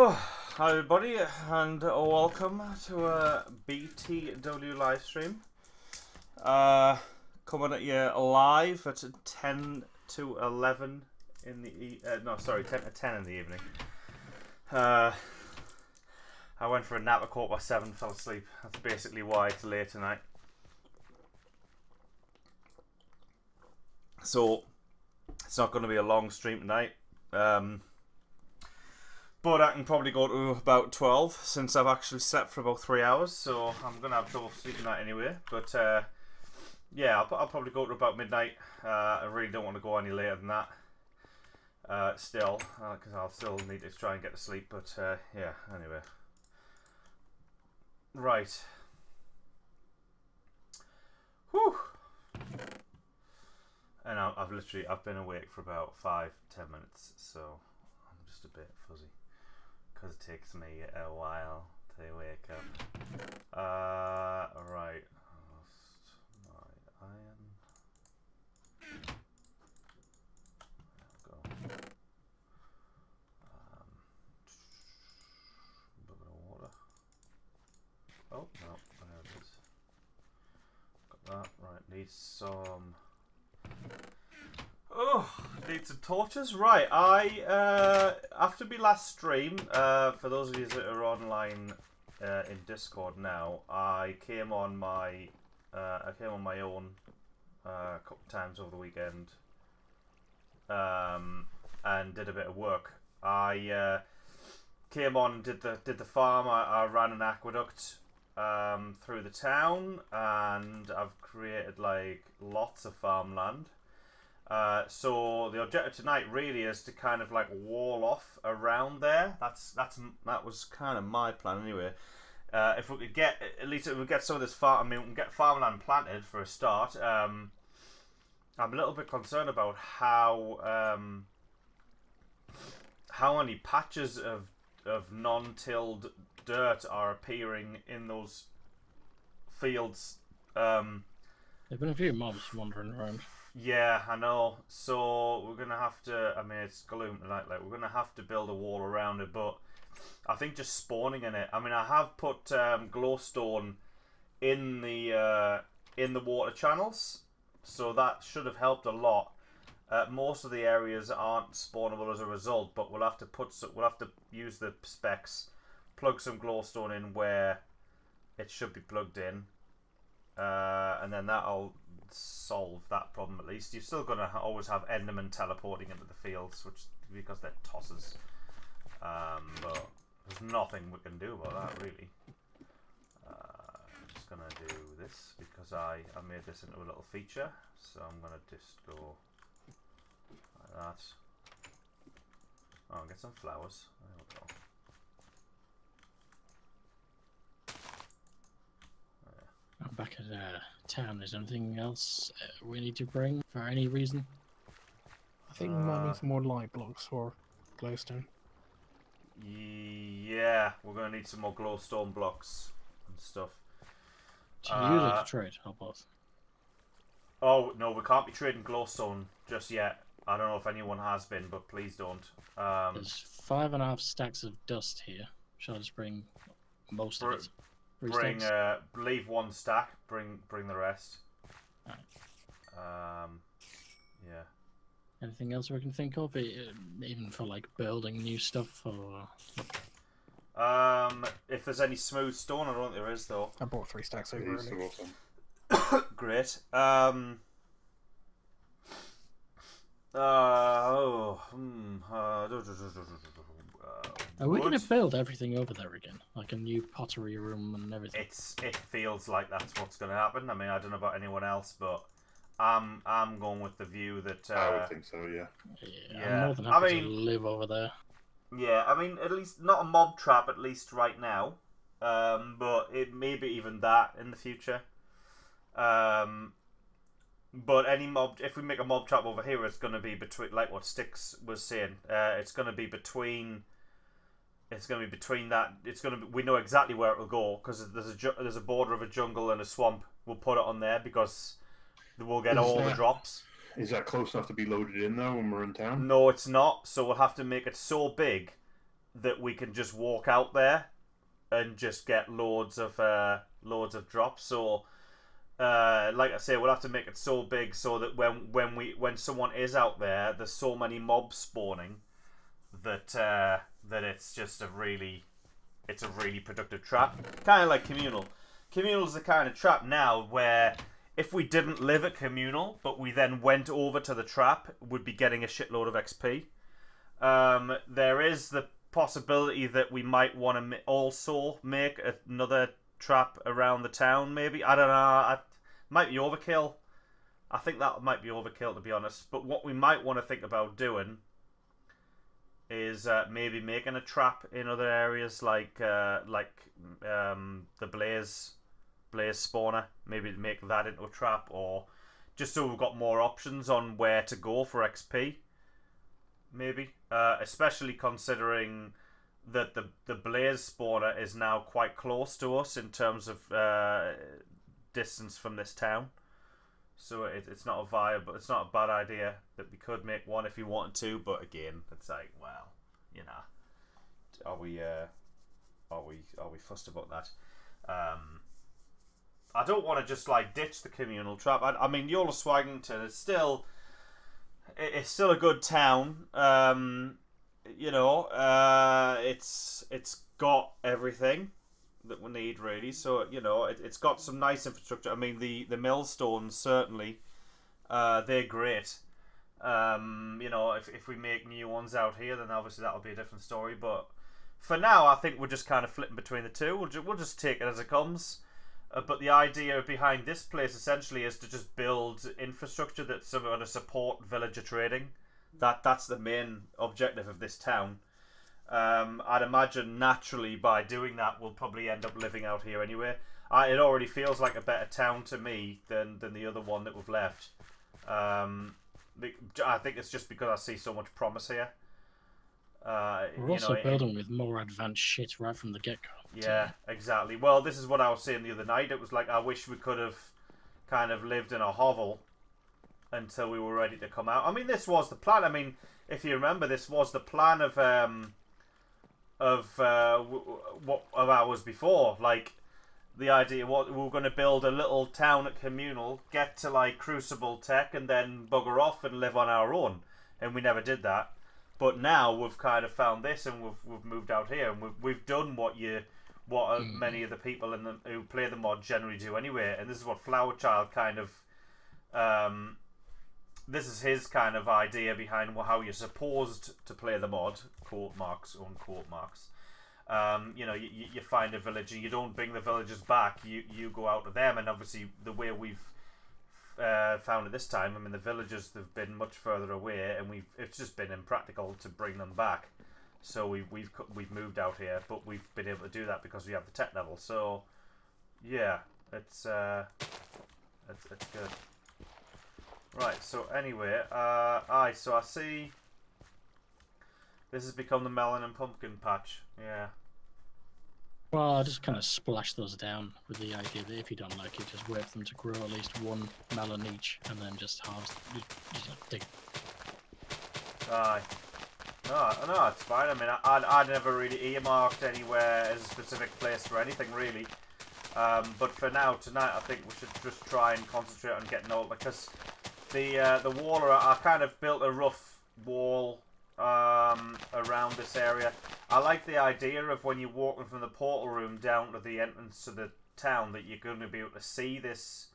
Oh, hi everybody, and welcome to a BTW live stream. Coming at you live at 10 to 11 in the 10 to 10 in the evening. I went for a nap at 7:15, fell asleep. That's basically why it's late tonight. So it's not going to be a long stream tonight. But I can probably go to about 12 since I've actually slept for about 3 hours, so I'm going to have trouble sleeping that anyway. But yeah, I'll probably go to about midnight. I really don't want to go any later than that still, because I'll still need to try and get to sleep. But yeah, anyway. Right. Whew. And I've been awake for about 5-10 minutes, so I'm just a bit fuzzy. Because it takes me a while to wake up. Right. My iron. There we go. A bit of water. Oh, no, there it is. Got that. Right, need some... Oh, need some torches. Right, after my last stream, for those of you that are online in Discord now, I came on my own a couple of times over the weekend, and did a bit of work. I came on and did the farm. I ran an aqueduct through the town, and I've created like lots of farmland. So the objective tonight really is to kind of like wall off around there. That was kind of my plan anyway. If we could get some of this farm, we can get farmland planted for a start. I'm a little bit concerned about how many patches of non-tilled dirt are appearing in those fields. There've been a few mobs wandering around. Yeah, I know. So we're gonna have to. I mean, it's gloom tonight. Like we're gonna have to build a wall around it. But I think just spawning in it. I mean, I have put glowstone in the water channels, so that should have helped a lot. Most of the areas aren't spawnable as a result, but we'll have to use the specs, plug some glowstone in where it should be plugged in, and then that'll solve that problem at least. You're still gonna always have Endermen teleporting into the fields, because they're tosses. But there's nothing we can do about that really. I'm just gonna do this because I made this into a little feature, so I'm gonna just go like that. Oh, I'll get some flowers. There we go. Back at town, is there anything else we need to bring for any reason? I think we might need some more light blocks for glowstone. Yeah, we're going to need some more glowstone blocks and stuff. To use it to trade, or both? Oh, no, we can't be trading glowstone just yet. I don't know if anyone has been, but please don't. There's 5.5 stacks of dust here. Shall I just bring most of it? Leave one stack. Bring the rest. Right. Yeah. Anything else we can think of, even for like building new stuff, or? If there's any smooth stone, I don't think there is though. I bought 3 stacks over early. Great. Are we going to build everything over there again? Like a new pottery room and everything? It feels like that's what's going to happen. I mean, I don't know about anyone else, but I'm going with the view that... I would think so, yeah. Yeah, I'm more than happy to live over there. Yeah, I mean, at least not a mob trap, at least right now. But it may be even that in the future. But any mob, if we make a mob trap over here, it's going to be between, like what Styx was saying. It's going to be between. It's going to be between that. It's going to be. We know exactly where it will go because there's a border of a jungle and a swamp. We'll put it on there because we'll get all the drops. Is that close enough to be loaded in though when we're in town? No, it's not. So we'll have to make it so big that we can just walk out there and just get loads of drops. So like I say, we'll have to make it so big so that when someone is out there, there's so many mobs spawning that that it's just a really productive trap. Kind of like communal. Communal's the kind of trap now where if we didn't live at communal, but we then went over to the trap, we'd be getting a shitload of XP. There is the possibility that we might want to also make another trap around the town, maybe. I don't know. Might be overkill. I think that might be overkill, to be honest. But what we might want to think about doing is maybe making a trap in other areas, like the Blaze spawner. Maybe make that into a trap, or just so we've got more options on where to go for XP. Maybe, especially considering that the Blaze spawner is now quite close to us in terms of distance from this town. So it's not a bad idea that we could make one if we wanted to. But again, it's like, well, you know, are we fussed about that? I don't want to just like ditch the communal trap. I mean, Yoloswaggington is still. It's still a good town. You know, it's got everything that we need, really. So, you know, it's got some nice infrastructure. I mean, the millstones, certainly, they're great. You know, if we make new ones out here, then obviously that'll be a different story. But for now, I think we're just kind of flipping between the two. We'll just take it as it comes. But the idea behind this place essentially is to just build infrastructure that's going to support villager trading. That's the main objective of this town. I'd imagine naturally by doing that we'll probably end up living out here anyway. It already feels like a better town to me than the other one that we've left. I think it's just because I see so much promise here. We're also building with more advanced shit right from the get-go. Yeah, exactly. Well, this is what I was saying the other night. It was like, I wish we could have kind of lived in a hovel until we were ready to come out. I mean, this was the plan. I mean, if you remember, this was the plan of ours before. Like, the idea was we were going to build a little town at communal, get to like Crucible Tech, and then bugger off and live on our own. And we never did that. But now we've kind of found this, and we've moved out here, and we've done what many of the people who play the mod generally do anyway. And this is what Flowerchild kind of this is his kind of idea behind how you're supposed to play the mod, quote marks, unquote marks. You know, you find a village and you don't bring the villagers back. You go out to them, and obviously the way we've found it this time, I mean, the villagers have been much further away, and it's just been impractical to bring them back. So we've moved out here, but we've been able to do that because we have the tech level. So yeah, it's good. Right. So anyway, so I see this has become the melon and pumpkin patch. Yeah. Well, I just kind of splash those down with the idea that if you don't like it, just wait for them to grow at least one melon each, and then just harvest. Just dig. Aye. No, it's fine. I mean, I never really earmarked anywhere as a specific place for anything really. But for now, tonight, I think we should just try and concentrate on getting all, because the wall, I kind of built a rough wall around this area. I like the idea of when you're walking from the portal room down to the entrance to the town that you're going to be able to see this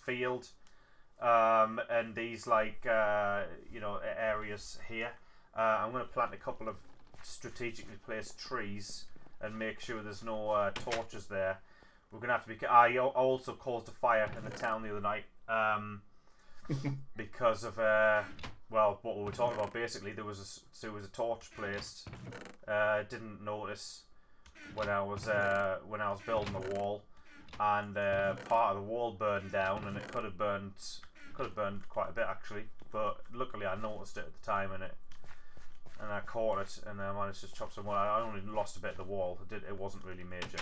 field and these like you know, areas here. I'm going to plant a couple of strategically placed trees and make sure there's no torches there. We're going to have to be. I also caused a fire in the town the other night because of well, what we were talking about. Basically, there was a torch placed. Didn't notice when I was building the wall, and part of the wall burned down, and it could have burned quite a bit actually. But luckily, I noticed it at the time, and I caught it, and I managed to chop some wood. I only lost a bit of the wall. It wasn't really major.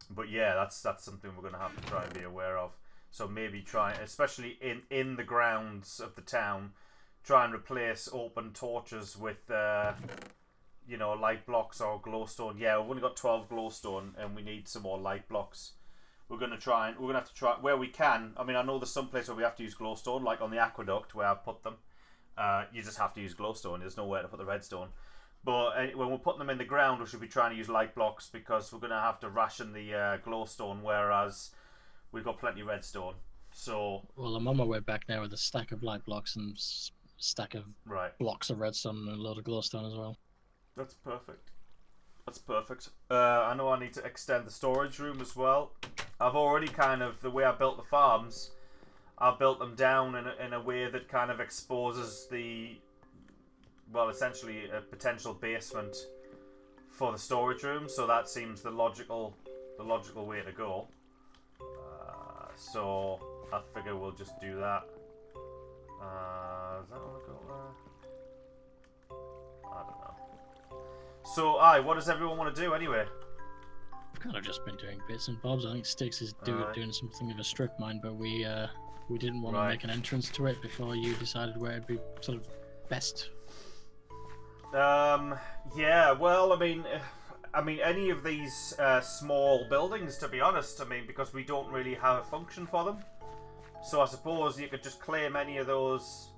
But yeah, that's something we're going to have to try and be aware of. So maybe try, especially in the grounds of the town, try and replace open torches with, you know, light blocks or glowstone. Yeah, we've only got 12 glowstone, and we need some more light blocks. We're gonna have to try where we can. I mean, I know there's some place where we have to use glowstone, like on the aqueduct where I've put them. You just have to use glowstone. There's nowhere to put the redstone. But when we're putting them in the ground, we should be trying to use light blocks because we're gonna have to ration the glowstone, whereas we've got plenty of redstone. So. Well, I'm on my way back now with a stack of light blocks and stack of blocks of redstone and a load of glowstone as well. That's perfect. That's perfect. I know I need to extend the storage room as well. I've already kind of, the way I built the farms, I've built them down in a way that kind of exposes the, well, essentially a potential basement for the storage room. So that seems the logical way to go. So I figure we'll just do that. Is that what I got there? I don't know. So, what does everyone want to do anyway? I've kind of just been doing bits and bobs. I think Styx is doing something of a strip mine, but we didn't want to make an entrance to it before you decided where it'd be sort of best. Yeah. Well, I mean, any of these small buildings, to be honest. I mean, because we don't really have a function for them. So I suppose you could just claim any of those.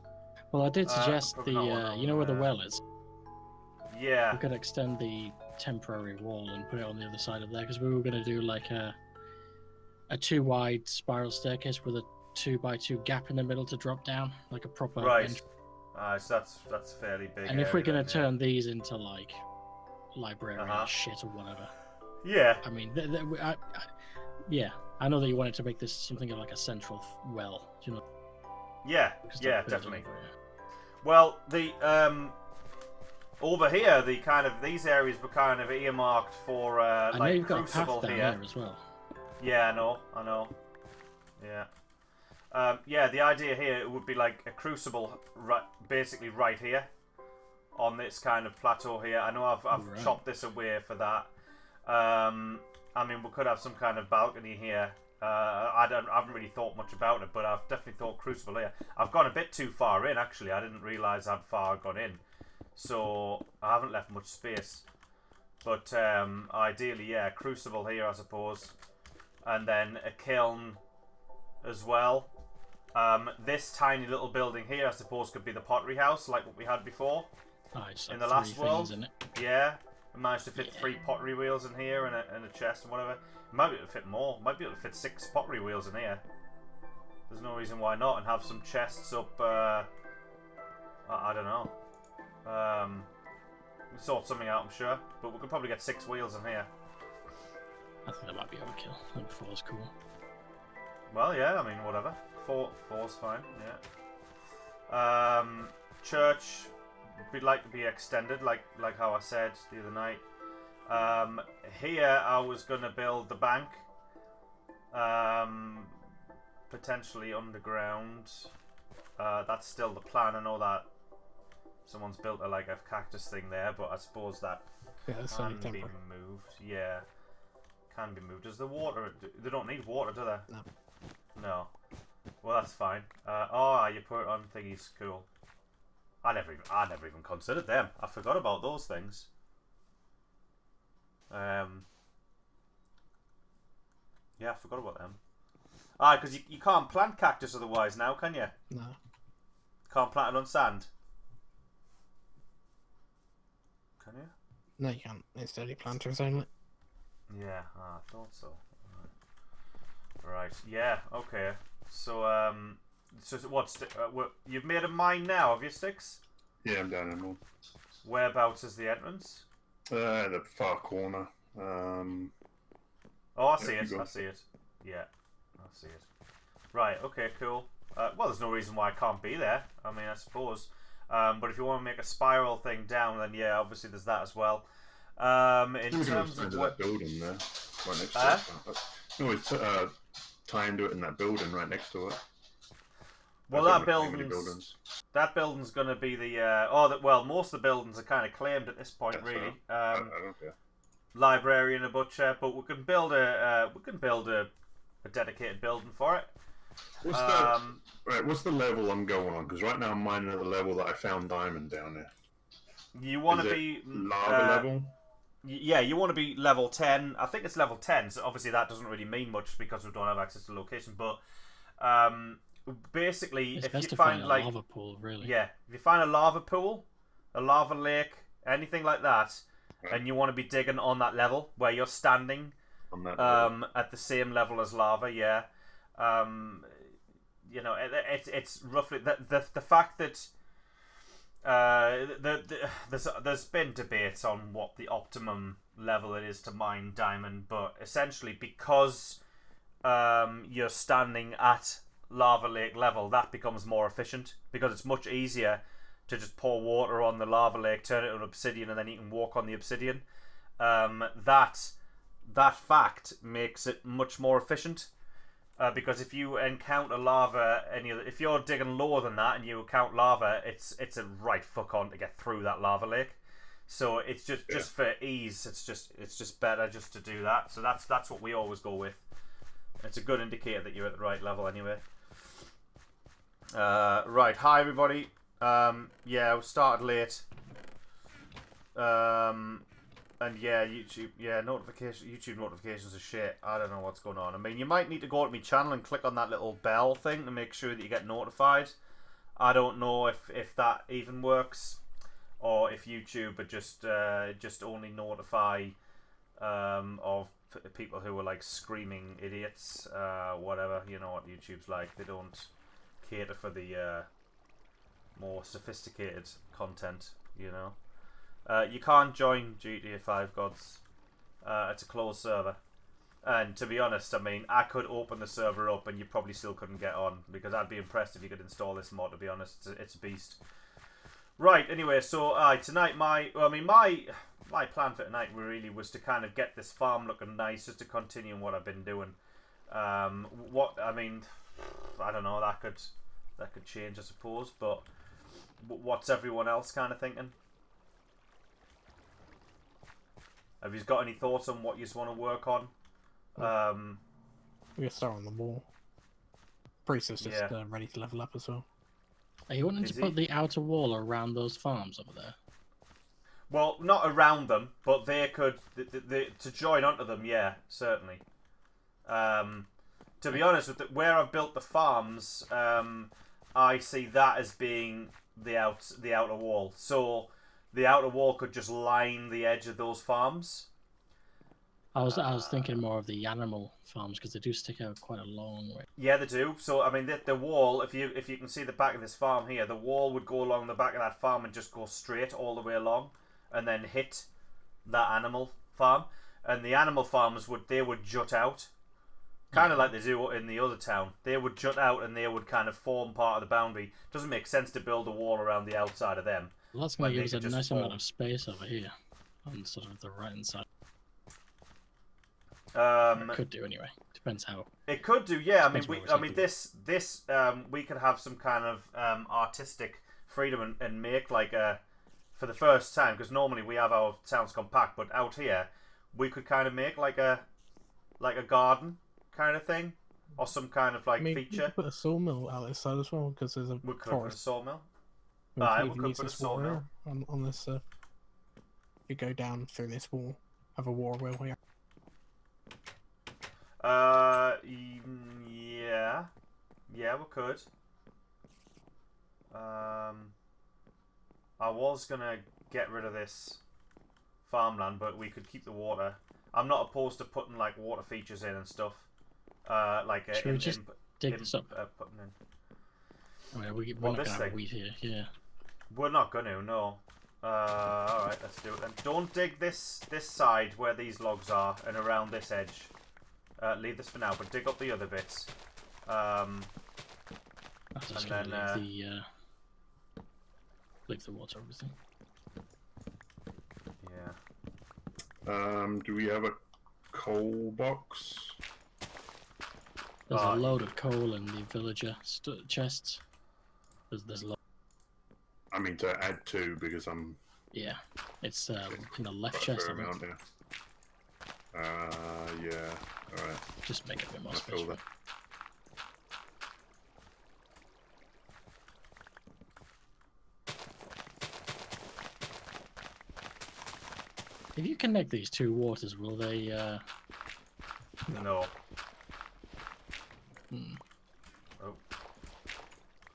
Well, I did suggest you know where the well is. Yeah. We could extend the temporary wall and put it on the other side of there, because we were going to do like a 2-wide spiral staircase with a 2x2 gap in the middle to drop down, like a proper entrance. So that's fairly big. And if we're going to turn these into like library shit or whatever. Yeah. I mean, yeah, I know that you wanted to make this something like a central well, you know. Yeah, yeah, definitely. Well, the over here, these areas were kind of earmarked for I know you've got Crucible a path down here there as well. Yeah, I know. Yeah. Yeah, the idea here, it would be like a Crucible, basically right here, on this kind of plateau here. I know I've chopped this away for that. I mean, we could have some kind of balcony here. I haven't really thought much about it, but I've definitely thought Crucible here. I've gone a bit too far in, actually. I didn't realise how far I'd gone in. So, I haven't left much space. But, ideally, yeah, Crucible here, I suppose. And then a kiln as well. This tiny little building here, I suppose, could be the pottery house, like what we had before. In the last world. Yeah. I managed to fit 3 pottery wheels in here and a chest and whatever. Might be able to fit more. Might be able to fit 6 pottery wheels in here. There's no reason why not. And have some chests up, I don't know. We'll sort something out, I'm sure. But we could probably get 6 wheels in here. I think that might be overkill. I think 4 is cool. Well, yeah, I mean, whatever. 4's fine, yeah. Church, we'd like to be extended, like how I said the other night. Here, I was going to build the bank. Potentially underground. That's still the plan. I know that someone's built a cactus thing there, but I suppose that can be moved. Yeah, can be moved. Does the water? They don't need water, do they? No. No. Well, that's fine. You put it on thingies. Cool. I never even considered them. I forgot about those things. Yeah, I forgot about them. Because you can't plant cactus otherwise now, can you? No. Can't plant it on sand. Can you? No, you can't. It's only planters only. Yeah, I thought so. Right. Yeah. Okay. So what's you've made a mine now, have you, Sticks? Yeah, I'm down in one. Whereabouts is the entrance? The far corner. Oh, I see it. I see it. Yeah, I see it. Right. Okay. Cool. Well, there's no reason why I can't be there. I mean, I suppose. But if you want to make a spiral thing down, then yeah, obviously there's that as well. In terms of that building there, right next to it. You always tie into it in that building right next to it. Well, that building's going to be the most of the buildings are kind of claimed at this point, really. Library and a butcher, but we can build a dedicated building for it. What's the level I'm going on? Because right now I'm mining at the level that I found diamond down there. You want to be lava level? Yeah, you want to be level 10. I think it's level 10. So obviously that doesn't really mean much because we don't have access to the location. But basically, it's if best you to find a like lava pool, really. Yeah, if you find a lava pool, a lava lake, anything like that, and you want to be digging on that level where you're standing On that at the same level as lava, yeah. You know, it's roughly the fact that there's been debates on what the optimum level it is to mine diamond, but essentially because you're standing at lava lake level, that becomes more efficient because it's much easier to just pour water on the lava lake, turn it into obsidian, and then you can walk on the obsidian. That fact makes it much more efficient. Because if you encounter lava, if you're digging lower than that and you encounter lava, it's a right fuck on to get through that lava lake. So it's just for ease. It's just better just to do that. So that's what we always go with. It's a good indicator that you're at the right level anyway. Right, hi everybody. Yeah, we started late. And yeah, YouTube notifications are shit. I don't know what's going on. I mean, you might need to go to my channel and click on that little bell thing to make sure that you get notified. I don't know if that even works, or if YouTube would just only notify of people who are like screaming idiots, whatever. You know what YouTube's like. They don't cater for the more sophisticated content, you know. You can't join GTA 5 Gods. It's a closed server. And to be honest, I mean, I could open the server up and you probably still couldn't get on, because I'd be impressed if you could install this mod, to be honest. It's a beast. Right, anyway, so tonight my plan for tonight really was to kind of get this farm looking nice, just to continue what I've been doing. I mean, I don't know, that could change, I suppose, but what's everyone else kind of thinking? Have you got any thoughts on what you just want to work on? We can start on the wall. Priest is just ready to level up as well. Are you wanting to put the outer wall around those farms over there? Well, not around them, but they could to join onto them. Yeah, certainly. To be honest, with where I've built the farms, I see that as being the outer wall. So the outer wall could just line the edge of those farms. I was thinking more of the animal farms, because they do stick out quite a long way. Yeah, they do. So I mean, the wall, if you can see the back of this farm here, the wall would go along the back of that farm and just go straight all the way along, and then hit that animal farm. And the animal farms would jut out, kind of like they do in the other town. They would jut out and they would kind of form part of the boundary. Doesn't make sense to build a wall around the outside of them. Well, that's going to give us a nice amount of space over here, on sort of the right-hand side. It could do anyway. Depends how. It could do, yeah. I mean, this we could have some kind of artistic freedom and make like a, for the first time, because normally we have our towns compact, but out here we could kind of make like a garden kind of thing, or some kind of like feature. We could put a sawmill out this side as well, because there's a forest. Put a sawmill. We could put a sawmill on this. You go down through this wall, have a water wheel here. Yeah, we could. I was gonna get rid of this farmland, but we could keep the water. I'm not opposed to putting like water features in and stuff. Should we just dig this up? Putting in. Oh, yeah, we're not gonna have wheat here. Yeah. We're not gonna, no. Alright, let's do it then. Don't dig this side where these logs are and around this edge. Leave this for now, but dig up the other bits. I'm just gonna leave the water, obviously. Yeah. Do we have a coal box? There's a load of coal in the villager chests. There's a lot. I mean to add to, because I'm... Yeah, it's in the left chest. Yeah, alright. Just make it a bit more space. If you connect these two waters, will they? No. Hmm. Oh.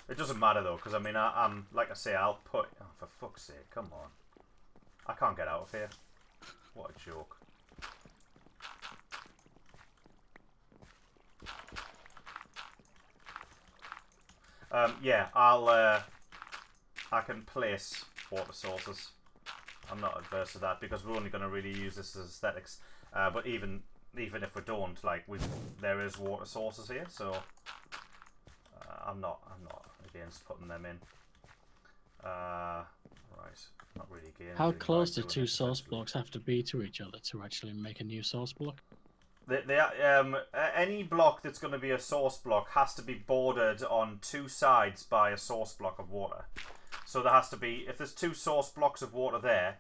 It doesn't matter though, because I mean, I'm like I say, I'll put. Oh, for fuck's sake, come on! I can't get out of here. What a joke. Yeah, I can place water sources. I'm not adverse to that because we're only going to really use this as aesthetics. But even if we don't, like there is water sources here, so I'm not against putting them in. Right, not really against. How close do two source blocks have to be to each other to actually make a new source block? Any block that's going to be a source block has to be bordered on two sides by a source block of water. So there has to be, if there's two source blocks of water there,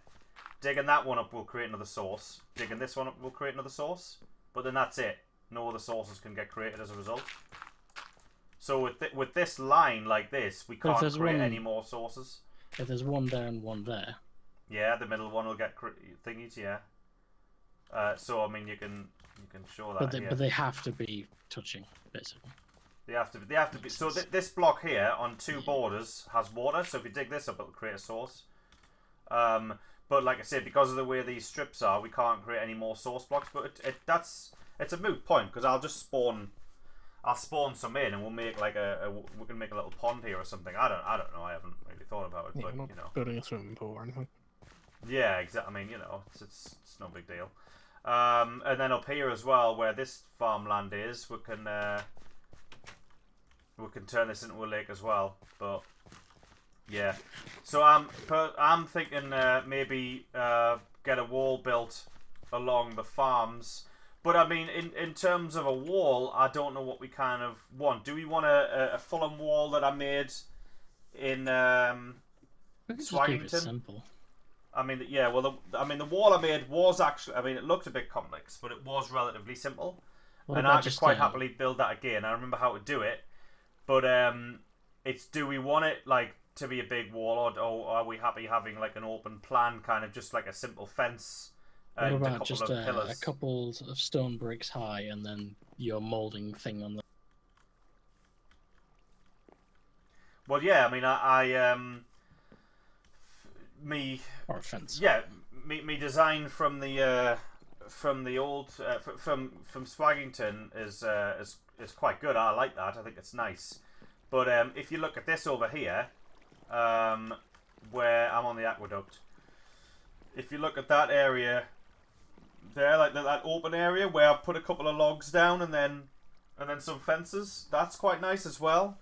digging that one up will create another source. Digging this one up will create another source. But then that's it. No other sources can get created as a result. So with this line like this, we can't create any more sources. If there's one there and one there. Yeah, the middle one will get thingies, yeah. So I mean, you can show that. But they have to be touching, basically. They have to be. So this block here on two borders has water. So if you dig this up, it'll create a source. But like I said, because of the way these strips are, we can't create any more source blocks. But it's a moot point because I'll just spawn. I'll spawn some in, and we'll make like we can make a little pond here or something. I don't know. I haven't really thought about it, yeah, but not you know, building a swimming pool or anything. Yeah, exactly. I mean, you know, it's no big deal. And then up here as well, where this farmland is, we can turn this into a lake as well. But yeah, so I'm thinking maybe get a wall built along the farms. But I mean, in terms of a wall, I don't know what we kind of want. Do we want a Fulham wall that I made in Swaggington? Simple. I mean, yeah. Well, the wall I made was actually. I mean, it looked a bit complex, but it was relatively simple, and I could quite happily build that again. I remember how to do it, but it's do we want it like to be a big wall, or are we happy having like an open plan, kind of just like a simple fence? What about just a couple of stone bricks high, and then your molding thing on the. Well, yeah. I mean, Or a fence. Yeah, me design from the old from Swaggington is quite good. I like that. I think it's nice. But if you look at this over here, where I'm on the aqueduct, if you look at that area there, like that open area where I put a couple of logs down and then some fences, that's quite nice as well,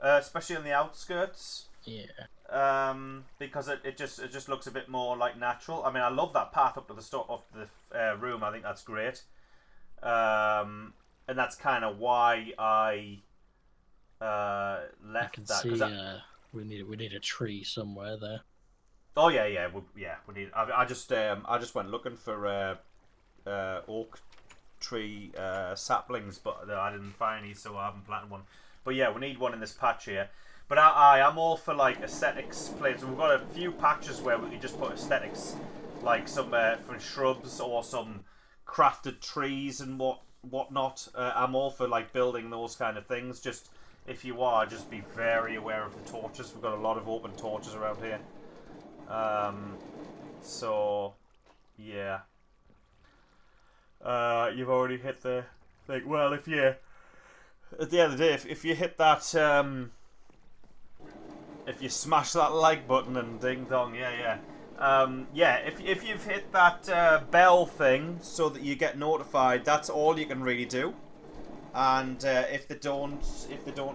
especially on the outskirts. Yeah. Because it just looks a bit more like natural. I mean, I love that path up to the room. I think that's great. And that's kind of why I left that. I can see we need a tree somewhere there. Oh yeah, we need. I just went looking for oak tree saplings, but I didn't find any, so I haven't planted one. But yeah, we need one in this patch here. But I'm all for like aesthetics plates. We've got a few patches where we can just put aesthetics, like some for shrubs or some crafted trees and whatnot. I'm all for like building those kind of things. Just if you are, just be very aware of the torches. We've got a lot of open torches around here. So yeah. You've already hit the thing. Well, if you at the end of the day, if you hit that. If you smash that like button and ding dong, yeah. If you've hit that bell thing so that you get notified, that's all you can really do. And if they don't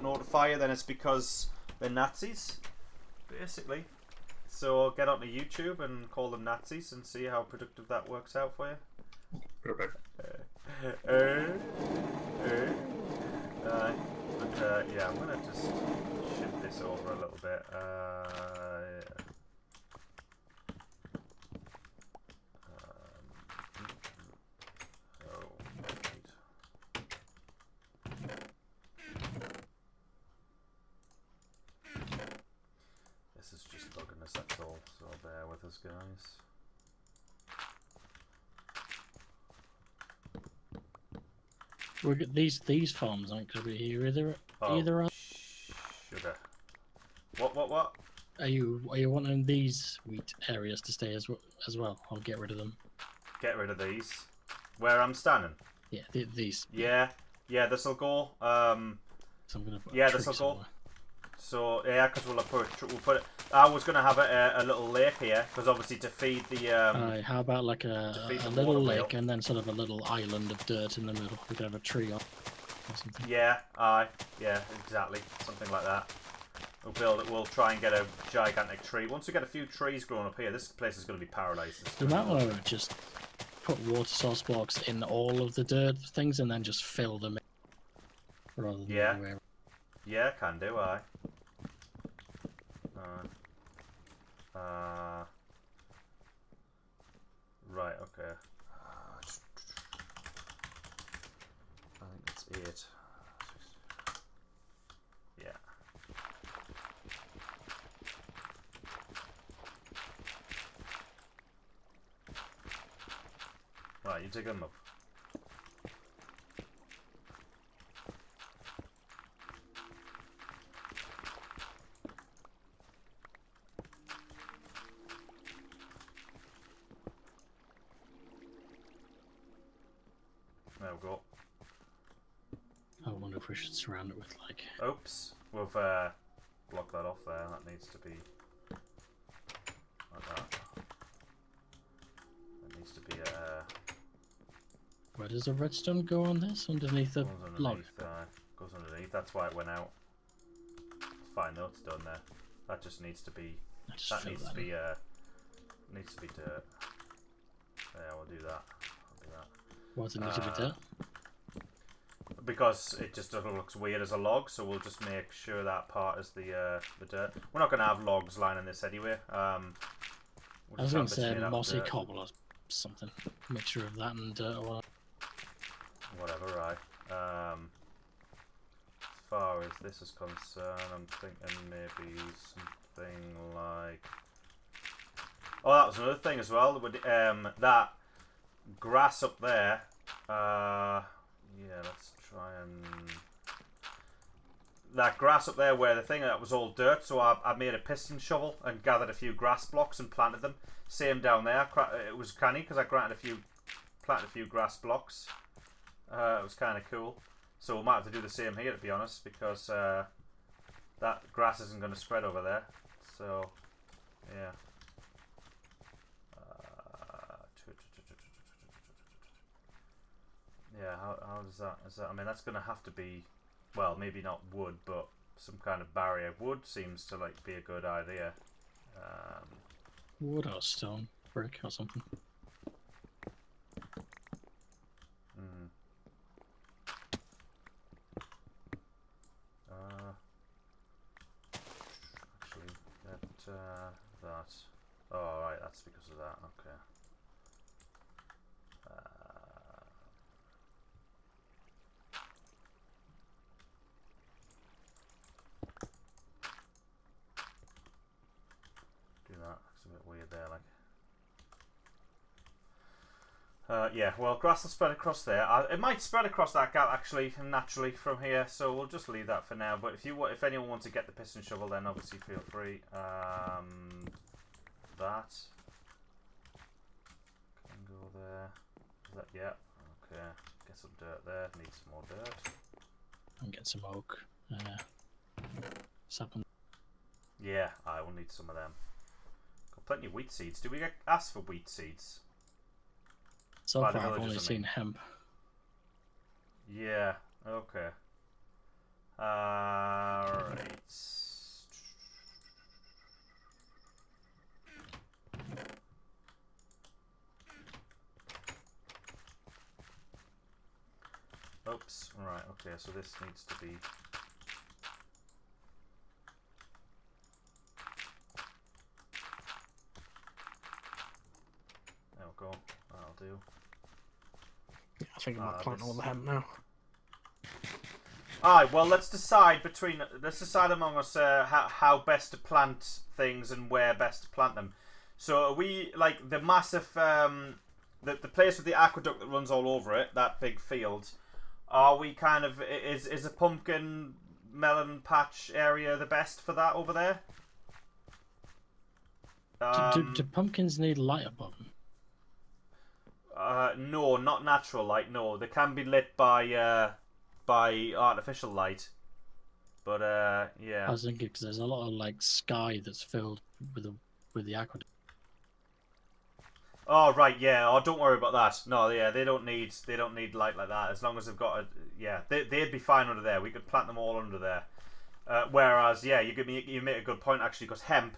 notify you, then it's because they're Nazis, basically. So get onto YouTube and call them Nazis and see how productive that works out for you. Perfect. Yeah, I'm gonna just shift this over a little bit. This is just bugging us, that's all. So bear with us, guys. These farms aren't going to be here either. Oh, either are. Sugar. What? Are you wanting these wheat areas to stay as well? I'll get rid of them. Get rid of these. Where I'm standing. Yeah, these. Yeah, this'll go. So I'm gonna put this'll go. So yeah, because we'll put it. I was gonna have a little lake here because obviously to feed the. How about like a little lake and then sort of a little island of dirt in the middle? We could have a tree on or something. Yeah, yeah, exactly, something like that. We'll build it. We'll try and get a gigantic tree. Once we get a few trees growing up here, this place is going to be paradise. We might want to just put water source blocks in all of the dirt things and then just fill them in. Rather than everywhere. Yeah, can do, aye. Right, okay. I think it's 8. Yeah. Right, you dig them up. There we go. I wonder if we should surround it with like. Oops, we've blocked that off there. That needs to be like that. That needs to be Where does the redstone go on this? Underneath the log? Goes underneath. That's why it went out. It's fine though. It's done there. That just needs to be. That needs to be dirt. Yeah, we'll do that. I'll do that. Why does it need to be dirt? Because it just looks weird as a log, so we'll just make sure that part is the dirt. We're not going to have logs lining this anyway. I was going to say mossy cobble or something. Mixture of that and dirt or whatever, right. As far as this is concerned, I'm thinking maybe something like... Oh, that was another thing as well. That grass up there... yeah, let's try and... That grass up there where the thing that was all dirt, so I made a piston shovel and gathered a few grass blocks and planted them. Same down there. It was canny because I planted a few grass blocks. It was kind of cool. So we might have to do the same here, to be honest, because that grass isn't going to spread over there. So, yeah. Yeah, how does that... I mean, that's going to have to be... Well, maybe not wood, but some kind of barrier. Wood seems to like be a good idea. Wood or stone, brick or something. Actually, that. Oh, right, that's because of that. Okay. There, like. Yeah, well, grass will spread across there. It might spread across that gap actually, naturally from here. So we'll just leave that for now. But if anyone wants to get the piston shovel, then obviously feel free. That can go there. Is that, yeah. Okay. Get some dirt there. Need some more dirt. And get some oak. Sapling. Yeah, I will need some of them. Plenty of wheat seeds. Do we ask for wheat seeds? So far, I've only seen hemp. Yeah. Okay. Right. Oops. Right. Okay. So this needs to be. Go. That'll do. Yeah, I think I might plant all the hemp now. Alright, well, let's decide among us how best to plant things and where best to plant them. So are we like the massive the place with the aqueduct that runs all over it, that big field? Are we kind of... Is a pumpkin melon patch area the best for that over there? Do pumpkins need light above them? No, not natural light. No, they can be lit by artificial light. But yeah. I was thinking because there's a lot of like sky that's filled with the aqueduct. Oh right, yeah. Oh, don't worry about that. No, yeah, they don't need light like that. As long as they've got a they'd be fine under there. We could plant them all under there. Whereas, yeah, you make a good point actually, because hemp,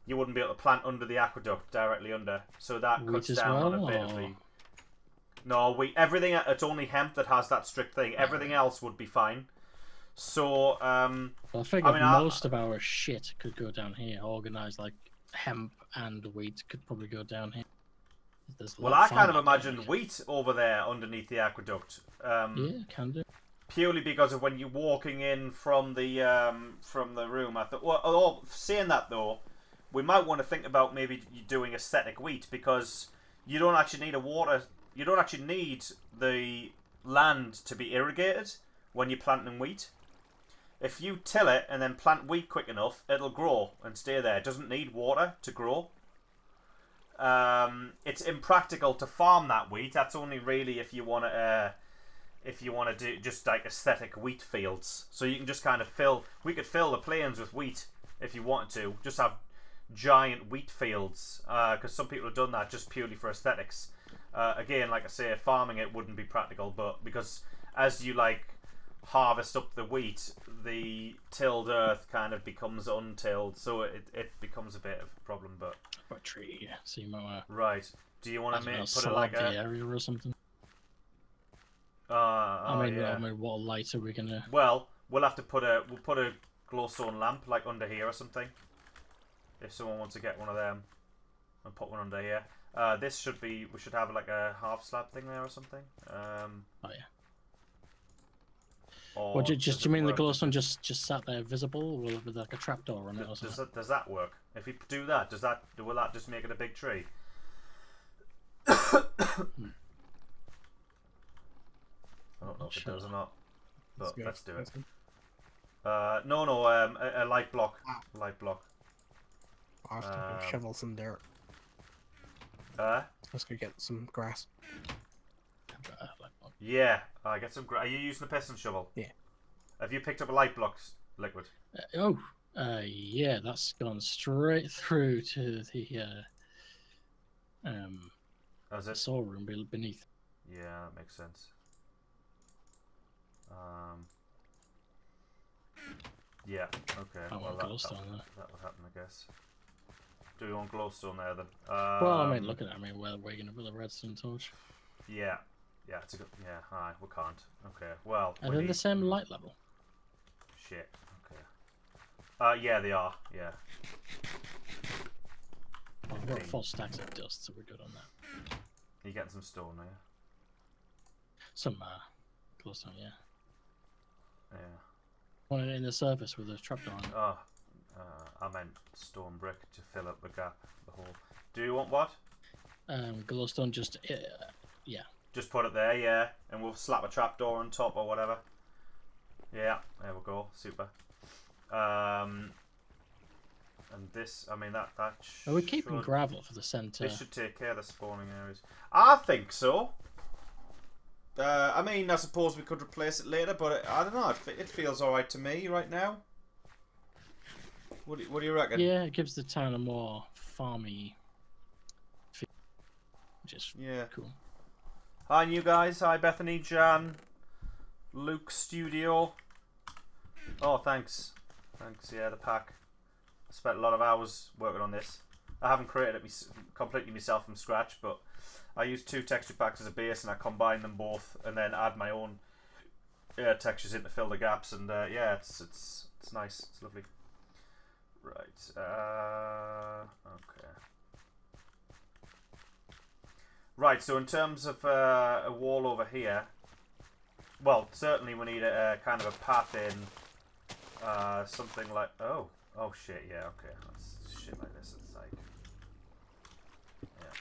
you wouldn't be able to plant under the aqueduct directly under, so that cuts down on a bit of the. No, everything. It's only hemp that has that strict thing. Everything else would be fine. So, well, I figure most of our shit could go down here. Organized like hemp and wheat could probably go down here. Well, I kind of imagine wheat over there underneath the aqueduct. Yeah, can do. Purely because of when you're walking in from the room. I thought, well, saying that though, we might want to think about maybe doing aesthetic wheat, because you don't actually need you don't actually need the land to be irrigated when you're planting wheat. If you till it and then plant wheat quick enough, it'll grow and stay there. It doesn't need water to grow. It's impractical to farm that wheat. That's only really if you want to do just like aesthetic wheat fields. So you can just kind of we could fill the plains with wheat if you wanted to. Just have giant wheat fields, because some people have done that just purely for aesthetics. Again, like I say, farming it wouldn't be practical, but because as you like harvest up the wheat, the tilled earth kind of becomes untilled, so it becomes a bit of a problem. But a tree, yeah. So you might right. Do you want to put it like a area or something? I mean, what light are we gonna? Well, we'll put a glowstone lamp like under here or something. If someone wants to get one of them and put one under here, we should have like a half slab thing there or something. Oh yeah. Or do you mean the glowstone just sat there visible with like a trapdoor on it or something? Does that work? If you do that, will that just make it a big tree? I don't know if it does or not, but let's do it. No, a light block. Light block. I'll have to go shovel some dirt. Let's go get some grass. Yeah, I get some grass. Are you using a piston shovel? Yeah. Have you picked up a light block liquid? Yeah, that's gone straight through to the storeroom beneath. Yeah, that makes sense. Yeah, okay. I want glowstone there. That would happen, I guess. Do we want glowstone there then? Well, I mean, look at it. I mean, we're going to put a redstone torch. Yeah. Yeah, it's a good... Yeah, alright, we can't. Okay, well... Are they the same light level? Shit, okay. Yeah, they are, yeah. Well, we've got 4 stacks of dust, so we're good on that. You're getting some stone there? Some, glowstone, yeah. Yeah. Want it in the surface with a trapdoor on it. Oh, I meant stone brick to fill up the gap, the hole. Do you want what? Glowstone, just... yeah. Just put it there, yeah, and we'll slap a trapdoor on top or whatever. Yeah, there we go, super. And this, I mean, that are we keeping gravel for the centre? This should take care of the spawning areas. I think so. I mean, I suppose we could replace it later, but I don't know, it feels alright to me right now. What do you reckon? Yeah, it gives the town a more farmy feel, which is cool. Hi, new guys. Hi, Bethany, Jan, Luke Studio. Oh, thanks. Thanks, yeah, the pack. I spent a lot of hours working on this. I haven't created it completely myself from scratch, but I used 2 texture packs as a base and I combine them both and then add my own textures in to fill the gaps. And yeah, it's nice. It's lovely. Right. Okay. Right, so in terms of a wall over here, well, certainly we need a kind of a path in, something like, oh shit, yeah, okay, that's shit like this, it's like, yeah,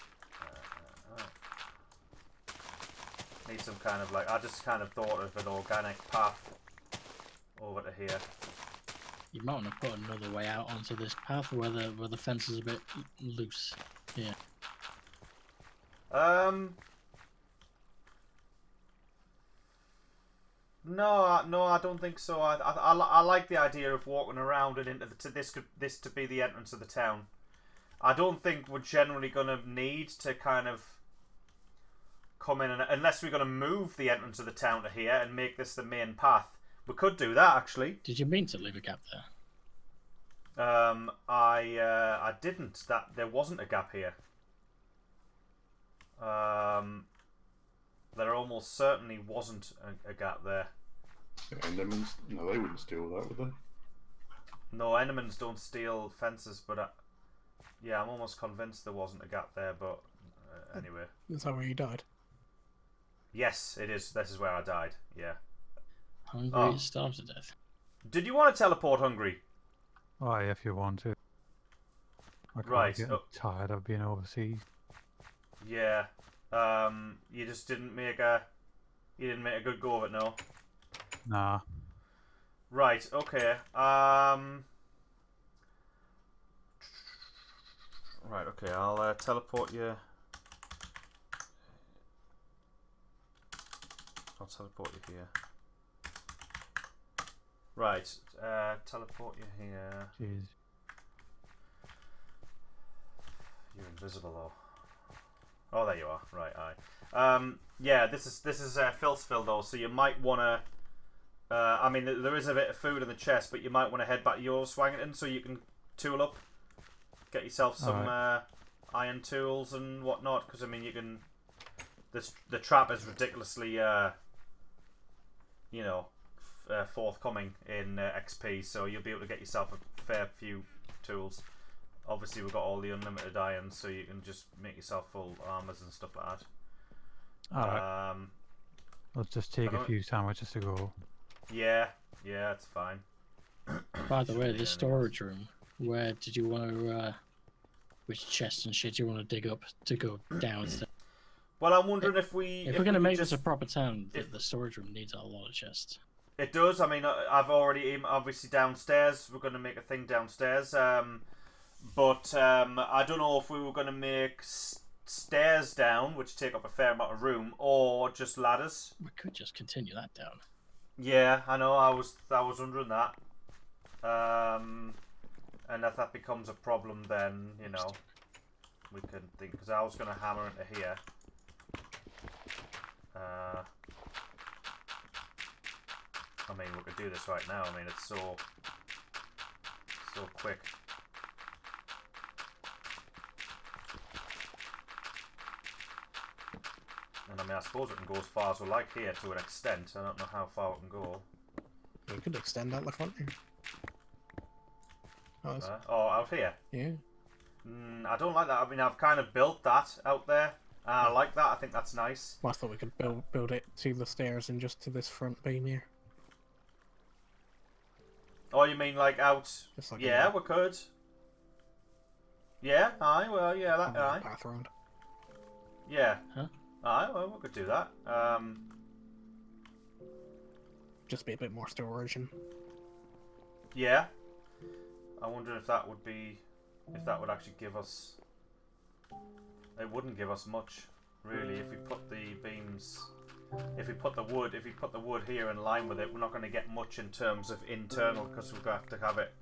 Need some kind of like, I just kind of thought of an organic path over to here. You might want to put another way out onto this path where the fence is a bit loose. Yeah. No, I don't think so. I like the idea of walking around and into this to be the entrance of the town. I don't think we're generally going to need to kind of come in, unless we're going to move the entrance of the town to here and make this the main path. We could do that, actually. Did you mean to leave a gap there? I didn't. There wasn't a gap here. There almost certainly wasn't a gap there. Endermans? No, they wouldn't steal that, would they? No, Endermans don't steal fences, but yeah, I'm almost convinced there wasn't a gap there, but anyway. Is that where you died? Yes, it is. This is where I died, yeah. Hungry, starved to death. Did you want to teleport, Hungry? Why, if you want to. I'm getting tired of being overseas. Yeah. You just didn't make a good go of it, no? Nah. Right, okay. Right, okay, I'll teleport you. I'll teleport you here. Right, teleport you here. Jeez. You're invisible though. Oh, there you are. Right, aye. Yeah, this is Filsville though, so you might want to. I mean, there is a bit of food in the chest, but you might want to head back to Yoloswaggington so you can tool up, get yourself some iron tools and whatnot. Because I mean, you can. The trap is ridiculously, you know, forthcoming in XP, so you'll be able to get yourself a fair few tools. Obviously, we've got all the unlimited iron, so you can just make yourself full armors and stuff like that. Alright. Let's just take a few sandwiches to go. Yeah, it's fine. By the way, this storage room, where did you want to, which chest and shit do you want to dig up to go downstairs? Well, I'm wondering if we're going to make this a proper town, the storage room needs a lot of chests. It does. I mean, I've already, obviously downstairs, we're going to make a thing downstairs. But I don't know if we were going to make stairs down, which take up a fair amount of room, or just ladders. We could just continue that down. Yeah, I know. I was wondering that. And if that becomes a problem, then you know we can think. Because I was going to hammer into here. I mean, we could do this right now. I mean, it's so quick. And I mean, I suppose it can go as far as we like here to an extent. I don't know how far it can go. We could extend out the front here. Out here? Yeah. I don't like that. I mean, I've kind of built that out there. I like that. I think that's nice. Well, I thought we could build it to the stairs and just to this front beam here. Oh, you mean like out? Like yeah, we could. Yeah, aye, well, yeah, that aye. Path around. Yeah. Huh? Aye, well, we could do that. Just be a bit more storage and. Yeah. I wonder if that would be, if that would actually give us. It wouldn't give us much, really, if we put the beams. If we put the wood here in line with it, we're not going to get much in terms of internal, because we're going to have it.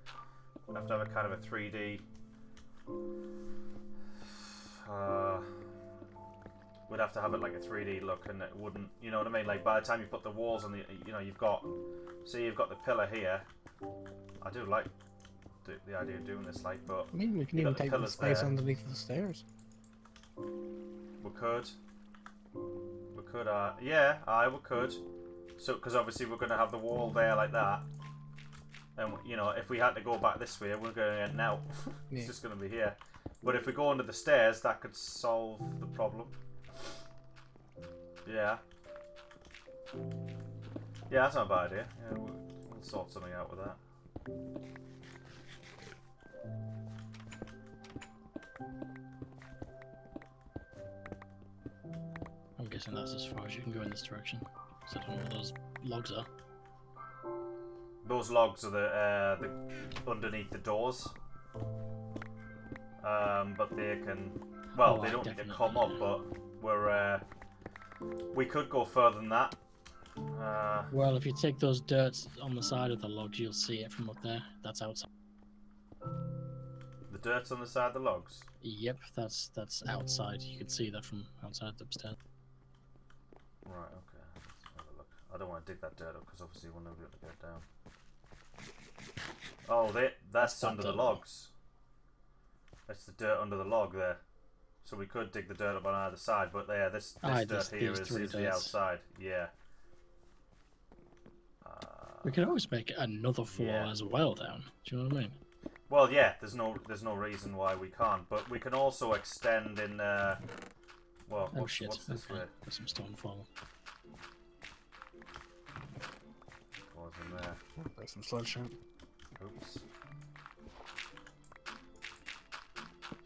We have to have a kind of a 3D. We'd have to have it like a 3D look, and it wouldn't. You know what I mean? Like by the time you put the walls on the, you know, you've got. See, you've got the pillar here. I do like the idea of doing this, like, but. I mean, we can even take the space underneath the stairs. We could. We could, yeah, we could. So, because obviously we're going to have the wall there like that. And, you know, if we had to go back this way, we're going to end out. It's just going to be here. But if we go under the stairs, that could solve the problem. Yeah. Yeah, that's not a bad idea. Yeah, we'll sort something out with that. I'm guessing that's as far as you can go in this direction. So I don't know what those logs are. Those logs are the underneath the doors. But they can, well, they don't need to come up, but we could go further than that. Well, if you take those dirts on the side of the logs, you'll see it from up there. That's outside. The dirt's on the side of the logs? Yep, that's outside. You can see that from outside the upstairs. Right, okay. Let's have a look. I don't want to dig that dirt up because obviously we'll never be able to get it down. Oh, that's under the logs. That's the dirt under the log there. So we could dig the dirt up on either side, but yeah, this dirt here is the outside. Yeah. We could always make another floor as well down. Do you know what I mean? Well, yeah. There's no reason why we can't, but we can also extend in. Well, what's this way? There's some stone fall. What's in there? There's some sludge out. Oops.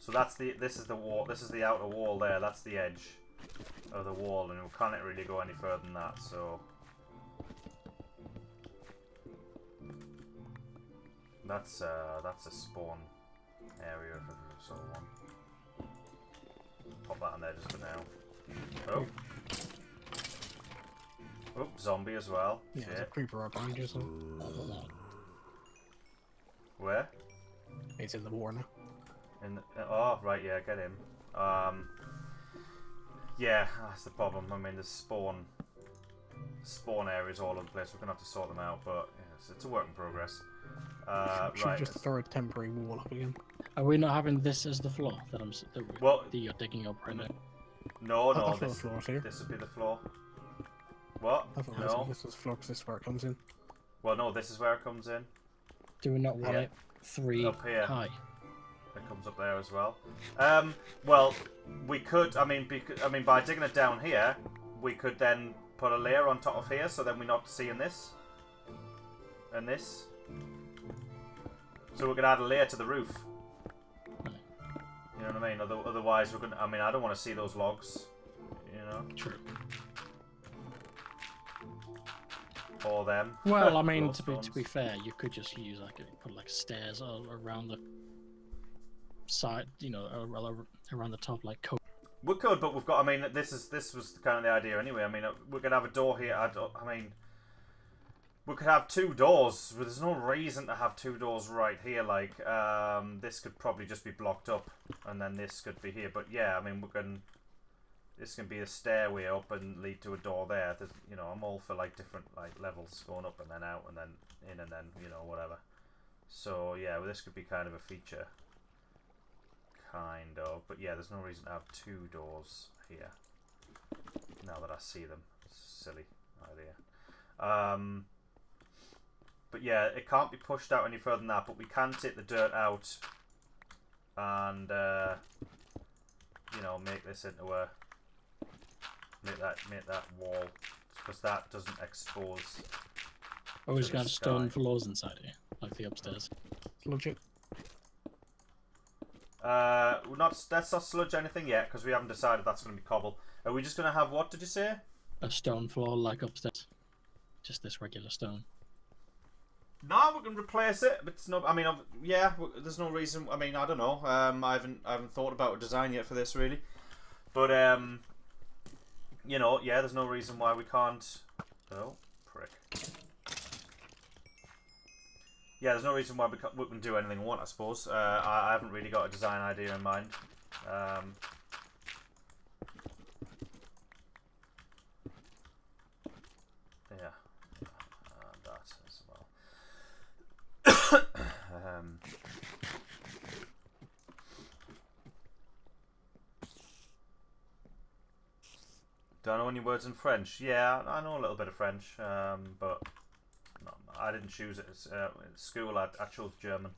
So that's this is the wall. This is the outer wall there. That's the edge of the wall, and we can't really go any further than that. So that's a spawn area if I saw one. Pop that in there just for now. Oh, oh, zombie as well. Yeah, there's a creeper right behind you. So. Where? He's in the water now. Oh, right, yeah, get him. Yeah, that's the problem. I mean, there's spawn areas all over the place. We're gonna have to sort them out, but yes, it's a work in progress. Should just throw a temporary wall up again. Are we not having this as the floor that you're digging up right now? No, this would be the floor. What? I thought this was the floor because this is where it comes in. Well, no, this is where it comes in. Do we not want it 3 up here high? It comes up there as well. Well, we could. I mean, by digging it down here, we could then put a layer on top of here, so then we're not seeing this and this. So we could add a layer to the roof. You know what I mean? Otherwise, we're gonna. I mean, I don't want to see those logs. You know. True. Or them. Well, I mean, to be fair, you could just use put stairs around the side, you know, around the top, like coat. We could, but we've got. I mean, this was kind of the idea anyway. I mean, we could have a door here. I mean, we could have 2 doors. But there's no reason to have 2 doors right here. Like, this could probably just be blocked up, and then this could be here. But yeah, I mean, this can be a stairway up and lead to a door there. You know, I'm all for different levels going up and then out and then in and then whatever. So yeah, well, this could be kind of a feature. Kind of, but yeah, there's no reason to have 2 doors here. Now that I see them, it's a silly idea. But yeah, it can't be pushed out any further than that. But we can take the dirt out and make this into a make that wall, because that doesn't expose. Oh, we've got stone floors inside here, like the upstairs. Legit. Let's not sludge anything yet because we haven't decided that's going to be cobble. Are we just going to have what did you say? A stone floor like upstairs. Just this regular stone. No, we can replace it. But it's not. I mean, yeah. There's no reason. I mean, I don't know. I haven't thought about a design yet for this really. But yeah. There's no reason why we can't. Oh, prick. Yeah, there's no reason why we can do anything we want, I suppose. I haven't really got a design idea in mind. Yeah, that as well. Do I know any words in French? Yeah, I know a little bit of French, but I didn't choose it. In school, I chose German.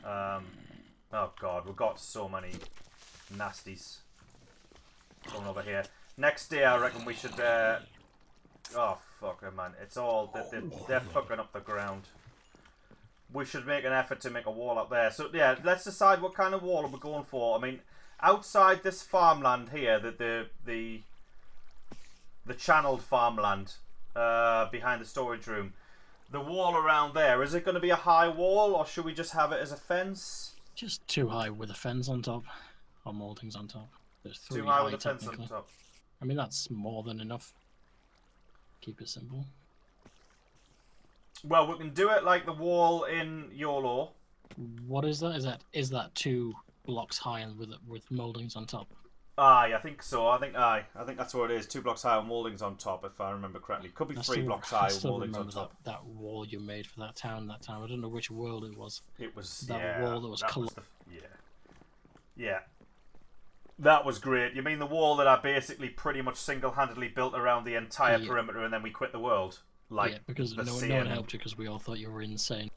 Oh God, we've got so many nasties coming over here. Next day, I reckon we should. Oh fuck, man! It's all they're fucking up the ground. We should make an effort to make a wall up there. So yeah, let's decide what kind of wall are we going for. I mean, outside this farmland here, the channeled farmland behind the storage room. The wall around there, is it going to be a high wall, or should we just have it as a fence? Just too high with a fence on top, or mouldings on top. There's 3 too high with a fence on top. I mean, that's more than enough. Keep it simple. Well, we can do it like the wall in YOLO. What is that? Is that 2 blocks high and with mouldings on top? Aye, I think so. I think that's what it is. 2 blocks high with mouldings on top, if I remember correctly. Could be 3 blocks high with mouldings on top. That wall you made for that town that time. I don't know which world it was. It was that wall that was coloured. Yeah. That was great. You mean the wall that I basically pretty much single-handedly built around the entire perimeter, and then we quit the world? Like, yeah, because no one helped you because we all thought you were insane.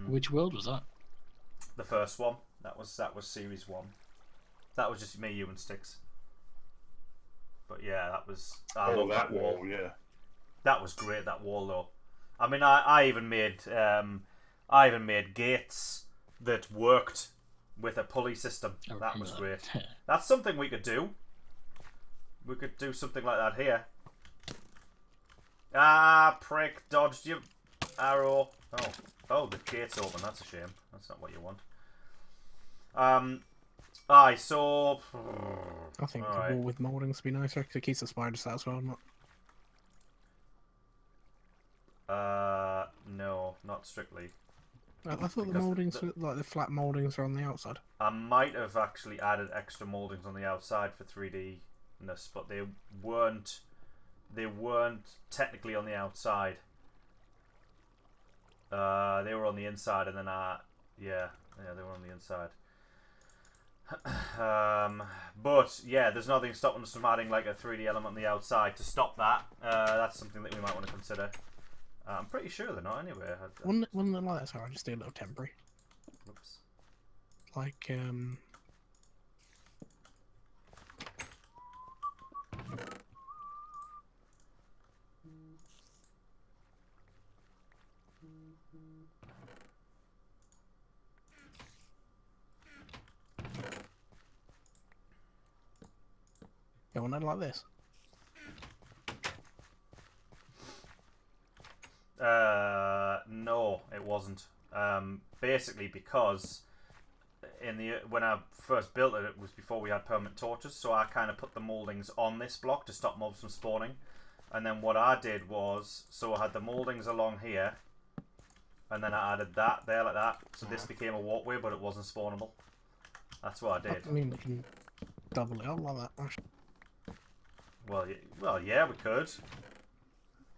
Which world was that? The first one. That was series 1. That was just me, you, and Sticks. But yeah, that was. I love that wall. Yeah. That was great. That wall, though. I mean, I even made gates that worked with a pulley system. That was great. That's something we could do. We could do something like that here. Ah, prick! Dodged you, arrow. Oh, the gate's open. That's a shame. That's not what you want. Aye, so... I think the wall with mouldings would be nicer, because it keeps the spiders out as well, not... no, not strictly. I thought the mouldings, like the flat mouldings, are on the outside. I might have actually added extra mouldings on the outside for 3D-ness, but they weren't technically on the outside. They were on the inside, and then yeah, they were on the inside. But yeah, there's nothing stopping us from adding like a 3D element on the outside to stop that. That's something that we might want to consider. I'm pretty sure they're not anyway. Wouldn't it like that? Sorry, I just do a little temporary. Whoops. Like you want it like this? No, it wasn't. Basically because when I first built it, it was before we had permanent torches, so I kind of put the mouldings on this block to stop mobs from spawning. And then what I did was, so I had the mouldings along here, and then I added that there like that, so this became a walkway, but it wasn't spawnable. That's what I did. I mean, we can double it up like that, actually. Well, yeah, we could.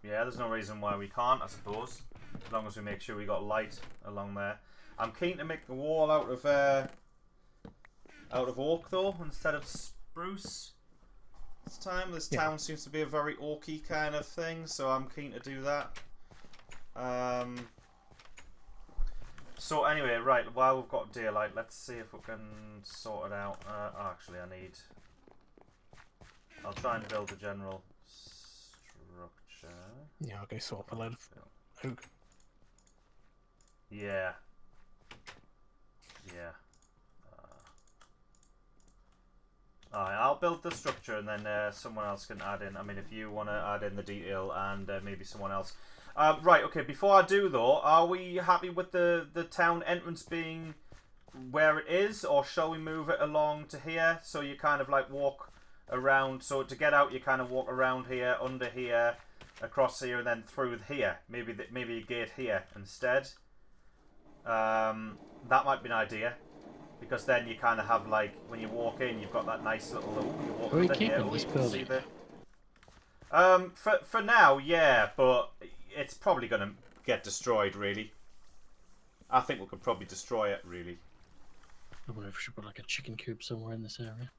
Yeah, there's no reason why we can't, I suppose. As long as we make sure we got light along there. I'm keen to make the wall out of oak though, instead of spruce. This time, this town seems to be a very oaky kind of thing, so I'm keen to do that. So anyway, right, while we've got daylight, let's see if we can sort it out. Actually, I'll try and build a general structure. Yeah, I'll go swap a load of oak. Yeah. Alright, I'll build the structure and then someone else can add in. I mean, if you want to add in the detail and maybe someone else. Right, okay, before I do though, are we happy with the town entrance being where it is? Or shall we move it along to here? So you kind of like walk around. So to get out, you kind of walk around here, under here, across here, and then through here. Maybe a gate here instead. That might be an idea. Because then you kind of have like, when you walk in, you've got that nice little you walk Are we keeping this building? For now, yeah, but it's probably going to get destroyed, really. I think we could probably destroy it, really. I wonder if we should put like a chicken coop somewhere in this area.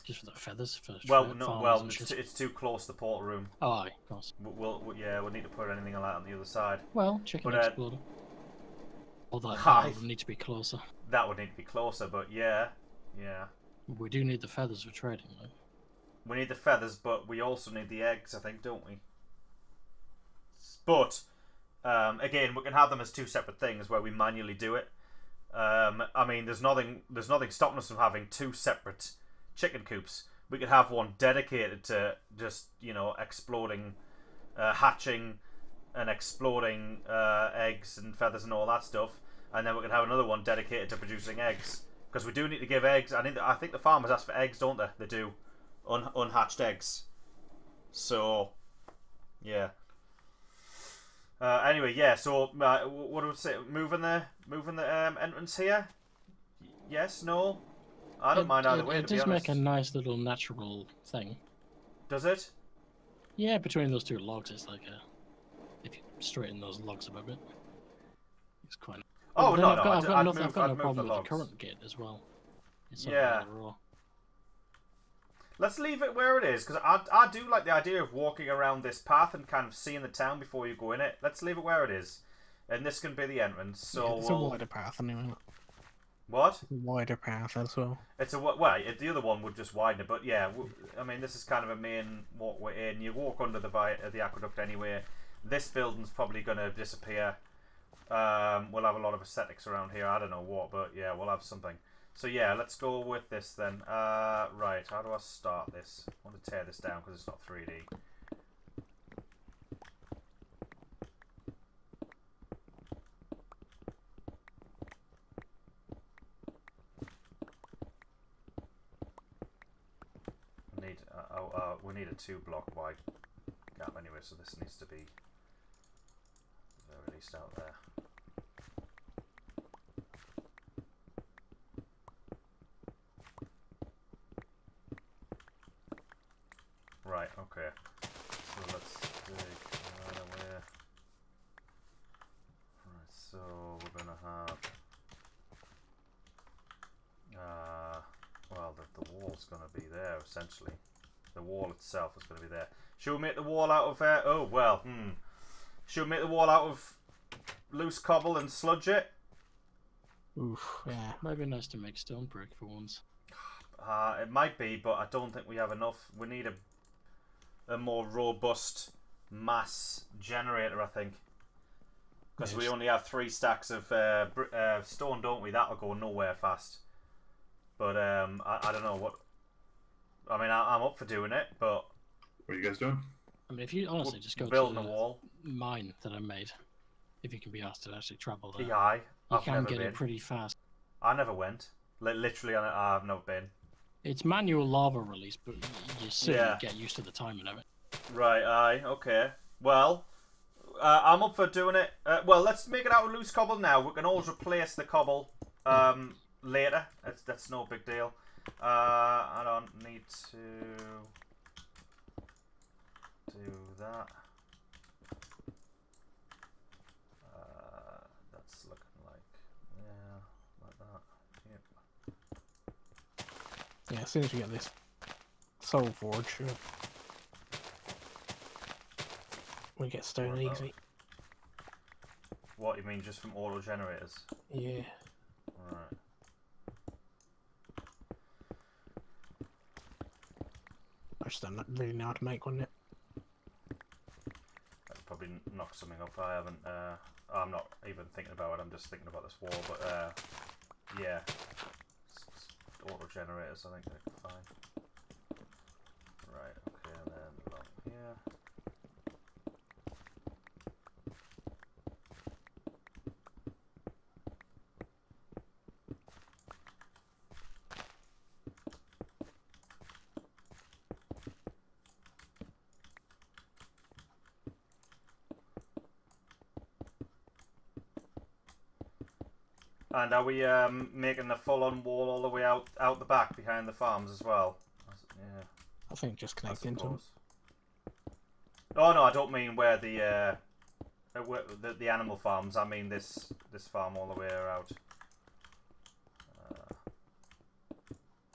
Just for the feathers. It's too close to the portal room. Oh, aye, of course. We'll need to put anything like that on the other side. Well, chicken exploder. All that would need to be closer. That would need to be closer, but yeah. We do need the feathers for trading, though. We need the feathers, but we also need the eggs, I think, don't we? But again, we can have them as 2 separate things where we manually do it. I mean, there's nothing stopping us from having 2 separate chicken coops. we could have one dedicated to just, you know, exploding, hatching and exploding eggs and feathers and all that stuff. And then we could have another one dedicated to producing eggs. Because we do need to give eggs. I think the farmers ask for eggs, don't they? They do. Unhatched eggs. So, yeah. Anyway, yeah. So, what do we say? Moving the entrance here. Yes. No. I don't mind either way. It does make a nice little natural thing. Does it? Yeah, between those two logs, it's like a. If you straighten those logs up a bit, it's quite. Oh no, I've got no problem with the the current gate as well. It's yeah. Let's leave it where it is, because I do like the idea of walking around this path and kind of seeing the town before you go in it. Let's leave it where it is, and this can be the entrance. So yeah, it's a wider path anyway. What? A wider path as well. It's a well. The other one would just widen it, but yeah, I mean this is kind of a main walkway in. You walk under the aqueduct anyway. This building's probably going to disappear. We'll have a lot of aesthetics around here. I don't know what, but yeah, we'll have something. So yeah, let's go with this then. Right, how do I start this? I want to tear this down because it's not 3D. We need a 2-block wide gap anyway, so this needs to be at the very least out there. Right, okay. So let's dig that away. Right, so we're gonna have well the wall's gonna be there essentially. The wall itself is gonna be there. Should we make the wall out of oh well, should we make the wall out of loose cobble and sludge it? Oof, yeah. Might be nice to make stone brick for once. It might be, but I don't think we have enough. We need a more robust mass generator, I think. Because we only have 3 stacks of stone, don't we? That'll go nowhere fast. But I don't know what. I mean, I'm up for doing it, but what are you guys doing? I mean, if you honestly just go building to a wall mine that I made, if you can be asked to actually travel there, yeah, you can get it pretty fast. I never went. Literally, I've never been. It's manual lava release, but you certainly get used to the timing of it. Right, aye, okay. Well, I'm up for doing it. Well, let's make it out of loose cobble now. We can always replace the cobble later. That's no big deal. I don't need to do that. That's looking like, like that. Yep. Yeah, as soon as we get this soul forge, we get stone easy. What, you mean just from auto generators? Yeah. Alright. I just don't really know how to make one yet. I'd probably knock something up. I haven't. I'm not even thinking about it. I'm just thinking about this wall. But yeah, auto generators. I think they're fine. Right. Okay. And then along here. And are we making the full-on wall all the way out the back behind the farms as well? Yeah. I think just connect into them. Oh no, I don't mean where the animal farms. I mean this farm all the way out.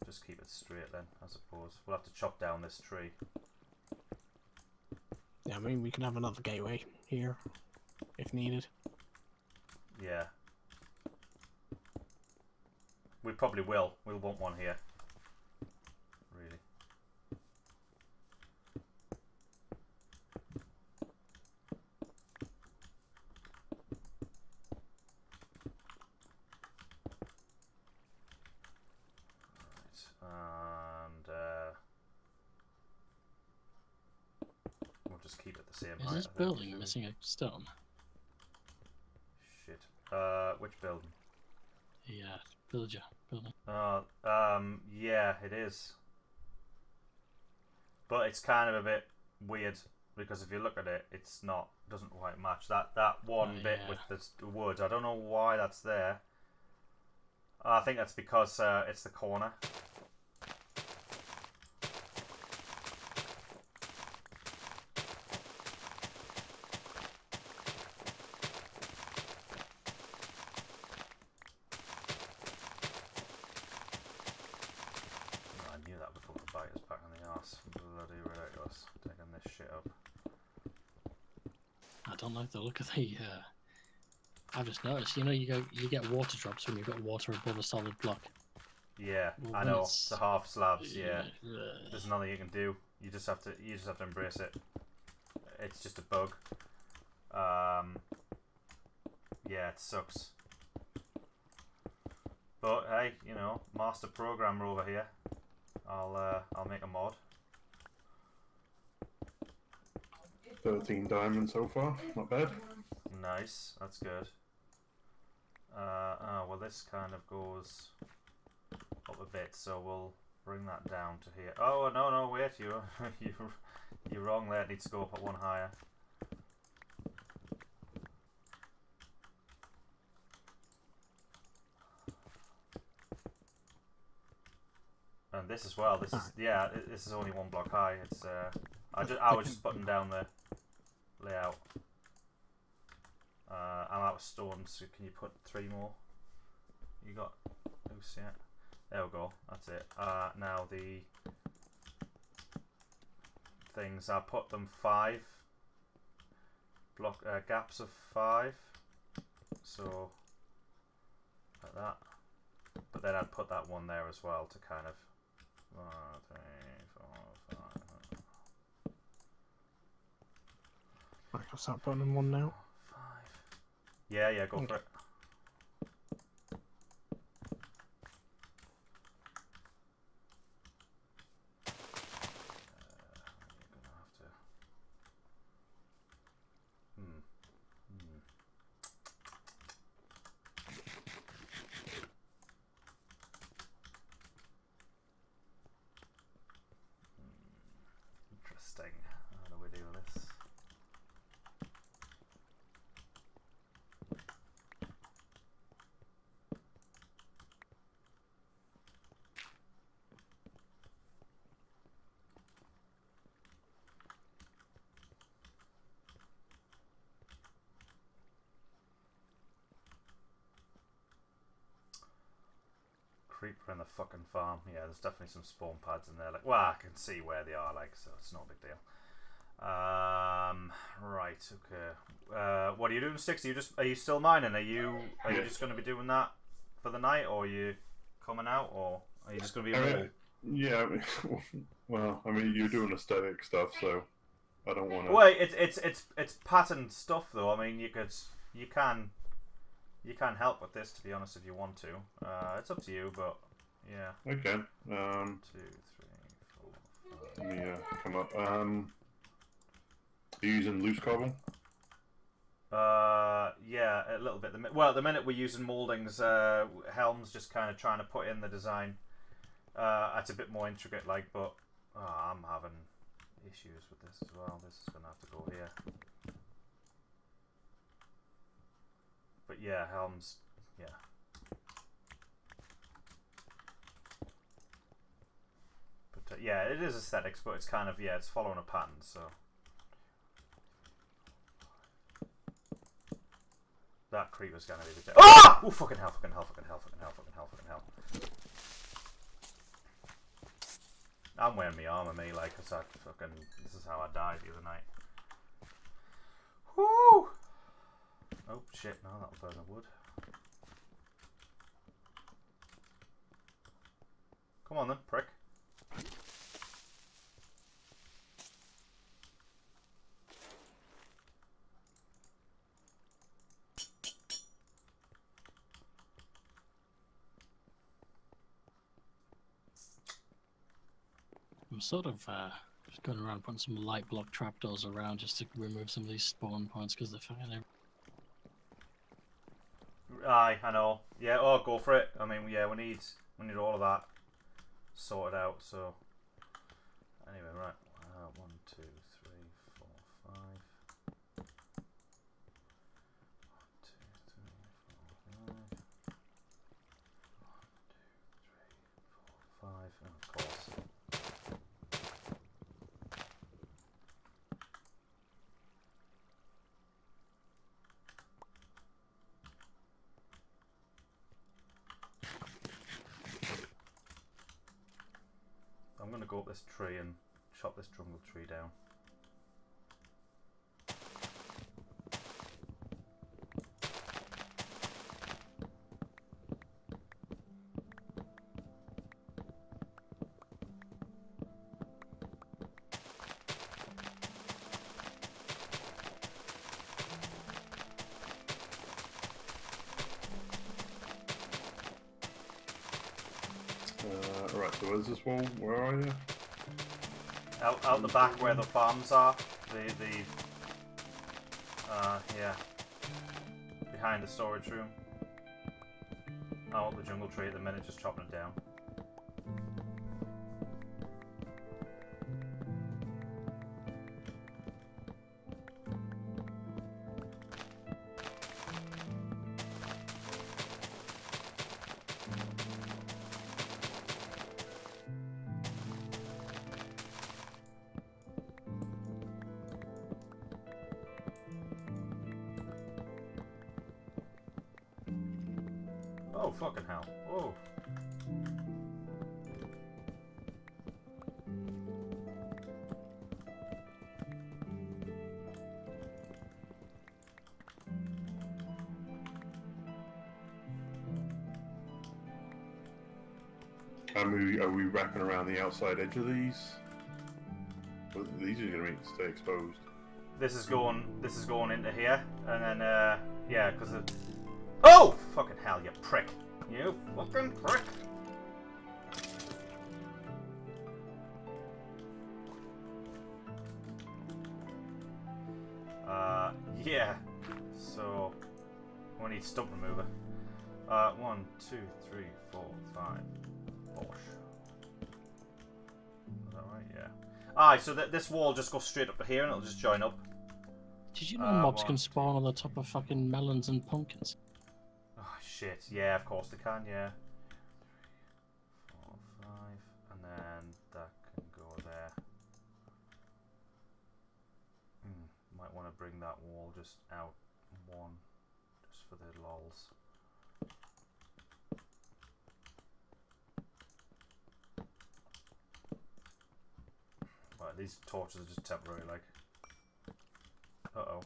Just keep it straight then, I suppose. We'll have to chop down this tree. Yeah, I mean we can have another gateway here if needed. Yeah. We probably will. We'll want one here. Really. Right. And just keep it the same Is height. this building missing a stone? Shit. Which building? The villager building. Yeah, it is. But it's kind of a bit weird because if you look at it, doesn't quite match that one bit with the wood. I don't know why that's there. I think that's because it's the corner. I knew that before the bite us back on the arse. Bloody ridiculous. Taking this shit up. I don't like the look of the. I've just noticed. You know, you get water drops when you've got water above a solid block. Yeah, Well, I know. The half slabs. Yeah, there's nothing you can do. You just have to embrace it. It's just a bug. Yeah, it sucks. But hey, you know, master programmer over here. I'll make a mod. 13 diamonds so far, not bad. Nice, that's good. Oh, well, this kind of goes up a bit, so we'll bring that down to here. Oh no, wait, you're wrong there. It needs to go up at one higher. And this as well. This is this is only one block high. It's I was just putting down the layout. I'm out of stone, so can you put 3 more? You got loose yet? There we go. That's it. Now the things, I put them 5 block gaps of 5. So like that. But then I'd put that one there as well to kind of 1, 2, 3, 4, 5. Right, I'll start putting in one now. 5. Yeah, go for it. You're gonna have to. Interesting. How do we do this? Creeper in the fucking farm. Yeah, there's definitely some spawn pads in there. Like, well, I can see where they are, like, so it's not a big deal. Right, okay. What are you doing, Sticks? Are you still mining? Are you just going to be doing that for the night, or are you coming out, or are you just going to be a wall? Yeah, well, I mean, you're doing aesthetic stuff, so I don't want to. Well, it's patterned stuff, though. I mean, you can help with this, to be honest, if you want to. It's up to you, but yeah. Okay. 2, 3, 4, 5. Let me come up. Are you using loose cobble? Yeah, a little bit. Well, at the minute we're using mouldings. Helm's just kind of trying to put in the design. It's a bit more intricate, like, but I'm having issues with this as well. This is gonna have to go here. But yeah, Helm's, yeah. But yeah, it is aesthetics, but it's kind of, yeah, it's following a pattern, so. That creeper's gonna be the death. Ah! Oh, fucking hell, fucking hell, fucking hell, fucking hell, fucking hell, fucking hell. I'm wearing my armor, me, like, cause this is how I died the other night. Whoo! Oh shit, no, that'll burn the wood. Come on then, prick. I'm sort of Just going around putting some light block trapdoors around just to remove some of these spawn points because they're fucking everywhere. Aye, I know. Yeah, oh, go for it. I mean, yeah, we need all of that sorted out. So anyway, right. 1, 2, 3, 4, 5. 1, 2, 3, 4, 5. 1, 2, 3, 4, 5. And of course. I'm going to go up this tree and chop this jungle tree down. Right, so where's this wall? Where are you? Out the back where the farms are. Yeah. Behind the storage room. Out the jungle tree at the minute, just chopping it down. Oh, fucking hell. Whoa. Are we wrapping around the outside edge of these? Well, these are going to stay exposed. This is going into here, and then yeah, because of. Oh, fucking hell, you prick! You fucking prick! Yeah. So we need stump remover. 1, 2, 3, 4, 5. Bosh. Is that right? Yeah. Aye, so this wall just goes straight up to here and it'll just join up. Did you know mobs can spawn on the top of fucking melons and pumpkins? Oh shit, yeah, of course they can, yeah. 4, 5, and then that can go there. Might want to bring that wall just out 1, just for the lols. Right, these torches are just temporary, like. Uh-oh.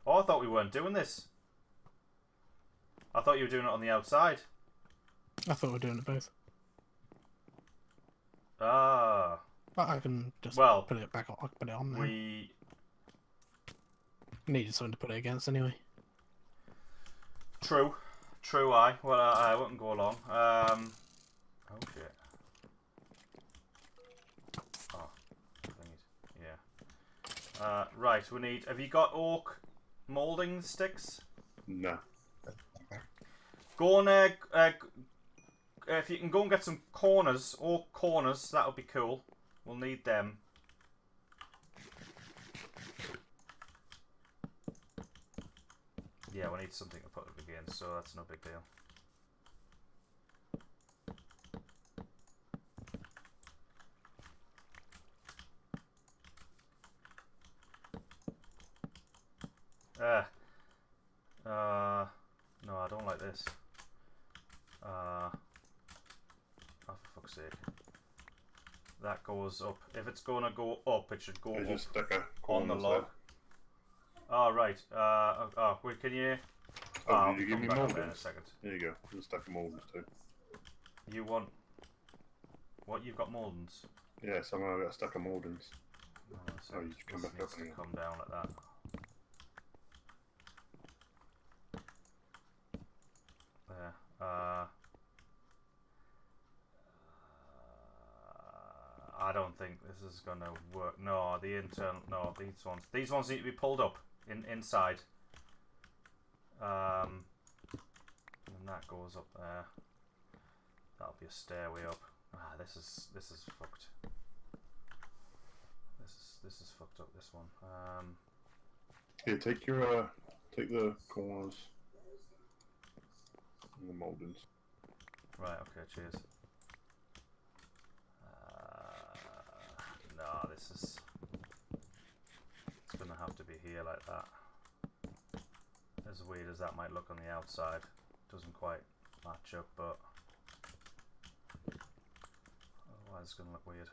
Oh, I thought we weren't doing this. I thought you were doing it on the outside. I thought we were doing it both. Ah. But I can just put it back on. I can put it on now. We needed something to put it against anyway. True. True, I. Well, I wouldn't go along. Oh, shit. Oh, yeah. Right, we need... Have you got oak moulding sticks? No. Go on, if you can go and get some corners, oak corners, that would be cool. We'll need them. Yeah, we need something to put up again, so that's no big deal. No, I don't like this. Oh, for fuck's sake. That goes up. If it's gonna go up, it should go up just stick a on the log. Oh, right. Oh, wait, can you... Oh, you give me mouldings? mouldings? In a second. There you go. Just stack of mouldings too. You want... What, you've got mouldings? Yeah, somehow I got a stack of mouldings. Oh, you come back up again. Come down like that. there. I don't think this is gonna work. No, the internal. No, these ones. These ones need to be pulled up inside. And that goes up there. That'll be a stairway up. Ah, this is fucked. This is fucked up. This one. Here, take your take the corners and the moldings. Right. Okay. Cheers. No, this is. It's gonna have to be here like that. As weird as that might look on the outside, doesn't quite match up, but otherwise it's gonna look weird.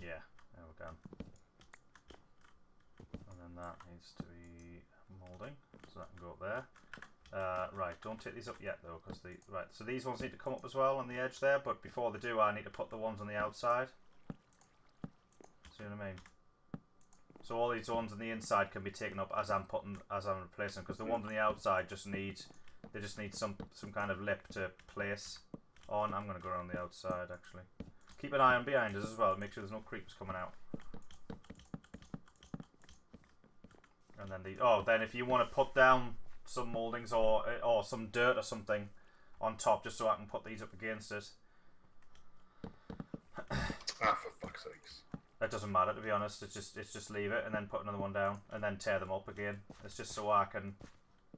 Yeah, there we go. And then that needs to be moulding, so that can go up there. Right, don't take these up yet though, because so these ones need to come up as well on the edge there, but before they do I need to put the ones on the outside. See what I mean? So all these ones on the inside can be taken up as I'm replacing, because the ones on the outside just need some kind of lip to place on. I'm gonna go around the outside actually. Keep an eye on behind us as well, make sure there's no creeps coming out. And then then if you want to put down some mouldings or some dirt or something on top, just so I can put these up against it. Ah, for fuck's sakes. That doesn't matter, to be honest. It's just leave it and then put another one down and then tear them up again. It's just so I can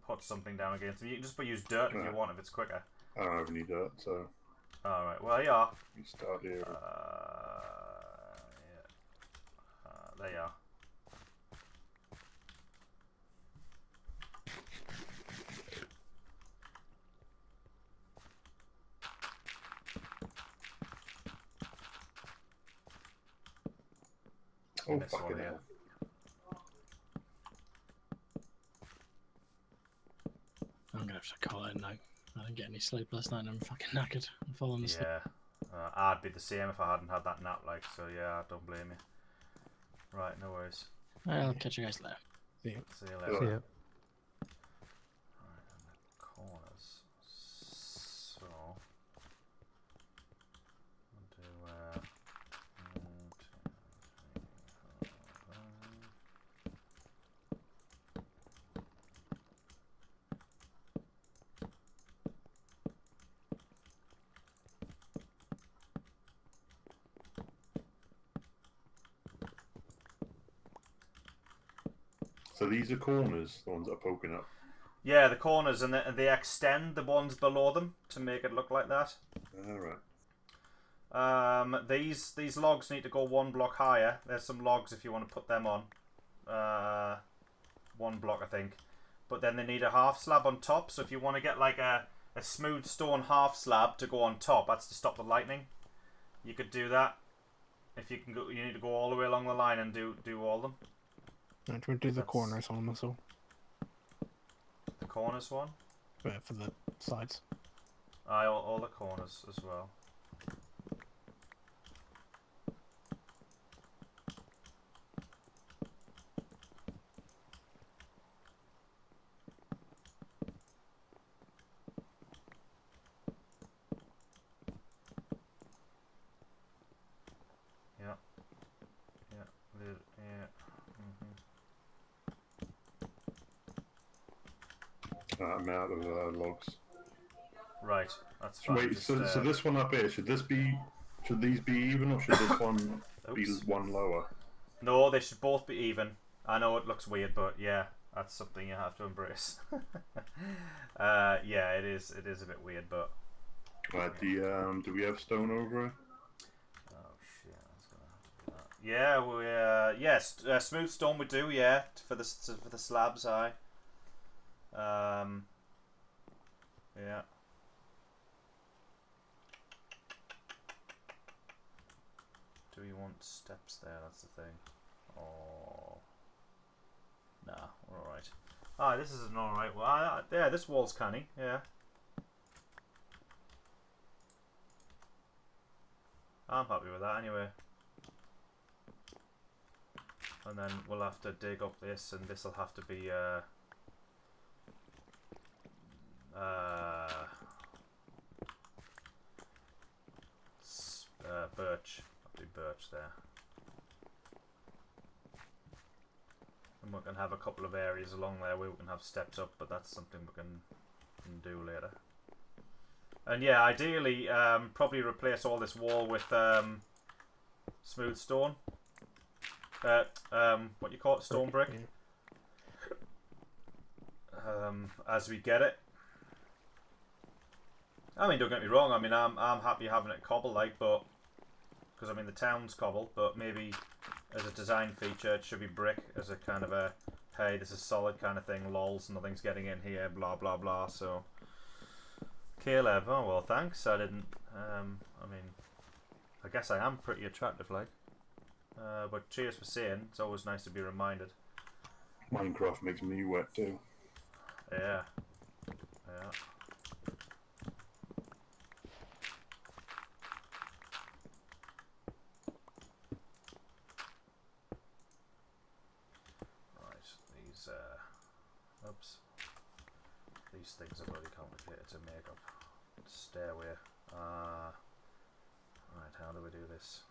put something down against them. You can just use dirt if you want, if it's quicker. I don't have any dirt, so. Alright, well, yeah. You start here. Yeah. There you are. Oh, fucking hell. I'm gonna have to call it a night. I didn't get any sleep last night and I'm fucking knackered. I'm falling asleep. Yeah, I'd be the same if I hadn't had that nap, like, so yeah, I don't blame you. Right, no worries. I'll catch you guys later. See you. See you later. See ya. Right, and the corners. So, we'll do, 1, 2, 3, 4, 5. So these are corners, the ones that are poking up. Yeah, the corners, and they extend the ones below them to make it look like that. Alright. These logs need to go 1 block higher. There's some logs if you want to put them on. 1 block, I think. But then they need a half slab on top. So if you want to get like a smooth stone half slab to go on top, that's to stop the lightning. You could do that. If you can go, you need to go all the way along the line and do all of them. Right, we'll do the corners on as well. The corners one? For the sides. Aye, all the corners as well. Yeah. Yeah. Yeah. I'm out of logs. Right, that's fine. Wait, so this one up here, should these be even, or should this one be one lower? No, they should both be even. I know it looks weird, but yeah, that's something you have to embrace. Yeah, it is a bit weird, but Right, do we have stone over it? Yeah, we yes, smooth stone we do, yeah, for the slabs, aye. Yeah. Do we want steps there? That's the thing. Oh, nah, we're all right. Ah, this is an all right one. Yeah, this wall's canny. Yeah. I'm happy with that anyway. And then we'll have to dig up this, and this will have to be birch. I'll do birch there. And we can have a couple of areas along there where we can have steps up, but that's something we can do later. And yeah, ideally, probably replace all this wall with smooth stone. What do you call it? Stone brick. As we get it. I mean, don't get me wrong. I mean, I'm happy having it cobble like, but because I mean the town's cobble, but maybe as a design feature, it should be brick as a kind of a hey, this is solid kind of thing. Lols, nothing's getting in here. Blah blah blah. So, Caleb, oh well, thanks. I didn't. I mean, I guess I am pretty attractive, like. But cheers for saying. It's always nice to be reminded. Minecraft makes me wet too. Yeah. Yeah. Oops. These things are really complicated to make up. Stairway. Right, how do we do this?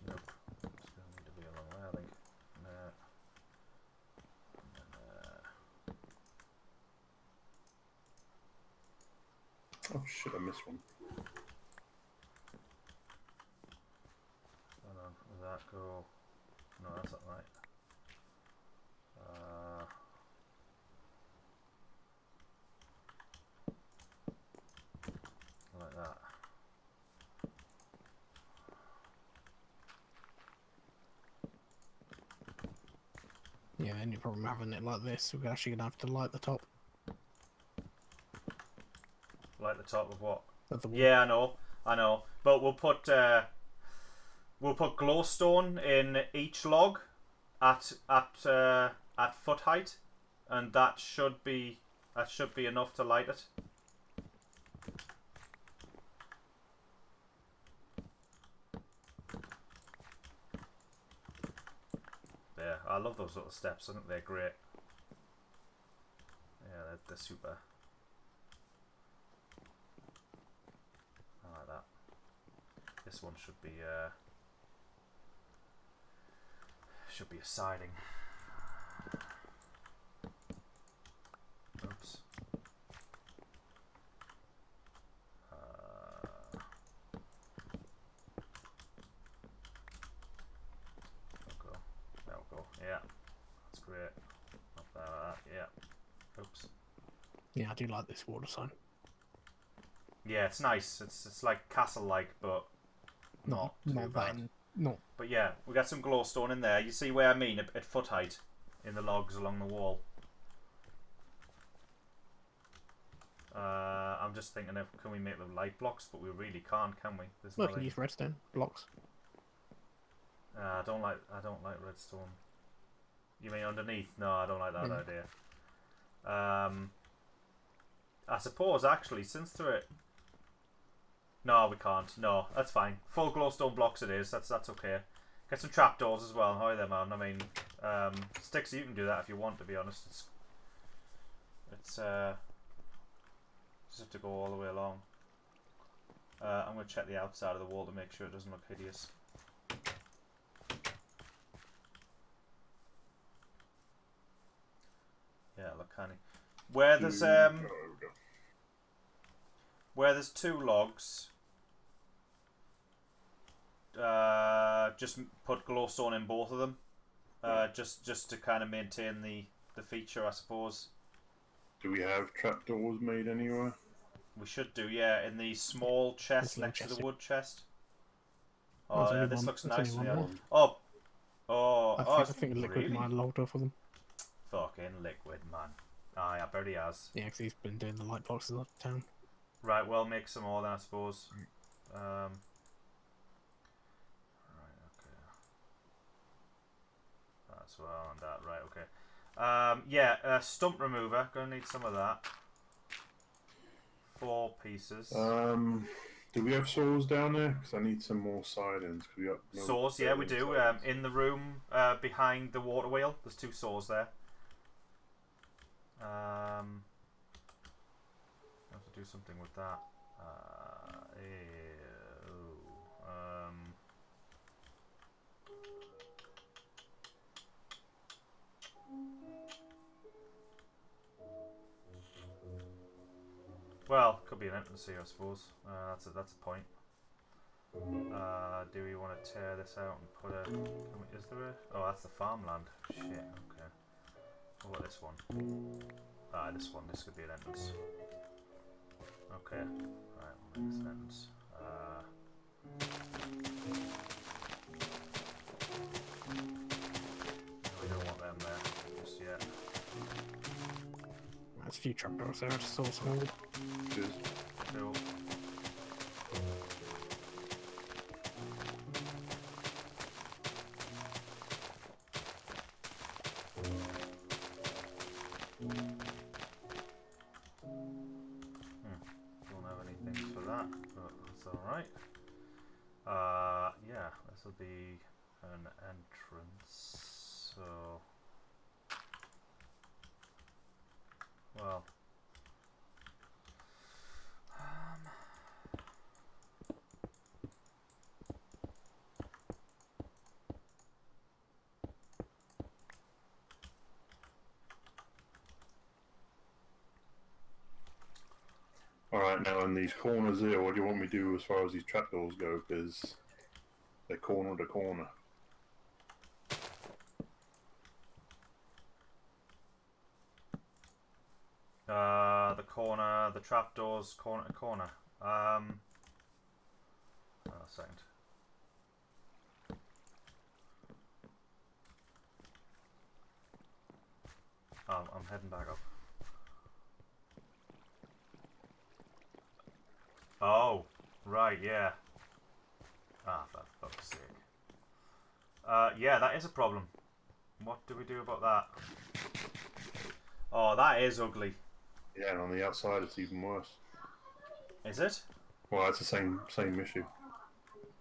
Nope. It's going to need to be a long way, I think. Nah. Oh shit, I missed one. Hold on, does that go? No, that's not right. Like that. Yeah, any problem having it like this, we're actually going to have to light the top. Light the top of what? Of the wall. Yeah, I know. But we'll put glowstone in each log at foot height, and that should be enough to light it. Yeah, I love those little steps. I think they're great. Yeah, they're super. I like that. This one should be a siding. Oops. That'll go. Yeah, that's great. Not bad like that. Yeah. Oops. Yeah, I do like this water sign. Yeah, it's nice. It's like castle-like, but not too bad. No. But yeah, we got some glowstone in there. You see where I mean at foot height in the logs along the wall. I'm just thinking of can we make them light blocks, but we really can't, can we? There's Well, we can use redstone blocks. I don't like redstone. You mean underneath? No, I don't like that idea. I suppose actually since they're no, we can't. No, that's fine. Full glowstone blocks it is. That's okay. Get some trapdoors as well. How are they, man? I mean, sticks. You can do that if you want. To be honest, it's just have to go all the way along. I'm gonna check the outside of the wall to make sure it doesn't look hideous. Yeah, look canny. Where there's two logs. Just put glowstone in both of them, just to kind of maintain the feature, I suppose. Do we have trapdoors made anywhere? We should do, yeah, in the small chest next to the wood chest. Oh, yeah, this looks nice. Oh, I think Liquid might have logged off of them. Fucking Liquid, man. Aye, I bet he has. Yeah, because he's been doing the light boxes up town. Right, well, make some more then, I suppose. Right, okay. That's well, and that, right, okay. Yeah, stump remover. Gonna need some of that. 4 pieces. Do we have saws down there? Because I need some more sidings. Saws, yeah, we do. In the room behind the water wheel, there's 2 saws there. I have to do something with that. Well, could be an entrance here, I suppose. That's a point. Do we want to tear this out and put a? Is there a? Oh, that's the farmland. Shit. Okay. What about this one? This one. This could be an entrance. Okay. Right. We'll make this an entrance. We don't want them there just yet. There's a few trapdoors there. It's so small. Cheers. Cool. Don't have anything for that, but that's alright. Yeah, this will be an entrance, so... Well... Alright, now in these corners here, what do you want me to do as far as these trapdoors go? Because they're corner to corner. The trapdoors, corner to corner. A second. I'm heading back up. Oh, right, yeah. Ah, for fuck's sake. Yeah, that is a problem. What do we do about that? Oh, that is ugly. Yeah, and on the outside it's even worse. Is it? Well, it's the same issue.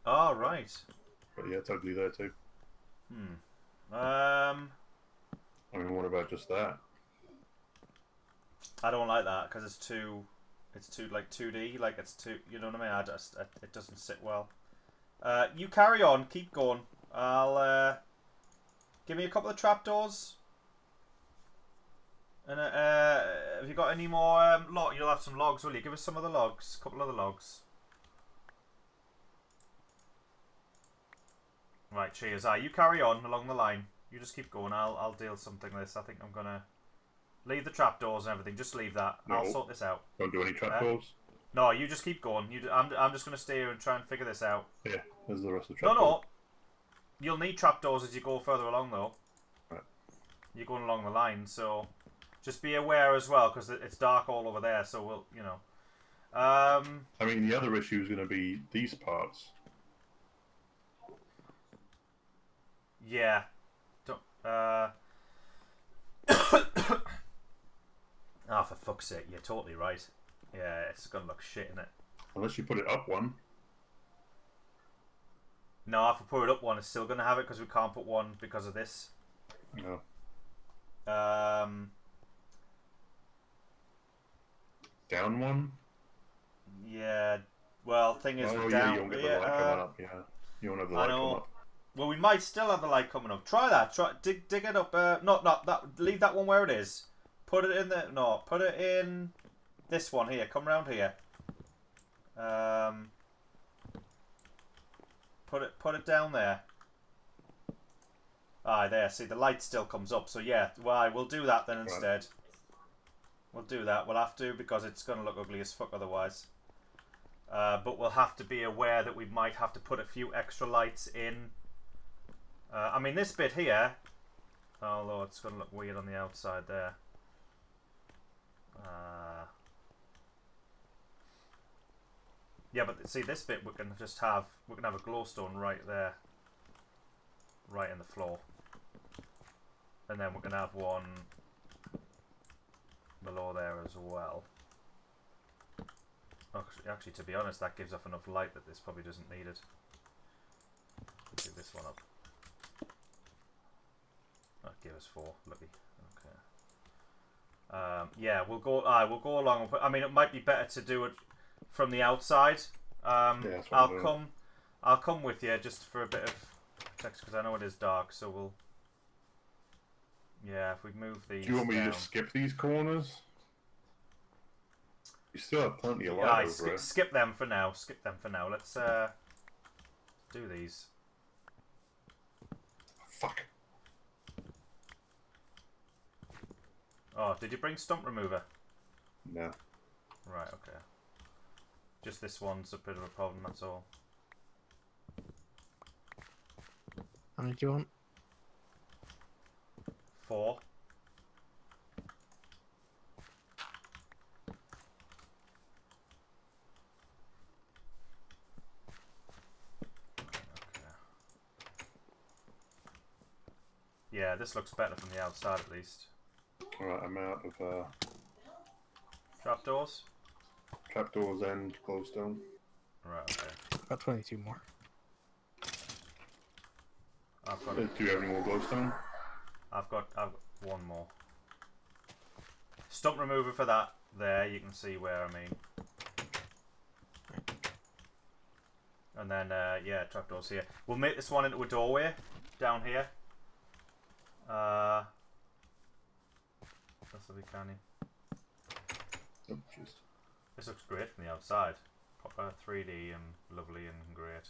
Oh, right. But yeah, it's ugly there too. I mean, what about just that? I don't like that because it's too like 2D, like it's too, you know what I mean? It doesn't sit well. You carry on, keep going. I'll give me a couple of trapdoors. And have you got any more you'll have some logs, will you? Give us some of the logs, a couple of the logs. Right, cheers. You carry on along the line. You just keep going. I'll deal something with this. I think I'm gonna leave the trapdoors and everything. Just leave that. No. I'll sort this out. Don't do any trapdoors. No, you just keep going. I'm just gonna stay here and try and figure this out. Yeah, there's the rest of the trapdoors. No. You'll need trapdoors as you go further along, though. Right. You're going along the line, so just be aware as well, because it's dark all over there. So we'll, you know. I mean, the other issue is going to be these parts. Yeah. Don't. Oh, for fuck's sake! You're totally right. Yeah, it's gonna look shit, isn't it? Unless you put it up one. No, if we put it up one, it's still gonna have it because we can't put one because of this. No. Down one. Yeah. Well, thing is, down. Yeah, you won't get the light coming up. Yeah. You won't have the light come up. Well, we might still have the light coming up. Try that. Dig it up. Not that. Leave that one where it is. Put it in the. No, put it in. This one here. Come round here. Put it down there. There. See, the light still comes up. So yeah, well, we'll do that then instead. We'll do that. We'll have to, because it's going to look ugly as fuck otherwise. But we'll have to be aware that we might have to put a few extra lights in. I mean, this bit here, although it's going to look weird on the outside there. Yeah, but see, this bit we're going to just have, we're going to have a glowstone right there. Right in the floor. And then we're going to have one below there as well. Actually, to be honest, that gives off enough light that this probably doesn't need it. Give this one up. That give us 4. Lucky. Okay. Yeah, we'll go. We'll go along. I mean, it might be better to do it from the outside. Yeah, I'll come with you just for a bit of text because I know it is dark. So we'll. Yeah, if we move these. Do you want me to just skip these corners? You still have plenty of light over it. Skip them for now. Skip them for now. Let's do these. Fuck. Oh, did you bring stump remover? No. Right. Okay. Just this one's a bit of a problem. That's all. How many do you want? 4. Yeah, this looks better from the outside at least. Alright, I'm out of Trapdoors? trapdoors and glowstone. Right, okay. About 22 more. I've got Do you have any more glowstone? I've got one more. Stump remover for that. There, you can see where I mean. And then, yeah, trapdoors here. We'll make this one into a doorway down here. That's the big canny. Oh, jeez. This looks great from the outside. Proper 3D and lovely and great.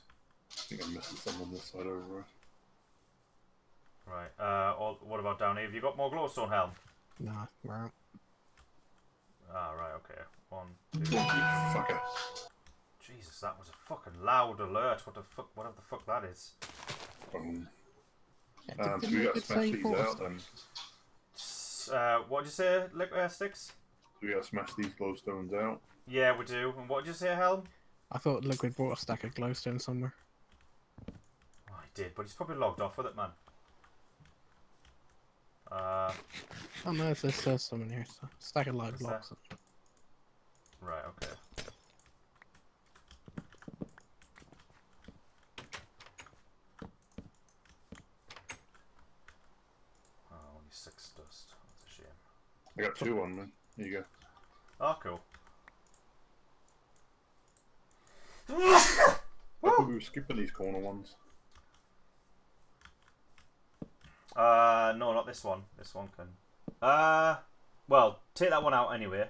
I think I'm missing some on this side over it. Right. What about down here? Have you got more glowstone, Helm? Nah, we're out. Ah, right. Okay. 1, 2. You fucker. Jesus, that was a fucking loud alert. What the fuck? Whatever the fuck that is. Yeah, So we got to smash these out then. What'd you say, Sticks? So we got to smash these glowstones out. Yeah, we do. And what'd you say, Helm? I thought Liquid brought a stack of glowstone somewhere. Oh, he did, but he's probably logged off with it, man. Oh no, there's some in here. So stack of light blocks. Right, okay. Oh, only 6 dust. That's a shame. I got 2 on me. Here you go. Oh, cool. I thought we were skipping these corner ones. No, not this one. This one can. Well, take that one out anyway.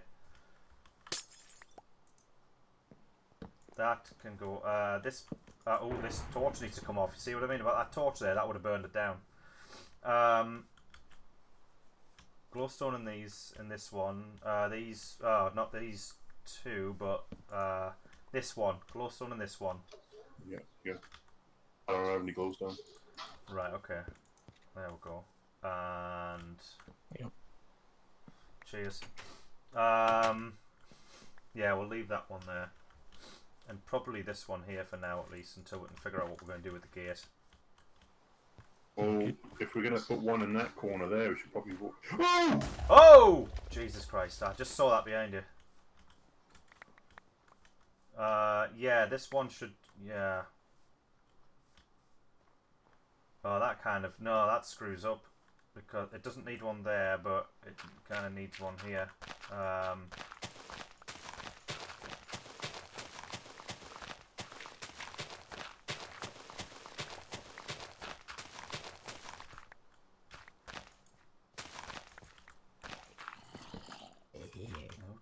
That can go. This. Oh, this torch needs to come off. You see what I mean about that torch there? That would have burned it down. Glowstone in these. In this one. These. Not these 2, but this one. Glowstone in this one. Yeah, yeah. I don't have any glowstone. Right. Okay. There we go. And yep. Cheers. Yeah, we'll leave that one there, and probably this one here for now, at least, until we can figure out what we're going to do with the gate. Well, if we're going to put one in that corner there, we should probably walk. Oh! Oh! Jesus Christ! I just saw that behind you. Yeah, this one should. Yeah. Oh, that kind of... No, that screws up. Because it doesn't need one there, but it kind of needs one here. Oh,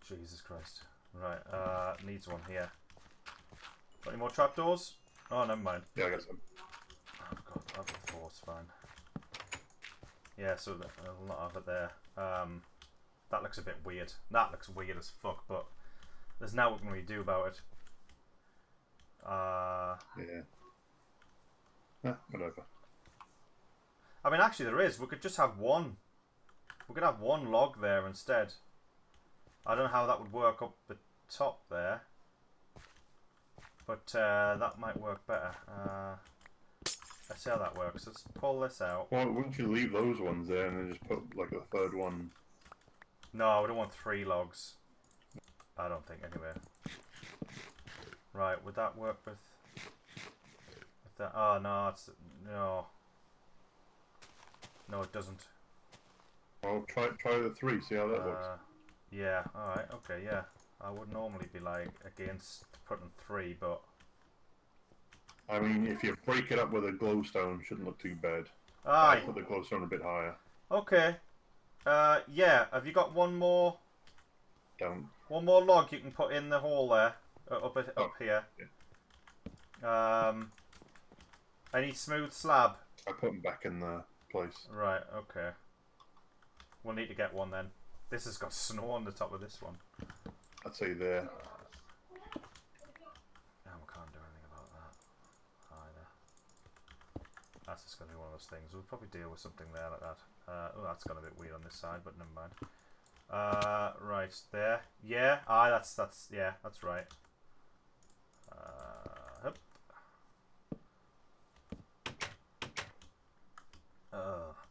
Jesus Christ. Right, needs one here. Got any more trapdoors? Oh, never mind. Yeah, I got some. I've got 4, it's fine. Yeah, so I'll not have it there. That looks a bit weird. That looks weird as fuck, but there's nothing we can do about it. Yeah. Whatever. I mean, actually, there is. We could just have one. We could have one log there instead. I don't know how that would work up the top there, but that might work better. Let's see how that works. Let's pull this out. Well, wouldn't you leave those ones there and then just put like a third one? No, we don't want 3 logs. I don't think anyway. Right, would that work with that? Oh no, it's no. No, it doesn't. Well, try the 3. See how that looks. Yeah. All right. Okay. Yeah. I would normally be like against putting 3, but I mean, if you break it up with a glowstone, shouldn't look too bad. aye. Put the glowstone a bit higher. Okay. Yeah. Have you got one more? Down. One more log you can put in the hole there, up here. Yeah. Any smooth slab? I put them back in the place. Right. Okay. We'll need to get one then. This has got snow on the top of this one. I'd say there. No, we can't do anything about that either. That's just going to be one of those things. We'll probably deal with something there like that. Oh, that's gone a bit weird on this side, but never mind. Right there. Yeah. Aye, that's yeah, that's right. Hup.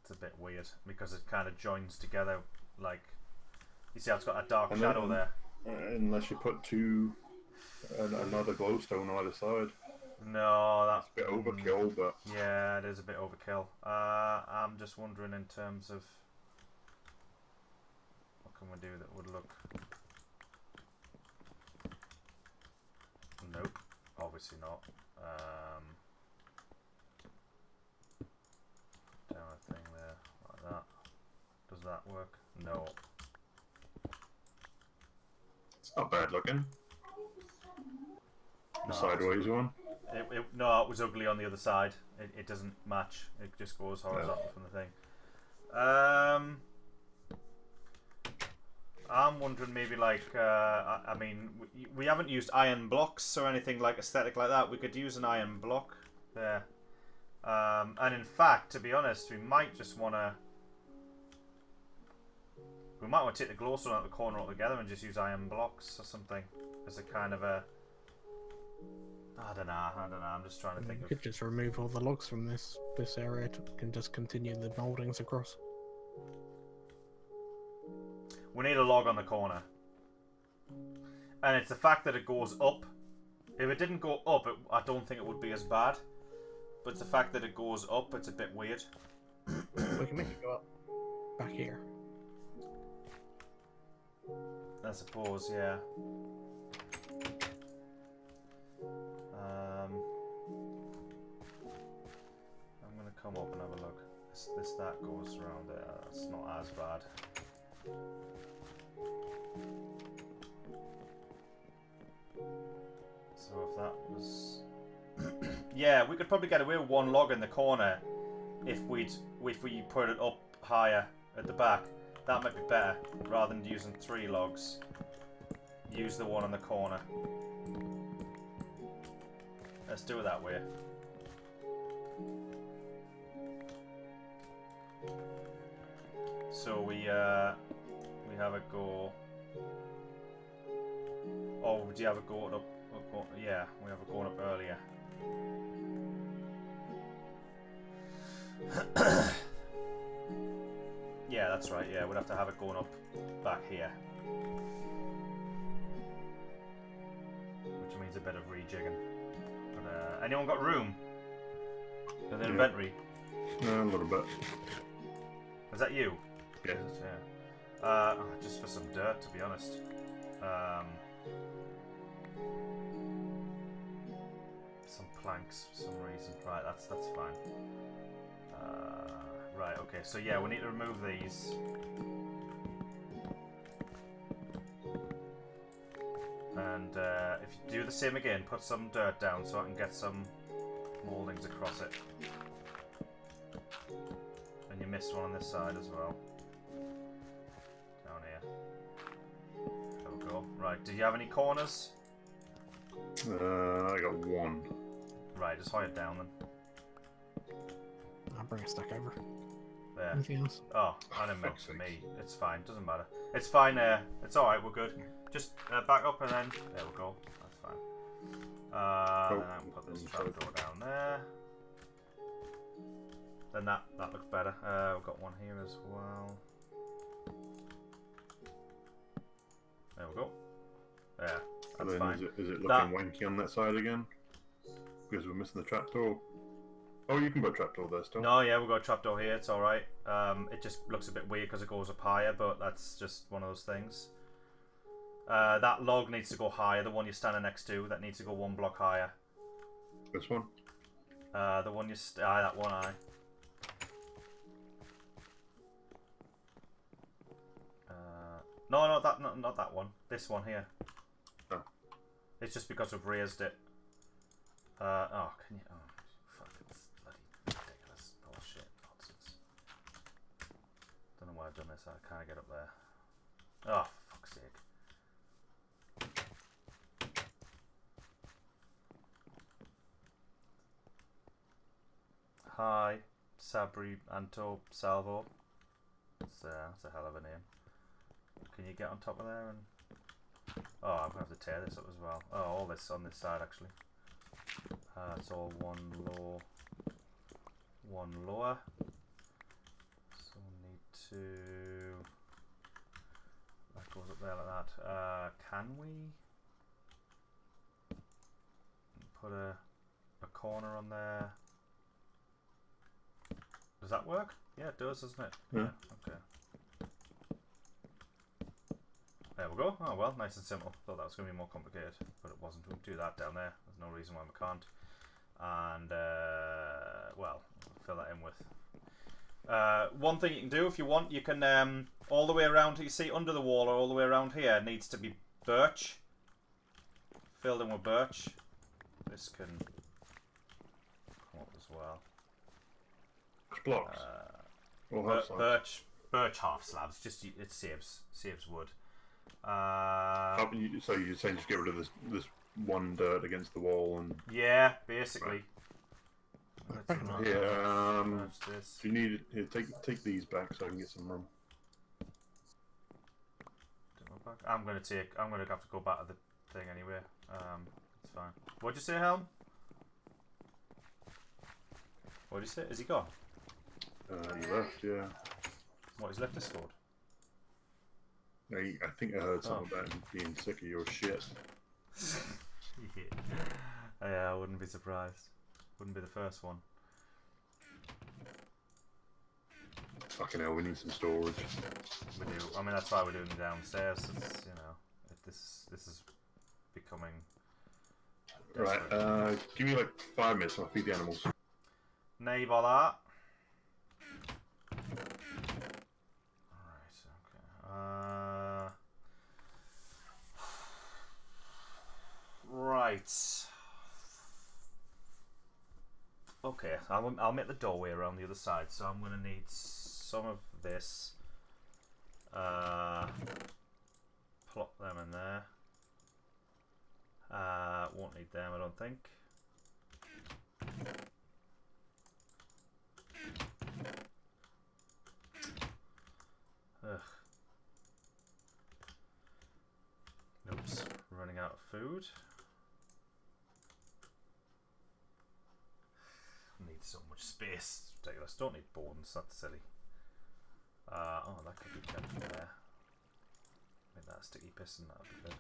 It's a bit weird because it kind of joins together. Like, you see how it's got a dark shadow there. Unless you put another glowstone on either side. No, that's a bit overkill, but yeah, it is a bit overkill. I'm just wondering in terms of what can we do that would look. Nope, obviously not. Down a thing there like that. Does that work? No. it's not bad looking. No, Sideways one. No, it was ugly on the other side. It doesn't match. It just goes horizontal from the thing. I'm wondering maybe like, I mean, we haven't used iron blocks or anything like aesthetic like that. We could use an iron block there. And in fact, to be honest, we might just want to... We might want to take the glowstone out of the corner altogether and just use iron blocks or something as a kind of a... I don't know, I'm just trying to think You of... could just remove all the logs from this area and just continue the mouldings across. We need a log on the corner. And it's the fact that it goes up. If it didn't go up, I don't think it would be as bad. But it's the fact that it goes up, it's a bit weird. We can make it go up back here. I suppose, yeah. I'm gonna come up and have a look. That goes around there. That's not as bad. So if that was, yeah, we could probably get away with one log in the corner if we put it up higher at the back. That might be better rather than using 3 logs. Use the one on the corner. Let's do it that way. So we have a go. Oh, do you have a go up? Yeah, we have a going up earlier. Yeah, that's right. Yeah, we'd have to have it going up back here, which means a bit of rejigging. But, anyone got room in the inventory? A little bit. Is that you? Yeah. Yeah. Just for some dirt, to be honest. Some planks for some reason. Right, that's fine. Right, okay, so yeah, we need to remove these. And if you do the same again, put some dirt down so I can get some mouldings across it. And you missed one on this side as well. Down here. Right, do you have any corners? I got one. Right, just hide it down then. I'll bring a stack over. There. Anything else? Oh, I didn't meant for me. It's fine, doesn't matter. It's fine, it's alright, we're good. Just back up and then... There we go. That's fine. Then I can put this trapdoor down there. Then that looks better. We've got one here as well. There we go. There, that's fine. Is it looking wanky on that side again? Because we're missing the trapdoor. Oh, you can put a trapdoor there still. No, yeah, we've got a trapdoor here. It's alright. It just looks a bit weird because it goes up higher, but that's just one of those things. That log needs to go higher. The one you're standing next to, that needs to go 1 block higher. This one? The one you... that one, aye. No, not that one. This one here. Oh. It's just because we've raised it. Oh, can you... Oh, fuck, it's bloody ridiculous. Bullshit. Nonsense. Don't know why I've done this. I can't get up there. Oh, for fuck's sake. Hi, Sabri Anto Salvo. That's a hell of a name. Can you get on top of there and... Oh, I'm going to have to tear this up as well. Oh, all this on this side actually. It's all one lower. So we need to... That goes up there like that. Can we put a corner on there? Does that work? Yeah, it does, doesn't it? Yeah. Okay. There we go. Oh well, nice and simple. Thought that was going to be more complicated, but it wasn't. We'll do that down there. There's no reason why we can't. And, well, fill that in with... one thing you can do if you want, you can, all the way around, you see under the wall or all the way around here, needs to be birch. Filled in with birch. This can come up as well. Blocks. Birch half slabs. Just it saves wood. So you're saying just get rid of this one dirt against the wall and... Yeah, basically. Right. Yeah. Do you need here? Take these back so I can get some room. I'm gonna have to go back to the thing anyway. It's fine. What'd you say, Helm? What'd you say? Is he gone? He left, yeah. What, he's left Discord? I think I heard something about him being sick of your shit. Yeah, I wouldn't be surprised. Wouldn't be the first one. Fucking hell, we need some storage. We do. I mean, that's why we're doing it downstairs. It's, you know, this is becoming desperate. Right, give me like 5 minutes and I'll feed the animals. Nay bother. Right. Okay, I'll make the doorway around the other side, so I'm going to need some of this. Plop them in there. Won't need them, I don't think. Ugh. Oops, running out of food. Need so much space. It's ridiculous. Don't need bones, that's silly. Oh, that could be kept in there. Make that a sticky piston, that would be good.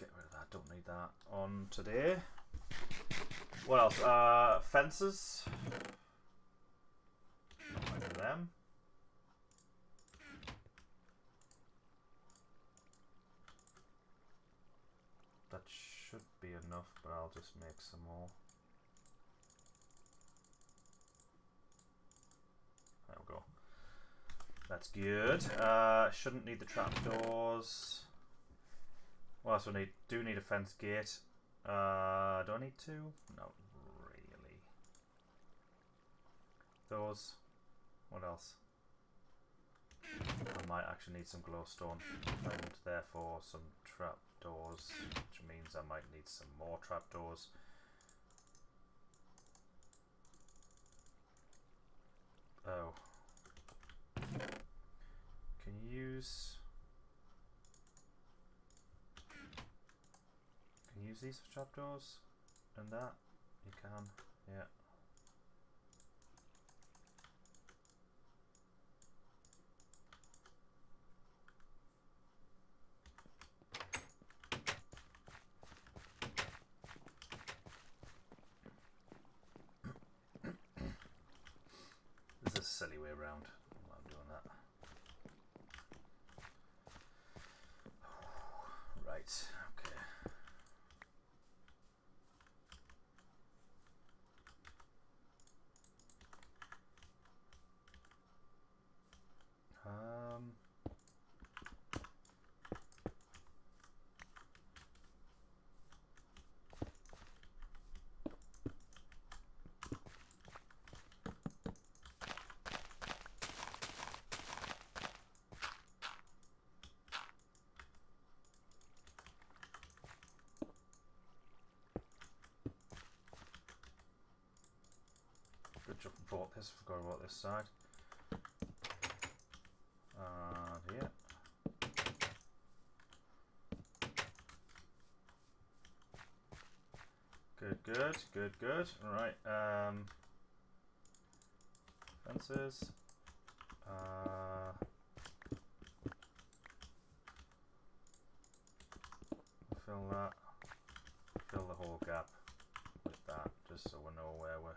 Get rid of that, don't need that on today. What else? Fences. Not like them. That should be enough, but I'll just make some more. There we go. That's good. Shouldn't need the trapdoors. What else do I need? Do need a fence gate. Do I need two? Not really. Those. What else? I might actually need some glowstone, and therefore some trapdoors, which means I might need some more trapdoors. Oh. Can you use... Can you use these for trapdoors? And that? You can, yeah. This is a silly way around. I'm doing that. Right, okay. Good job I bought this, forgot about this side. And here. Good. Alright, fences. Fill that. Fill the whole gap with that, just so we know where we're at.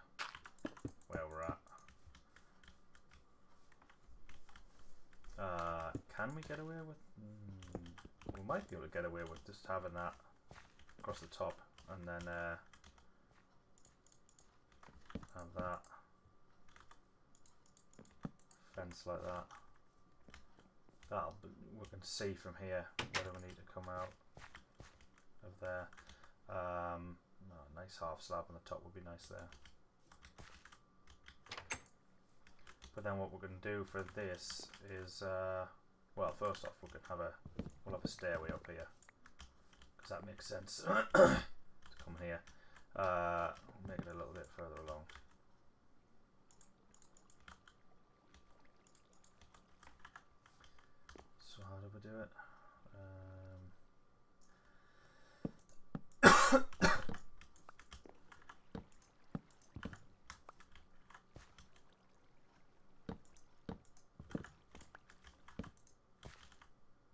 Can we get away with? We might be able to get away with just having that across the top, and then have that fence like that. We can see from here whether we need to come out of there. Nice half slab on the top would be nice there. But then what we're going to do for this is, well, first off we'll have a stairway up here, because that makes sense. To come here. We'll make it a little bit further along. So how do we do it?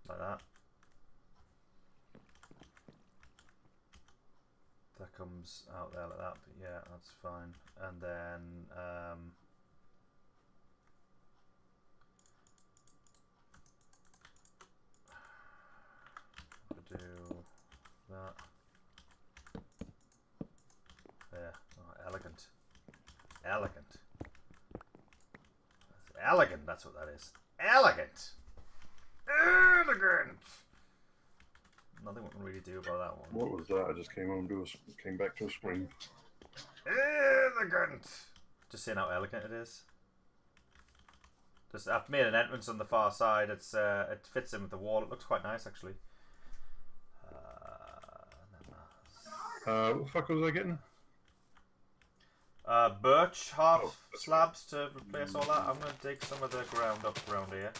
Like that. That comes out there like that, but yeah, that's fine. And then we'll do that. There. Oh, elegant. Elegant. Elegant, that's what that is. Elegant! Elegant! Nothing we can really do about that one. What was that? I just came back to a screen. Elegant! Just seeing how elegant it is. I've made an entrance on the far side. It fits in with the wall. It looks quite nice, actually. What the fuck was I getting? Birch half slabs to replace all that. I'm going to dig some of the ground up around here.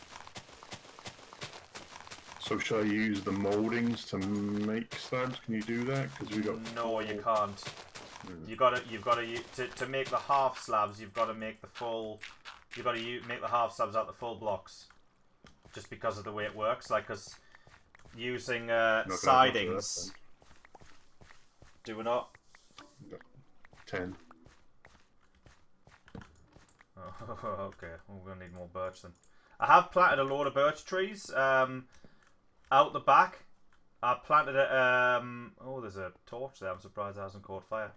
So should I use the moldings to make slabs? Can you do that? Because we got. No, you can't. You've got to make the half slabs. You've got to make the full. You've got to make the half slabs out the full blocks. Just because of the way it works, like because using sidings. Do we not? 10. Oh, okay. Well, we're gonna need more birch then. I have planted a load of birch trees out the back. I planted a oh, there's a torch there. I'm surprised it hasn't caught fire.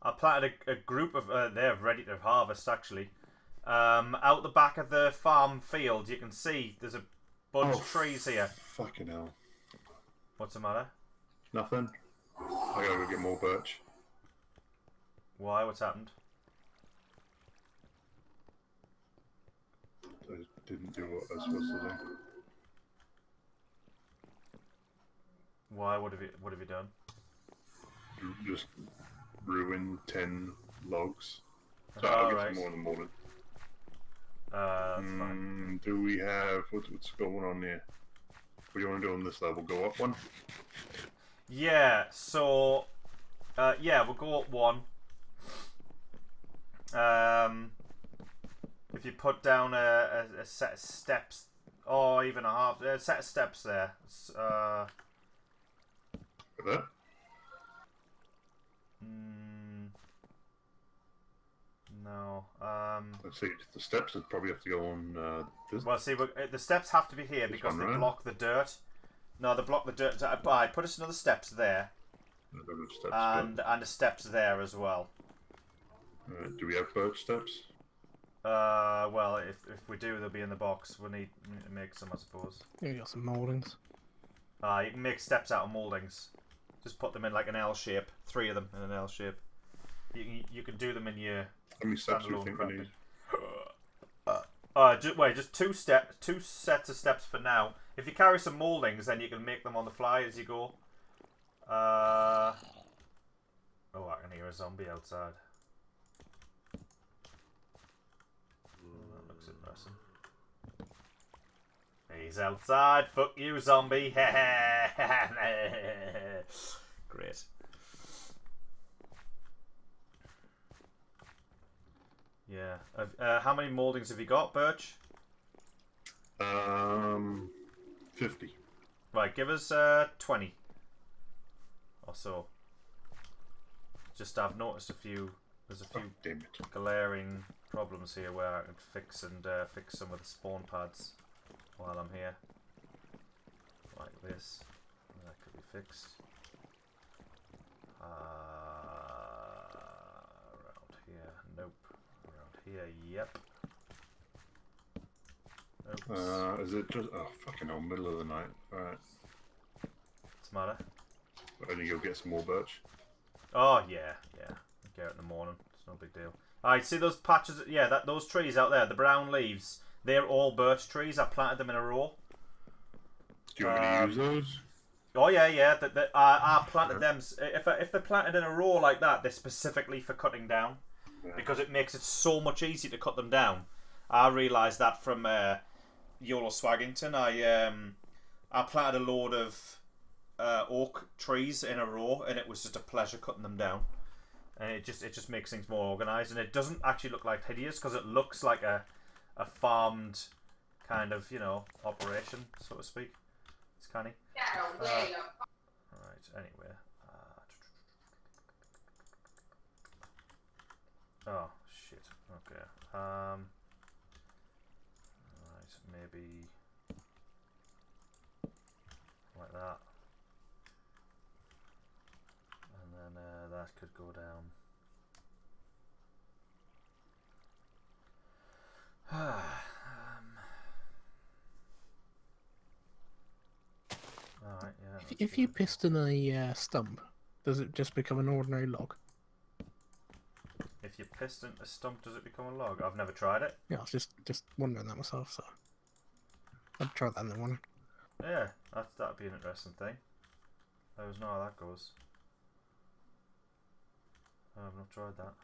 I planted a group of they're ready to harvest actually. Out the back of the farm field, you can see there's a bunch of trees here. Fucking hell! What's the matter? Nothing. I gotta go get more birch. Why? What's happened? didn't do what I was supposed to do. Why? What have you done? Just ruined 10 logs. So I'll get some more in the morning. That's fine. Do we have what's going on here? What do you want to do on this level? Go up one? Yeah. So, yeah, we'll go up one. If you put down a set of steps, or even a set of steps there. Like that? No. Let's see. The steps would probably have to go on this. Well, see, the steps have to be here because they block the dirt. No, they block the dirt. Alright, put us another steps there. And the steps there as well. Do we have birch steps? Well, if we do, they'll be in the box. We need to make some, I suppose. Yeah, you got some mouldings. You can make steps out of mouldings. Just put them in like an L shape. 3 of them in an L shape. You can do them in your. How many steps do you think we need? Just two sets of steps for now. If you carry some mouldings, then you can make them on the fly as you go. Oh, I can hear a zombie outside. That looks interesting. He's outside. Fuck you, zombie. Great. Yeah. How many mouldings have you got, Birch? 50. Right, give us 20 or so. Just I've noticed there's a few glaring problems here where I can fix some of the spawn pads while I'm here. Like this. That could be fixed. Around here, nope. Around here, yep. Oops. Is it just fucking hell, middle of the night? Alright. What's the matter? Only go get some more birch. Oh yeah. Get out in the morning. It's no big deal. Alright, see those patches? Yeah, those trees out there, the brown leaves. They're all birch trees. I planted them in a row. Do you want me to use those? Oh yeah. I planted them. If they're planted in a row like that, they're specifically for cutting down, because it makes it so much easier to cut them down. I realised that from Yoloswaggington. I planted a load of oak trees in a row, and it was just a pleasure cutting them down. And it just makes things more organised, and it doesn't actually look like hideous because it looks like a farmed kind of operation, so to speak. It's canny. Alright, anyway. Oh, shit. Okay. Alright, maybe like that. And then that could go down. Alright, yeah. If you piston a stump, does it just become an ordinary log? If you piston a stump, does it become a log? I've never tried it. Yeah, I was just wondering that myself, so I'd try that in the morning. Yeah, that'd be an interesting thing. I always know how that goes. I've not tried that.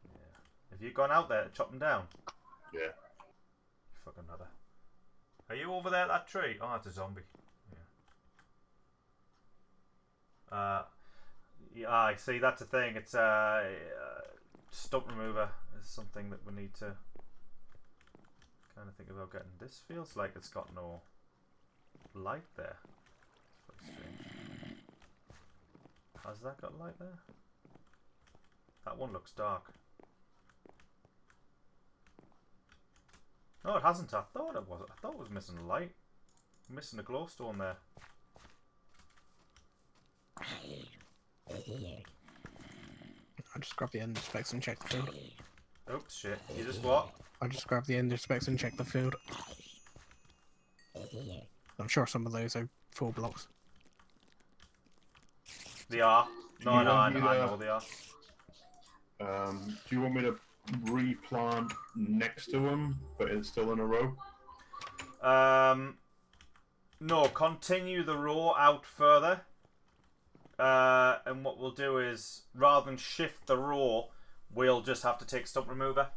Yeah. Have you gone out there to chop them down? Yeah. You fucking nutter. Are you over there at that tree? Oh, it's a zombie. Yeah. I see. That's the thing. It's stump remover is something that we need to kind of think about getting. This feels like it's got no light there. Has that got light there? That one looks dark. No, it hasn't. I thought it was. I thought it was missing a light. Missing a glowstone there. I just grab the ender specs and check the field. Oops, shit. You just what? I just grab the ender specs and check the field. I'm sure some of those are full blocks. They are. No, I know they are. Do you want me to replant next to them, but it's still in a row? No, continue the row out further. And what we'll do is, rather than shift the row, we'll just have to take stump remover.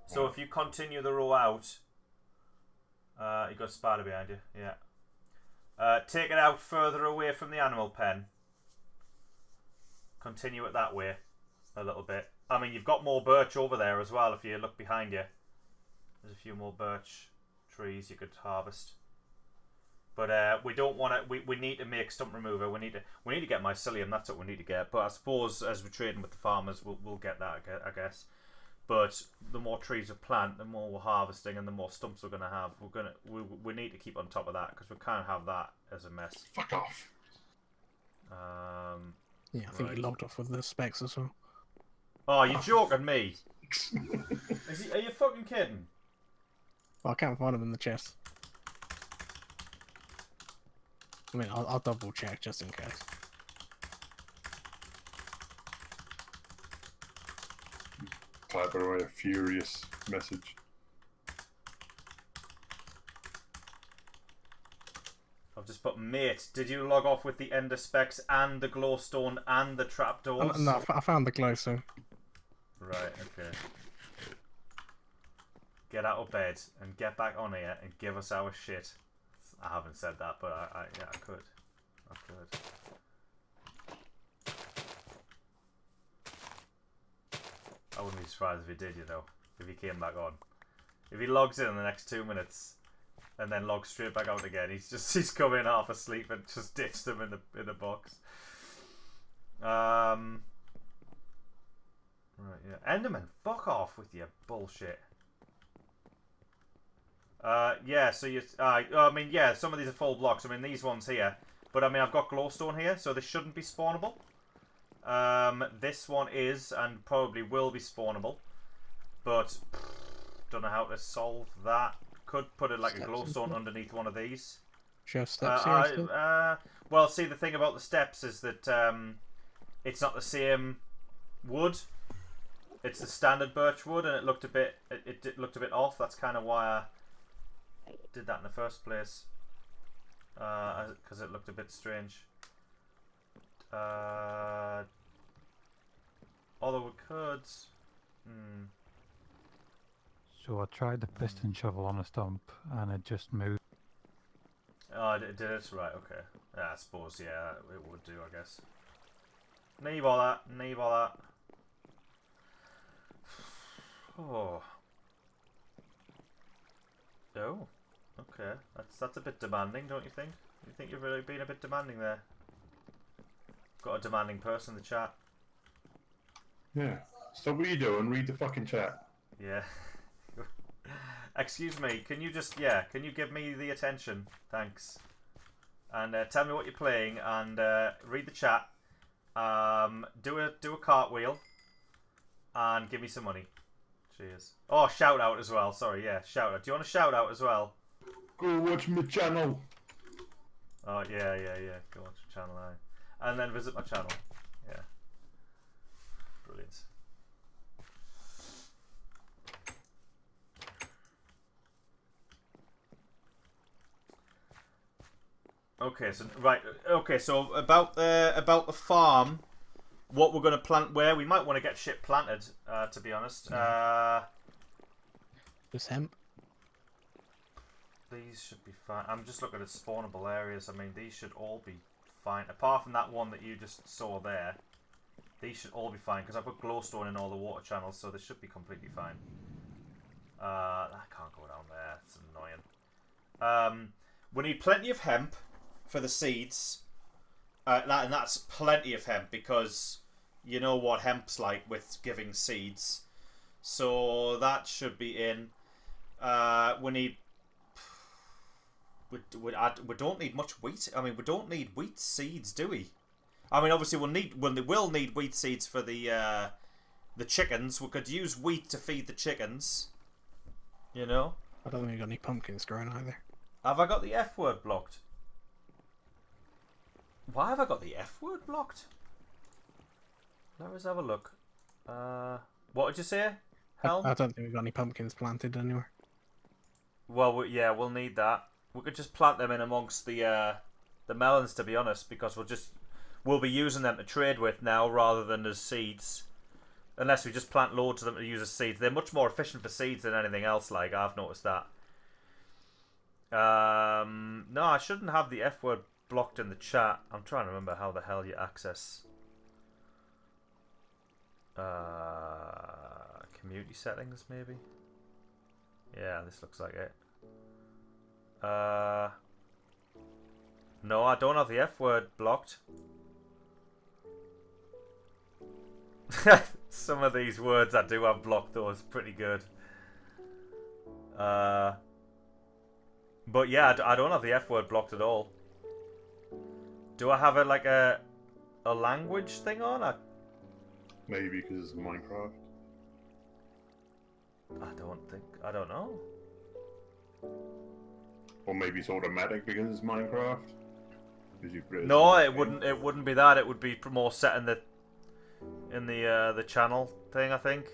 So if you continue the row out, you got a spider behind you, yeah. Take it out further away from the animal pen. Continue it that way a little bit. I mean, you've got more birch over there as well if you look behind you. There's a few more birch trees you could harvest. But we don't want to. We need to make stump remover. We need to get mycelium. That's what we need to get. But I suppose as we're trading with the farmers, we'll get that. I guess. But the more trees we plant, the more we're harvesting, and the more stumps we're gonna have. We need to keep on top of that because we can't have that as a mess. Fuck off. Yeah, I think he logged off with the specs as well. Oh, you're joking me? Are you fucking kidding? Well, I can't find him in the chest. I mean, I'll double check just in case. Typing away a furious message. I've just put, mate, did you log off with the ender specs and the glowstone and the trapdoors? No, I found the glowstone. Right, okay. Get out of bed and get back on here and give us our shit. I haven't said that, but yeah, I could. I could. I wouldn't be surprised if he did, you know, if he came back on. If he logs in the next 2 minutes and then logs straight back out again, he's come in half asleep and just ditched them in the box. Right, yeah. Enderman, fuck off with your bullshit. Yeah, so you, I mean, yeah, some of these are full blocks. I mean, these ones here. But, I mean, I've got glowstone here, so this shouldn't be spawnable. This one is, and probably will be spawnable. But, don't know how to solve that. Could put it like a glowstone underneath one of these. Show steps here well, see, the thing about the steps is that, it's not the same wood. It's the standard birch wood, and it looked a bit, it looked a bit off. That's kind of why I did that in the first place, because it looked a bit strange. Although we could. So I tried the piston shovel on a stump, and it just moved. Oh, it did it? Right, okay. Yeah, I suppose, yeah, it would do, I guess. Need all that. Need all that. Oh. Oh. Okay. That's a bit demanding, don't you think? You think you've really been a bit demanding there? Got a demanding person in the chat. Yeah. So what are you doing? Read the fucking chat. Yeah. Excuse me, can you just, yeah, can you give me the attention? Thanks. And tell me what you're playing and read the chat. Do a cartwheel and give me some money. Cheers. Oh, shout out as well. Sorry, yeah, shout out. Do you want a shout out as well? Go watch my channel. Oh, yeah. Go watch my channel now. And then visit my channel. Yeah. Brilliant. Okay, so right. Okay, so about the farm, what we're going to plant where, we might want to get shit planted, to be honest. Just hemp. These should be fine. I'm just looking at spawnable areas. I mean, these should all be fine. Apart from that one that you just saw there. These should all be fine, because I've got glowstone in all the water channels, so they should be completely fine. I can't go down there. It's annoying. We need plenty of hemp for the seeds. And that's plenty of hemp, because you know what hemp's like with giving seeds. So that should be in. We need... We don't need much wheat. I mean, we don't need wheat seeds, do we? I mean, obviously we will need wheat seeds for the chickens. We could use wheat to feed the chickens. You know? I don't think we've got any pumpkins growing either. Have I got the F word blocked? Why have I got the F word blocked? Let us have a look. What did you say? Helm? I don't think we've got any pumpkins planted anywhere. Well, yeah, we'll need that. We could just plant them in amongst the melons, to be honest, because we'll be using them to trade with now rather than as seeds. Unless we just plant loads of them to use as seeds. They're much more efficient for seeds than anything else, like, I've noticed that. No, I shouldn't have the F word blocked in the chat. I'm trying to remember how the hell you access community settings, maybe. Yeah, this looks like it. No, I don't have the F word blocked. Some of these words I do have blocked, though. It's pretty good. But yeah, I don't have the F word blocked at all. Do I have it like a language thing on? Maybe because it's Minecraft. I don't know. Or maybe it's automatic because it's Minecraft. No, it wouldn't be that. It would be more set in the channel thing, I think.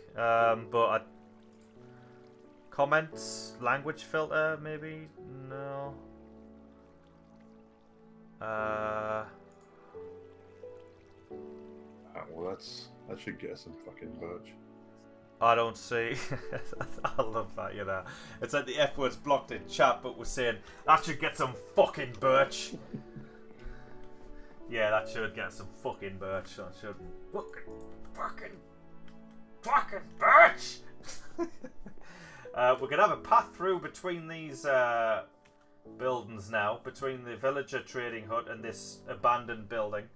Comments, language filter, maybe? No. Well, that should get some fucking birch. I don't see. I love that, you know. It's like the F word's blocked in chat, but we're saying that should get some fucking birch. Yeah, that should get some fucking birch. That shouldn't. Fucking birch! We're gonna have a path through between these buildings now, between the villager trading hut and this abandoned building,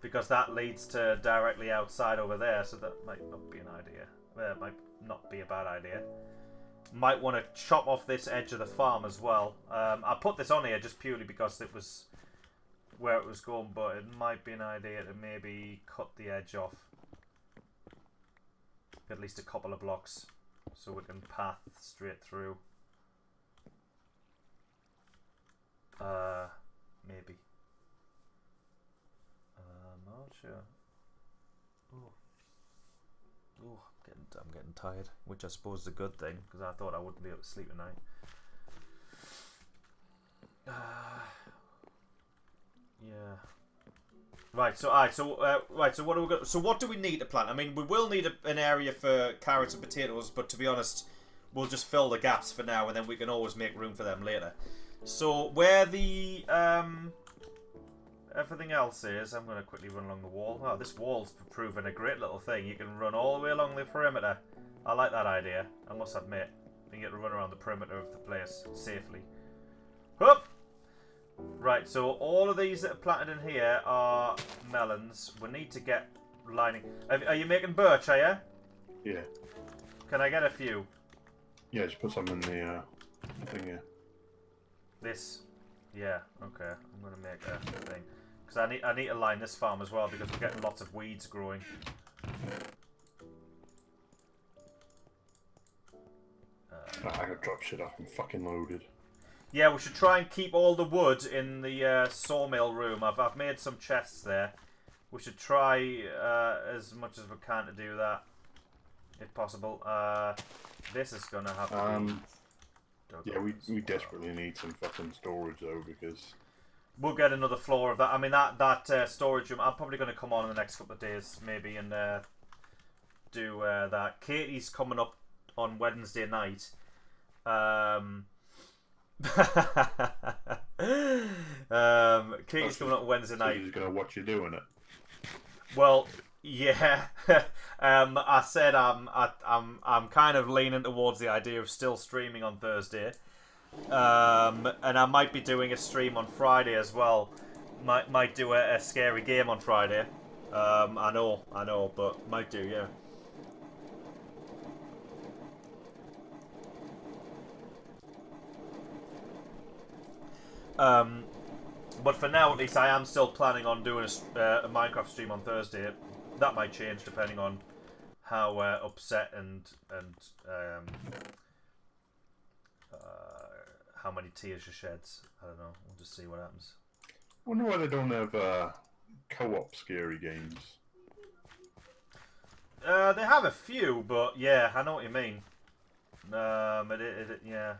because that leads to directly outside over there. So that might not be an idea. It might not be a bad idea. Might want to chop off this edge of the farm as well. I put this on here just purely because it was where it was going, but it might be an idea to maybe cut the edge off at least a couple of blocks so we can path straight through. Maybe. I'm not sure. Oh, I'm getting tired, which I suppose is a good thing because I thought I wouldn't be able to sleep at night. Yeah. Right. So, So, what do we got? So, what do we need to plant? I mean, we will need an area for carrots and potatoes, but to be honest, we'll just fill the gaps for now, and then we can always make room for them later. So, where the everything else is, I'm going to quickly run along the wall. Oh, this wall's proving a great little thing. You can run all the way along the perimeter. I like that idea, I must admit. You get to run around the perimeter of the place safely. Whoop! Right, so all of these that are planted in here are melons. We need to get lining. Are you making birch, are you? Yeah. Can I get a few? Yeah, just put some in the thing here. This? Yeah, okay. I'm going to make a thing. Because I need to line this farm as well because we're getting lots of weeds growing. I gotta drop shit off. I'm fucking loaded. Yeah, we should try and keep all the wood in the sawmill room. I've made some chests there. We should try as much as we can to do that, if possible. This is gonna have to be... Yeah, we desperately need some fucking storage though, because we'll get another floor of that. I mean, that storage room. I'm probably gonna come on in the next couple of days, maybe, and do that. Katie's coming up on Wednesday night. Katie's coming up Wednesday night. She's gonna watch you doing it. Well, yeah. I said I'm kind of leaning towards the idea of still streaming on Thursday, and I might be doing a stream on Friday as well. Might do a scary game on Friday. I know, but might do, yeah. But for now, at least, I am still planning on doing a Minecraft stream on Thursday. That might change depending on how upset and how many tears she sheds. I don't know. We'll just see what happens. I wonder why they don't have co-op scary games. They have a few, but yeah, I know what you mean. Yeah.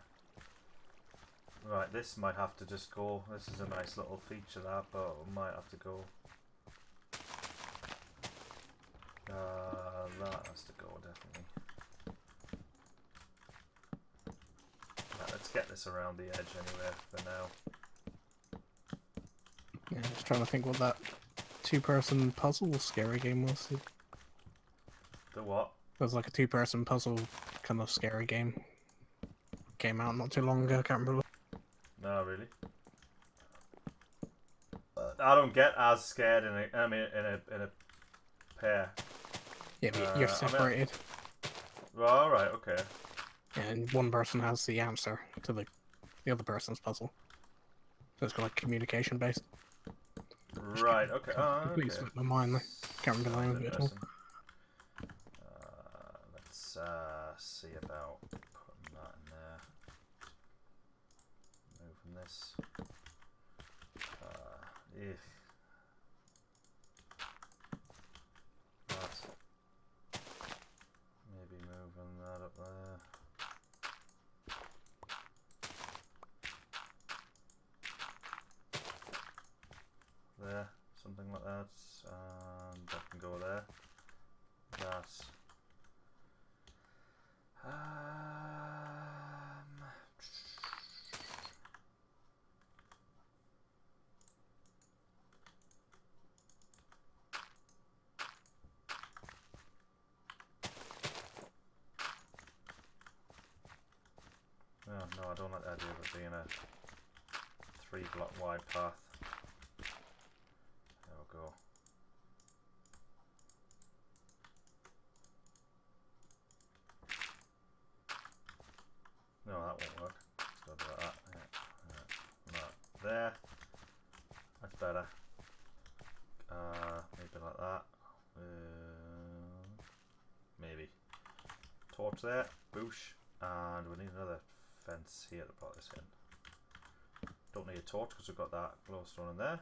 Right, this might have to just go. This is a nice little feature, that, but we might have to go. That has to go, definitely. Right, let's get this around the edge anyway for now. Yeah, just trying to think what that two-person puzzle scary game was. The what? It was like a two-person puzzle kind of scary game. Came out not too long ago, I can't remember. No, really. I don't get as scared in a pair. Yeah, but you're separated. All right, okay. Yeah, and one person has the answer to the other person's puzzle. So it's got like communication based. Right, okay. Completely slipped my mind. Can't remember the name of it at all. Let's see about putting that in there. Moving this. That. Maybe moving that up there. There, something like that, and that can go there. That. Oh, no, I don't like the idea of it being a 3-block wide path. There we go. No, that won't work. Let's go do that. Yeah. That there. That's better. Maybe like that. Maybe. Torch there. Boosh. And we need another fence here to put this in. Don't need a torch because we've got that glowstone in there.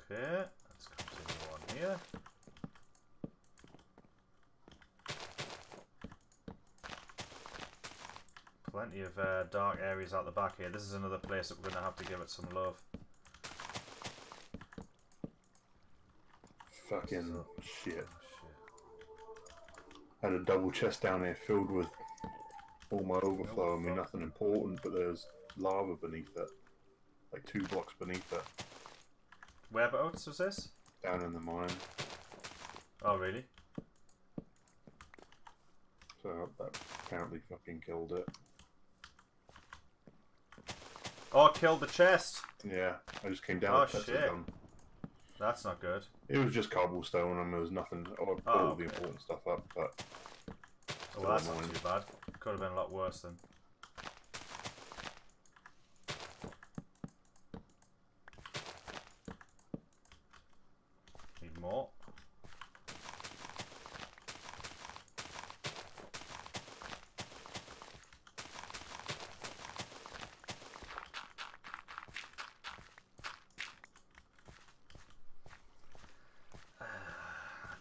Okay, let's continue on here. Plenty of dark areas out the back here. This is another place that we're going to have to give it some love. Fucking shit. I had a double chest down here filled with all my overflow. I mean, nothing important, but there's lava beneath it. Like 2 blocks beneath it. Whereabouts was this? Down in the mine. Oh, really? So that apparently fucking killed it. Oh, killed the chest! Yeah, I just came down Oh, and shit. Done. That's not good. It was just cobblestone and there was nothing. I put all the important stuff up, but. Oh, well, that's not too bad. Could have been a lot worse then. Need more.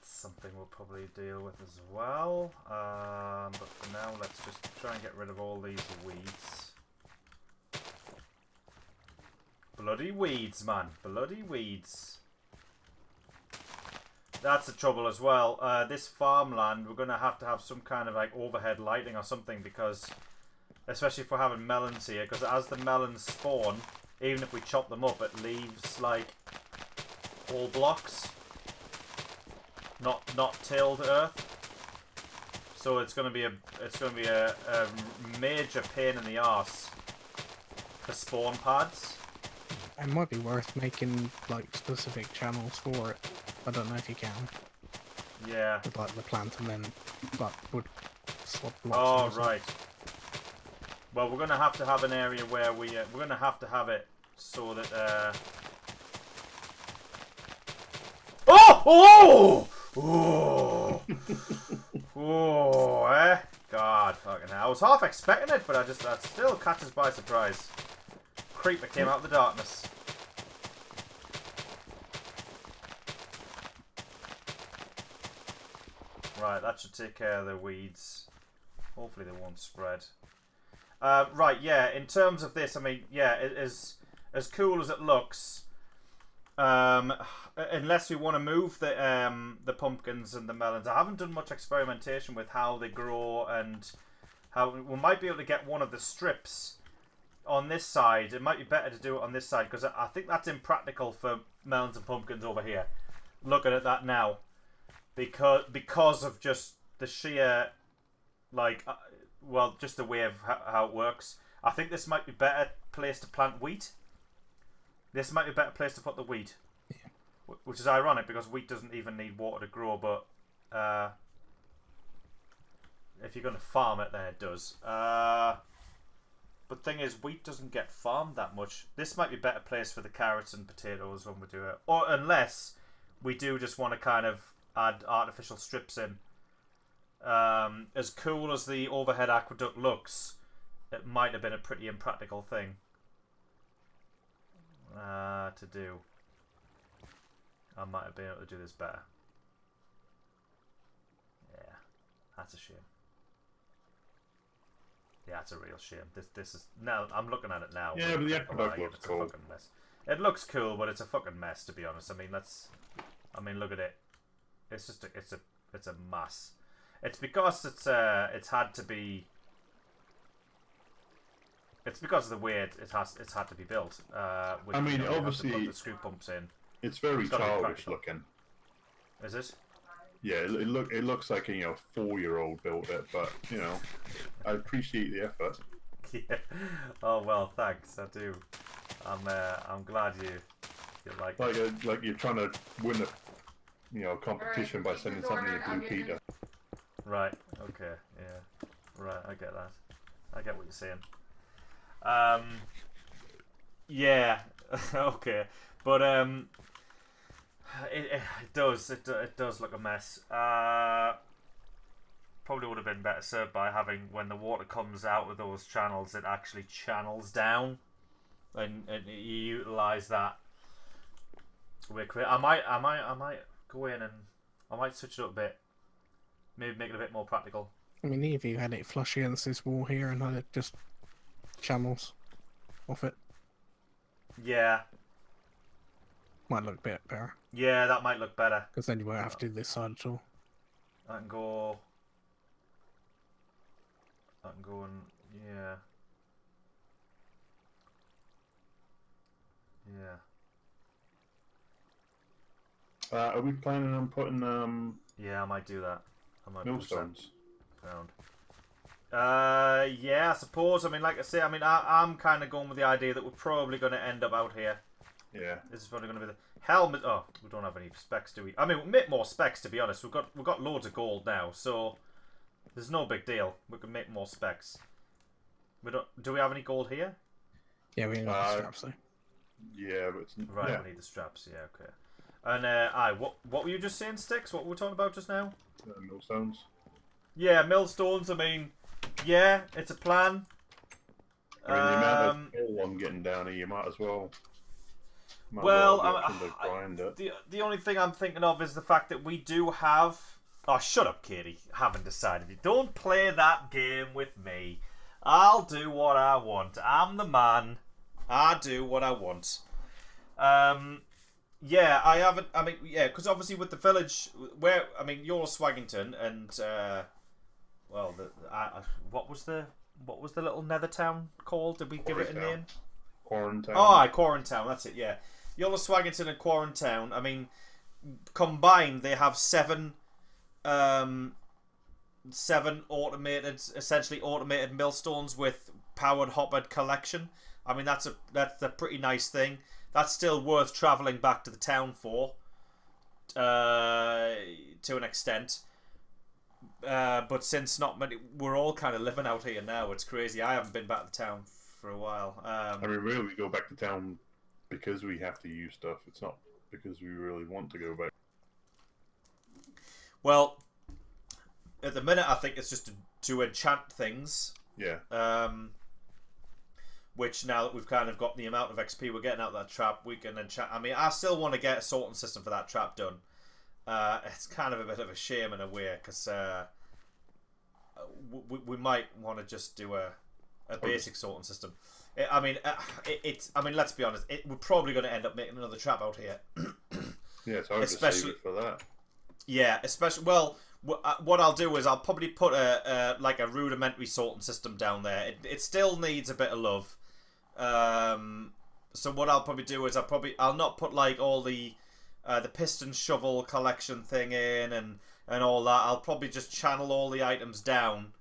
Something we'll probably deal with as well, but for now let's just try and get rid of all these weeds. Bloody weeds, man, bloody weeds. That's the trouble as well. This farmland, we're going to have some kind of like overhead lighting or something, because especially if we're having melons here, because as the melons spawn, even if we chop them up, it leaves like whole blocks. Not tilled earth, so it's gonna be a major pain in the arse for spawn pads. It might be worth making like specific channels for it. I don't know if you can. Yeah. With like the plant and then like would swap blocks. Oh right. Well, we're gonna have to have an area where we're gonna have to have it so that. Oh! Oh! Oh, eh? God, fucking hell. I was half expecting it, but that still catches by surprise. Creeper came out of the darkness. Right, that should take care of the weeds. Hopefully they won't spread. Right, yeah, in terms of this, I mean, yeah, it is as cool as it looks. Unless we want to move the pumpkins and the melons. I haven't done much experimentation with how they grow and how we might be able to get one of the strips on this side. It might be better to do it on this side because I think that's impractical for melons and pumpkins over here. Looking at that now, because of just the sheer, like, well, just the way of how it works. I think this might be better place to plant wheat. This might be a better place to put the wheat, yeah. Which is ironic because wheat doesn't even need water to grow. But if you're going to farm it, then it does. But thing is, wheat doesn't get farmed that much. This might be a better place for the carrots and potatoes when we do it. Or unless we do just want to kind of add artificial strips in. As cool as the overhead aqueduct looks, it might have been a pretty impractical thing to do. I might have been able to do this better. Yeah, that's a shame. Yeah, it's a real shame. This is now. I'm looking at it now. Yeah, but the aqueduct looks cool. A fucking mess. It looks cool, but it's a fucking mess, to be honest. I mean, look at it. It's just it's a mess. It's because it's had to be. It's because of the way it's had to be built. With, I mean, obviously, put the screw pumps in. It's very childish looking. Is it? Yeah, it looks like 4-year-old built it, but I appreciate the effort. Yeah. Oh well, thanks. I do. I'm glad you like it. Like you're trying to win a competition by sending something to Blue Peter. Right. Okay. Yeah. Right. I get that. I get what you're saying. Yeah. Okay. But it does look a mess. Probably would have been better served by having, when the water comes out of those channels, it actually channels down, and you utilize that. I might go in and I might switch it up a bit. Maybe make it a bit more practical. I mean, if you had it flush against this wall here and had it just channels off it. Yeah. Might look a bit better. Yeah, that might look better. Because then you won't have to do this side at all. I can go and yeah. Yeah. Are we planning on putting Yeah, I might do that. I might millstones around. Yeah, I suppose. I mean, like I say, I'm kind of going with the idea that we're probably going to end up out here. Yeah. This is probably going to be the helmet. Oh, we don't have any specs, do we? I mean, we'll make more specs, to be honest. We've got loads of gold now, so there's no big deal. We can make more specs. We don't. Do we have any gold here? Yeah, we need the straps though. Yeah, but it's, right. Yeah. We need the straps. Yeah, okay. And what were you just saying, Sticks? What were we talking about just now? Millstones. Yeah, millstones. I mean, yeah, it's a plan. I mean, the amount of coal I'm getting down here, you might as well. The only thing I'm thinking of is the fact that we do have. Oh, shut up, Katie. Haven't decided. You don't play that game with me. I'll do what I want. I'm the man. I do what I want. Yeah, I haven't. I mean, yeah, because obviously with the village, Yoloswaggington and what was the little nether town called? Did we give it a name? Quarantown. Oh, Quarantown. That's it. Yeah, Yoloswaggington and Quarantown. I mean, combined, they have seven essentially automated millstones with powered hoppered collection. I mean, that's a pretty nice thing. That's still worth travelling back to the town for, to an extent. But since not many, we're all kind of living out here now. It's crazy. I haven't been back to town for a while. I mean, really, we go back to town because we have to use stuff. It's not because we really want to go back. Well, at the minute, I think it's just to enchant things. Yeah. Which now that we've kind of got the amount of XP we're getting out of that trap, we can enchant. I mean, I still want to get a sorting system for that trap done. it's kind of a bit of a shame in a way, because we might want to just do a basic sorting system. I mean, let's be honest. We're probably going to end up making another trap out here. Yeah, so I'll just save it for that. Yeah, especially. Well, what I'll do is I'll probably put a rudimentary sorting system down there. It still needs a bit of love. So what I'll probably do is I'll not put like all the piston shovel collection thing in and all that. I'll probably just channel all the items down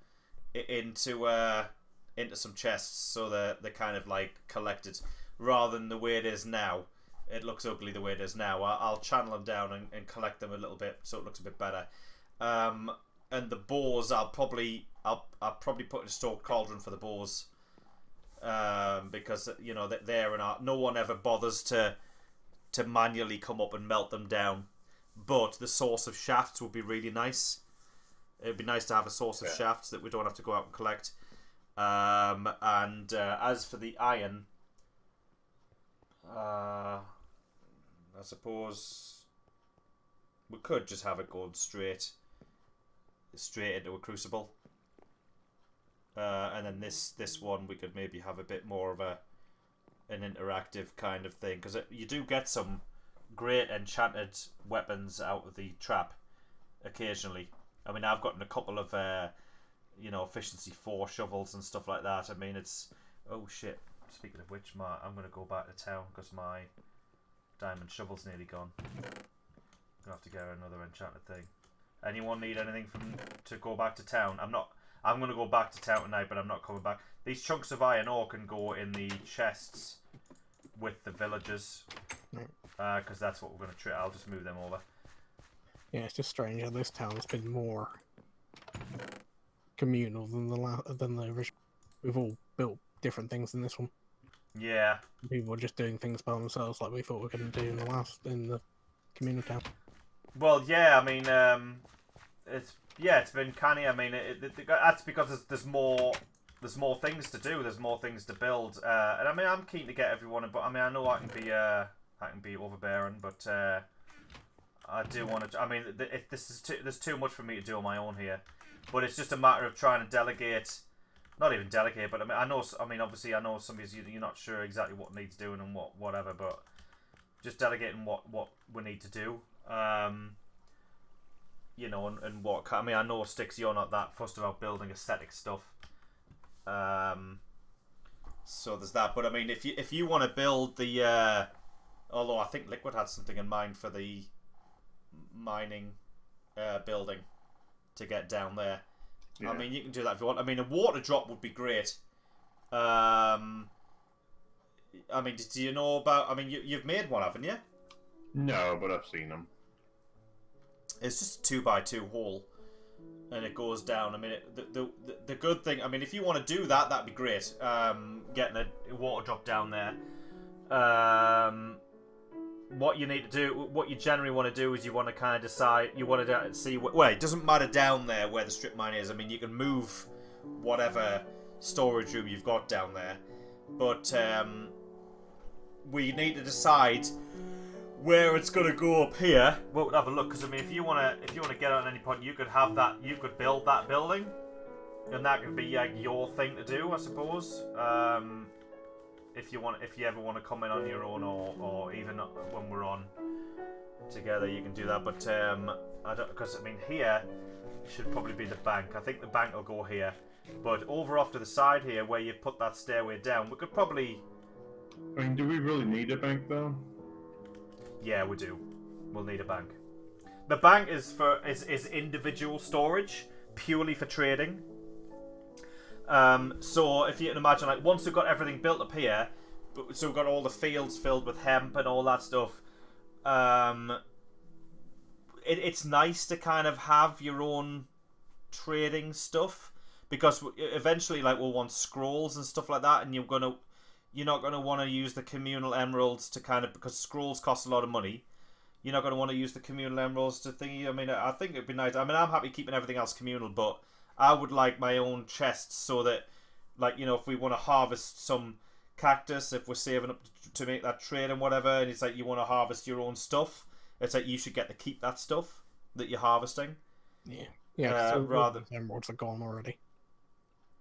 into some chests, so they're kind of like collected, rather than the way it is now. It looks ugly the way it is now. I'll channel them down and collect them a little bit, so it looks a bit better. And the boars, I'll probably put in a stored cauldron for the boars, because you know that no one ever bothers to manually come up and melt them down. But the source of shafts would be really nice. It'd be nice to have a source of shafts that we don't have to go out and collect. As for the iron, I suppose we could just have it going straight into a crucible, and then this one we could maybe have a bit more of an interactive kind of thing, because you do get some great enchanted weapons out of the trap occasionally. I mean, I've gotten a couple of efficiency 4 shovels and stuff like that. I mean, it's... Oh, shit. Speaking of which, I'm going to go back to town because my diamond shovel's nearly gone. I'm going to have to get another enchanted thing. Anyone need anything to go back to town? I'm going to go back to town tonight, but I'm not coming back. These chunks of iron ore can go in the chests with the villagers, because that's what we're going to try. I'll just move them over. Yeah, it's just strange how this town's been more communal than the original. We've all built different things in this one. Yeah. People are just doing things by themselves, like we thought we were going to do in the communal town. Well, yeah. I mean, it's been canny. I mean, that's because there's more things to do. There's more things to build. And I mean, I'm keen to get everyone in, but I mean, I know I can be overbearing, but I do want to. I mean, there's too much for me to do on my own here. But it's just a matter of trying to delegate. Not even delegate, but I mean, obviously, I know some of you, you're not sure exactly what needs doing and whatever, but just delegating what we need to do. You know, and what. I mean, I know Styx, you're not that fussed about building aesthetic stuff. So there's that. But I mean, if you want to build the, although I think Liquid had something in mind for the mining building to get down there. Yeah. I mean, you can do that if you want. I mean, a water drop would be great. I mean, do you know about... I mean, you've made one, haven't you? No, but I've seen them. It's just a 2x2 hole, and it goes down. I mean, the good thing... I mean, if you want to do that, that'd be great. Getting a water drop down there. What you need to do, what you generally want to do is you want to kind of decide, you want to see, well, it doesn't matter down there where the strip mine is. I mean, you can move whatever storage room you've got down there, but we need to decide where it's going to go up here. We'll have a look, because I mean, if you want to get on any point, you could have that, you could build that building, and that could be like your thing to do, I suppose. If you ever want to come in on your own, or even when we're on together, you can do that. But I don't, because I mean, here should probably be the bank. I think the bank will go here, but over off to the side here, where you put that stairway down, we could probably. I mean, do we really need a bank though? Yeah, we do. We'll need a bank. The bank is is individual storage, purely for trading. So if you can imagine, like, once we've got everything built up here, so we've got all the fields filled with hemp and all that stuff, it's nice to kind of have your own trading stuff, because eventually, like, we'll want scrolls and stuff like that, and you're not gonna want to use the communal emeralds to kind of, because scrolls cost a lot of money. You're not gonna want to use the communal emeralds to thingy. I mean, I think it'd be nice. I mean, I'm happy keeping everything else communal, but I would like my own chests, so that, like, you know, if we want to harvest some cactus, if we're saving up to make that trade and whatever, and it's like you want to harvest your own stuff, it's like you should get to keep that stuff that you're harvesting. Yeah. Yeah, so rather emeralds are gone already.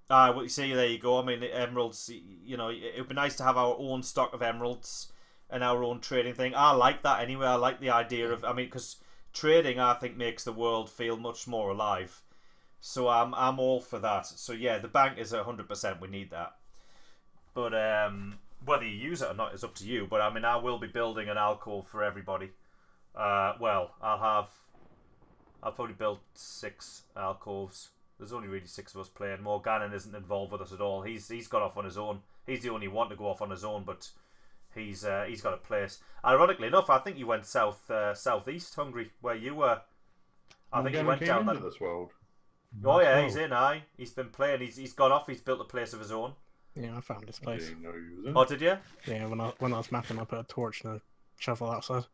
Well, you see, there you go. I mean, the emeralds, you know, it would be nice to have our own stock of emeralds and our own trading thing. I like that anyway. I like the idea of, I mean, because trading, I think, makes the world feel much more alive. So I'm all for that. So yeah, the bank is 100%. We need that. But whether you use it or not is up to you. But I mean, I will be building an alcove for everybody. Well, I'll probably build 6 alcoves. There's only really 6 of us playing. Morganon isn't involved with us at all. He's got off on his own. He's the only one to go off on his own, but he's got a place. Ironically enough, I think you went southeast, Hungry, where you were. I think you went down this world. Oh yeah, he's in. He's been playing. He's gone off. He's built a place of his own. Yeah, I found this place. I didn't know he was in. Oh, did you? Yeah, when I was mapping, I put a torch and a shovel outside.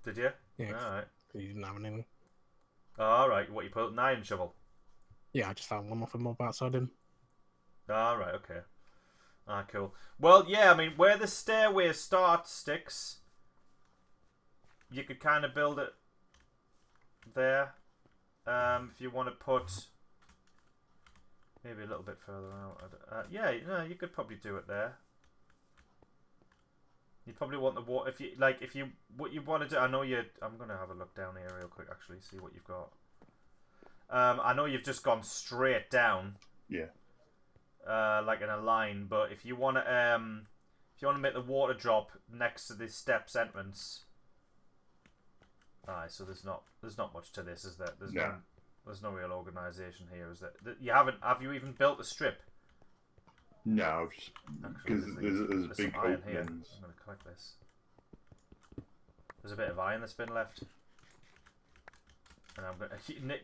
Did you? Yeah. All right. You didn't have anything. All right. What, you put an iron shovel? Yeah, I just found one off a mob outside him. All right. Okay. Cool. Well, yeah. I mean, where the stairway starts, Sticks, you could kind of build it there. If you want to put maybe a little bit further out. Yeah, no, you could probably do it there. You probably want the water if you what you want to do. I know you. I'm gonna have a look down here real quick. Actually, see what you've got. I know you've just gone straight down. Yeah. Like in a line, but if you want to make the water drop next to the steps entrance. Aye, so there's not much to this, is there? There's no real organisation here, is there? Have you even built a strip? No, because there's big iron here. openings. I'm going to collect this. There's a bit of iron that's been left. And I'm going to...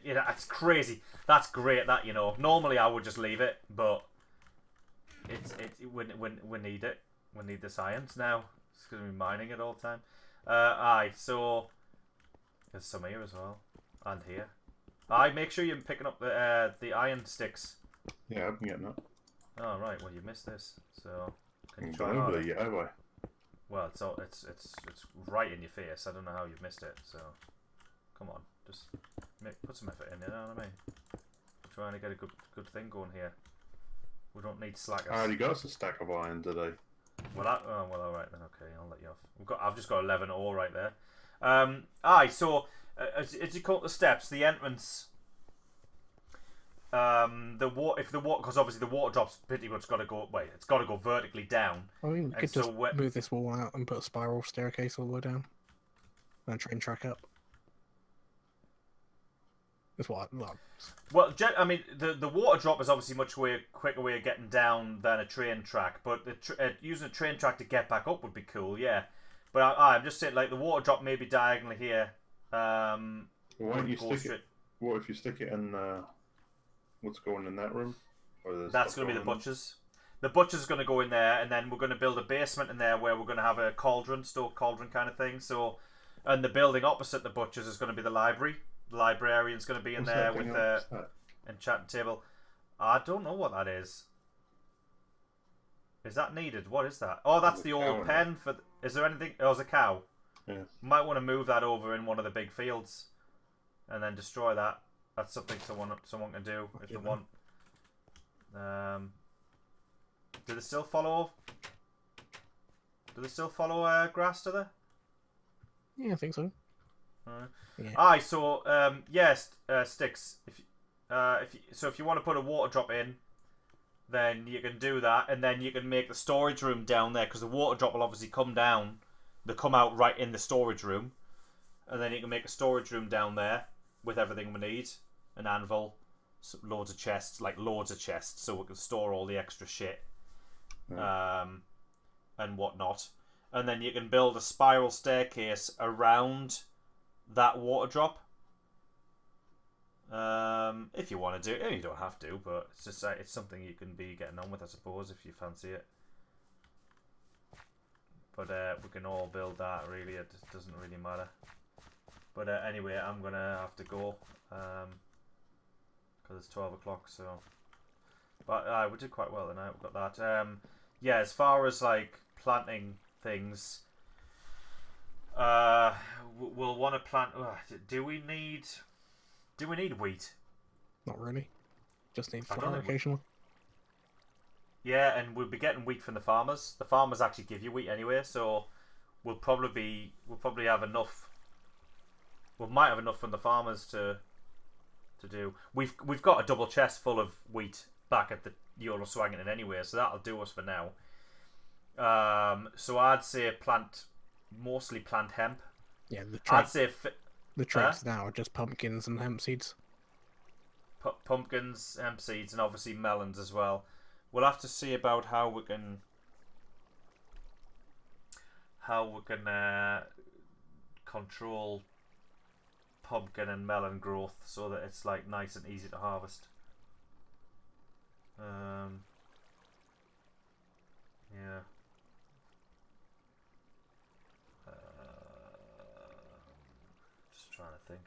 You know, that's crazy. That's great, that, you know. Normally I would just leave it, but... We need it. We need the science now. It's going to be mining it all the time. Aye, so... There's some here as well. And here. Aye, make sure you're picking up the iron sticks. Yeah, I've been getting that. Oh right, well you missed this, so can you I've try been over harder? there yet, have I? Well, it's right in your face. I don't know how you've missed it. So come on, just put some effort in. You know what I mean? Trying to get a good thing going here. We don't need slackers. I already got us a stack of iron today. Well, all right then. Okay, I'll let you off. I've just got 11 ore right there. Aye, so as you call it the steps, the entrance. Because obviously the water drop's pretty much got to go. Wait, it's got to go vertically down. I mean, we could just move this wall out and put a spiral staircase all the way down, and a train track up. That's what. Well, I mean, the water drop is obviously much quicker way of getting down than a train track, but using a train track to get back up would be cool, yeah. But I'm just saying, like the water drop maybe diagonally here. Why don't you stick it? What if you stick it in? What's going in that room? That's going to be the butcher's. The butcher's going to go in there, and then we're going to build a basement in there where we're going to have a stove cauldron kind of thing. So, and the building opposite the butcher's is going to be the library. The librarian's going to be in there with the enchanting table. I don't know what that is. Is that needed? What is that? Oh, that's the old pen for. Is there anything? Oh, it's a cow. Yeah. Might want to move that over in one of the big fields, and then destroy that. That's something someone can do if they want. Do they still follow? Do they still follow grass? Do they? Yeah, I think so. Yeah. Aye, so yes, Sticks. If you want to put a water drop in, then you can do that, and then you can make the storage room down there because the water drop will obviously come down. They come out right in the storage room, and then you can make a storage room down there with everything we need. An anvil, loads of chests, so we can store all the extra shit, and whatnot. And then you can build a spiral staircase around that water drop. If you want to do it, you don't have to, but it's just it's something you can be getting on with, I suppose, if you fancy it. But we can all build that. Really, it doesn't really matter. But anyway, I'm gonna have to go. Because it's 12 o'clock, so... But we did quite well tonight, we've got that. Yeah, as far as, like, planting things... we'll want to plant. Do we need wheat? Not really. Just need flour occasionally. Yeah, and we'll be getting wheat from the farmers. The farmers actually give you wheat anyway, so we'll probably have enough. We might have enough from the farmers to do. We've got a double chest full of wheat back at the Yoloswaggington anyway, so that'll do us for now. So I'd say mostly plant hemp. Yeah, the traits now are just pumpkins and hemp seeds. Pumpkins, hemp seeds, and obviously melons as well. We'll have to see about how we can control pumpkin and melon growth so that it's like nice and easy to harvest. Yeah. Just trying to think.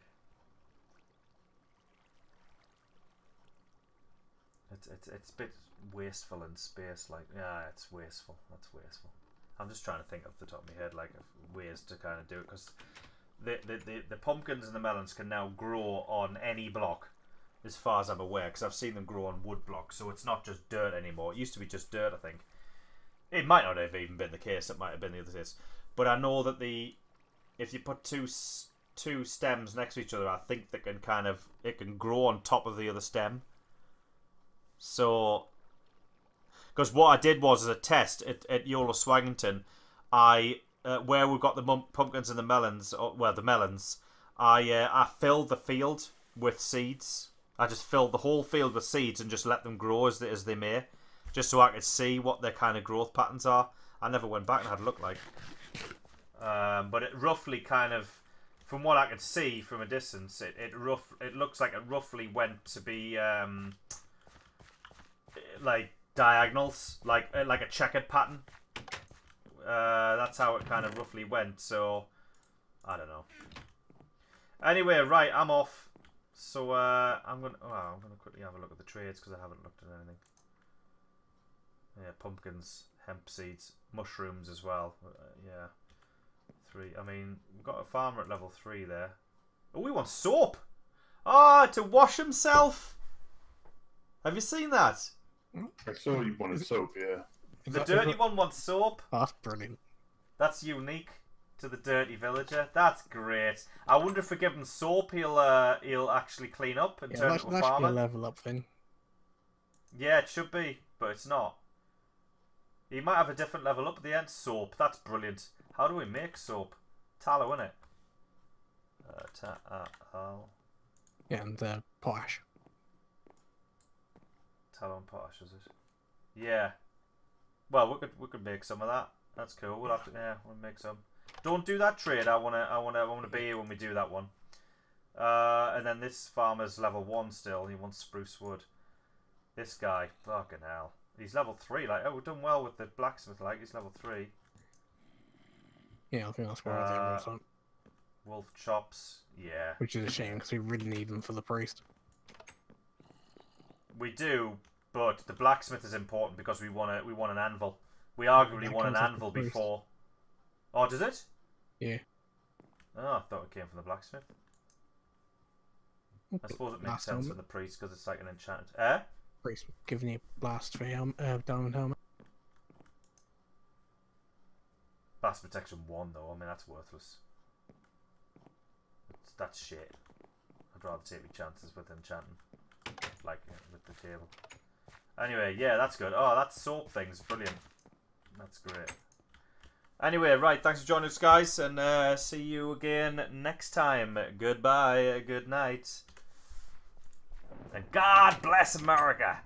It's a bit wasteful in space. Like, yeah, it's wasteful. That's wasteful. I'm just trying to think off the top of my head, like, ways to kind of do it, because the pumpkins and the melons can now grow on any block, as far as I'm aware, because I've seen them grow on wood blocks, so it's not just dirt anymore. It used to be just dirt, I think. It might not have even been the case. It might have been the other case. But I know that if you put two stems next to each other, I think they can it can grow on top of the other stem. So, because what I did was, as a test at Yoloswaggington, where we've got the pumpkins and the melons, the melons, I filled the field with seeds. I just filled the whole field with seeds and just let them grow as they may, just so I could see what their kind of growth patterns are. I never went back and had a look like. But it roughly kind of, from what I could see from a distance, it looks like it roughly went to be like diagonals, like a checkered pattern. That's how it kind of roughly went. So I don't know. Anyway, right, I'm off. So I'm gonna quickly have a look at the trades because I haven't looked at anything. Yeah, pumpkins, hemp seeds, mushrooms as well. Yeah, 3. I mean, we've got a farmer at level 3 there. Oh, we want soap. Ah, to wash himself. Have you seen that? I saw you wanted soap, yeah. The dirty one wants soap. That's brilliant. That's unique to the dirty villager. That's great. I wonder if we give him soap, he'll actually clean up and turn into a farmer. That should be a level up thing. Yeah, it should be, but it's not. He might have a different level up at the end. Soap. That's brilliant. How do we make soap? Tallow, innit? Yeah, and potash. Tallow and potash, is it? Yeah. Well, we could make some of that. That's cool. We'll have to. Yeah, we'll make some. Don't do that trade. I wanna be here when we do that one. And then this farmer's level 1 still. He wants spruce wood. This guy, fucking hell. He's level 3. Like, oh, we've done well with the blacksmith. Like, he's level 3. Yeah, I think that's where I think wolf chops. Yeah. Which is a shame because we really need them for the priest. We do, but the blacksmith is important because we want an anvil. We arguably want an anvil before. Oh, does it? Yeah. Oh, I thought it came from the blacksmith. I suppose it makes sense for the priest because it's like an enchanted. Priest giving you blast for diamond helmet. Blast protection 1 though. I mean, that's worthless. That's shit. I'd rather take my chances with enchanting, like with the table. Anyway, yeah, that's good. Oh, that soap thing's brilliant. That's great. Anyway, right, thanks for joining us, guys, and see you again next time. Goodbye, good night, and God bless America.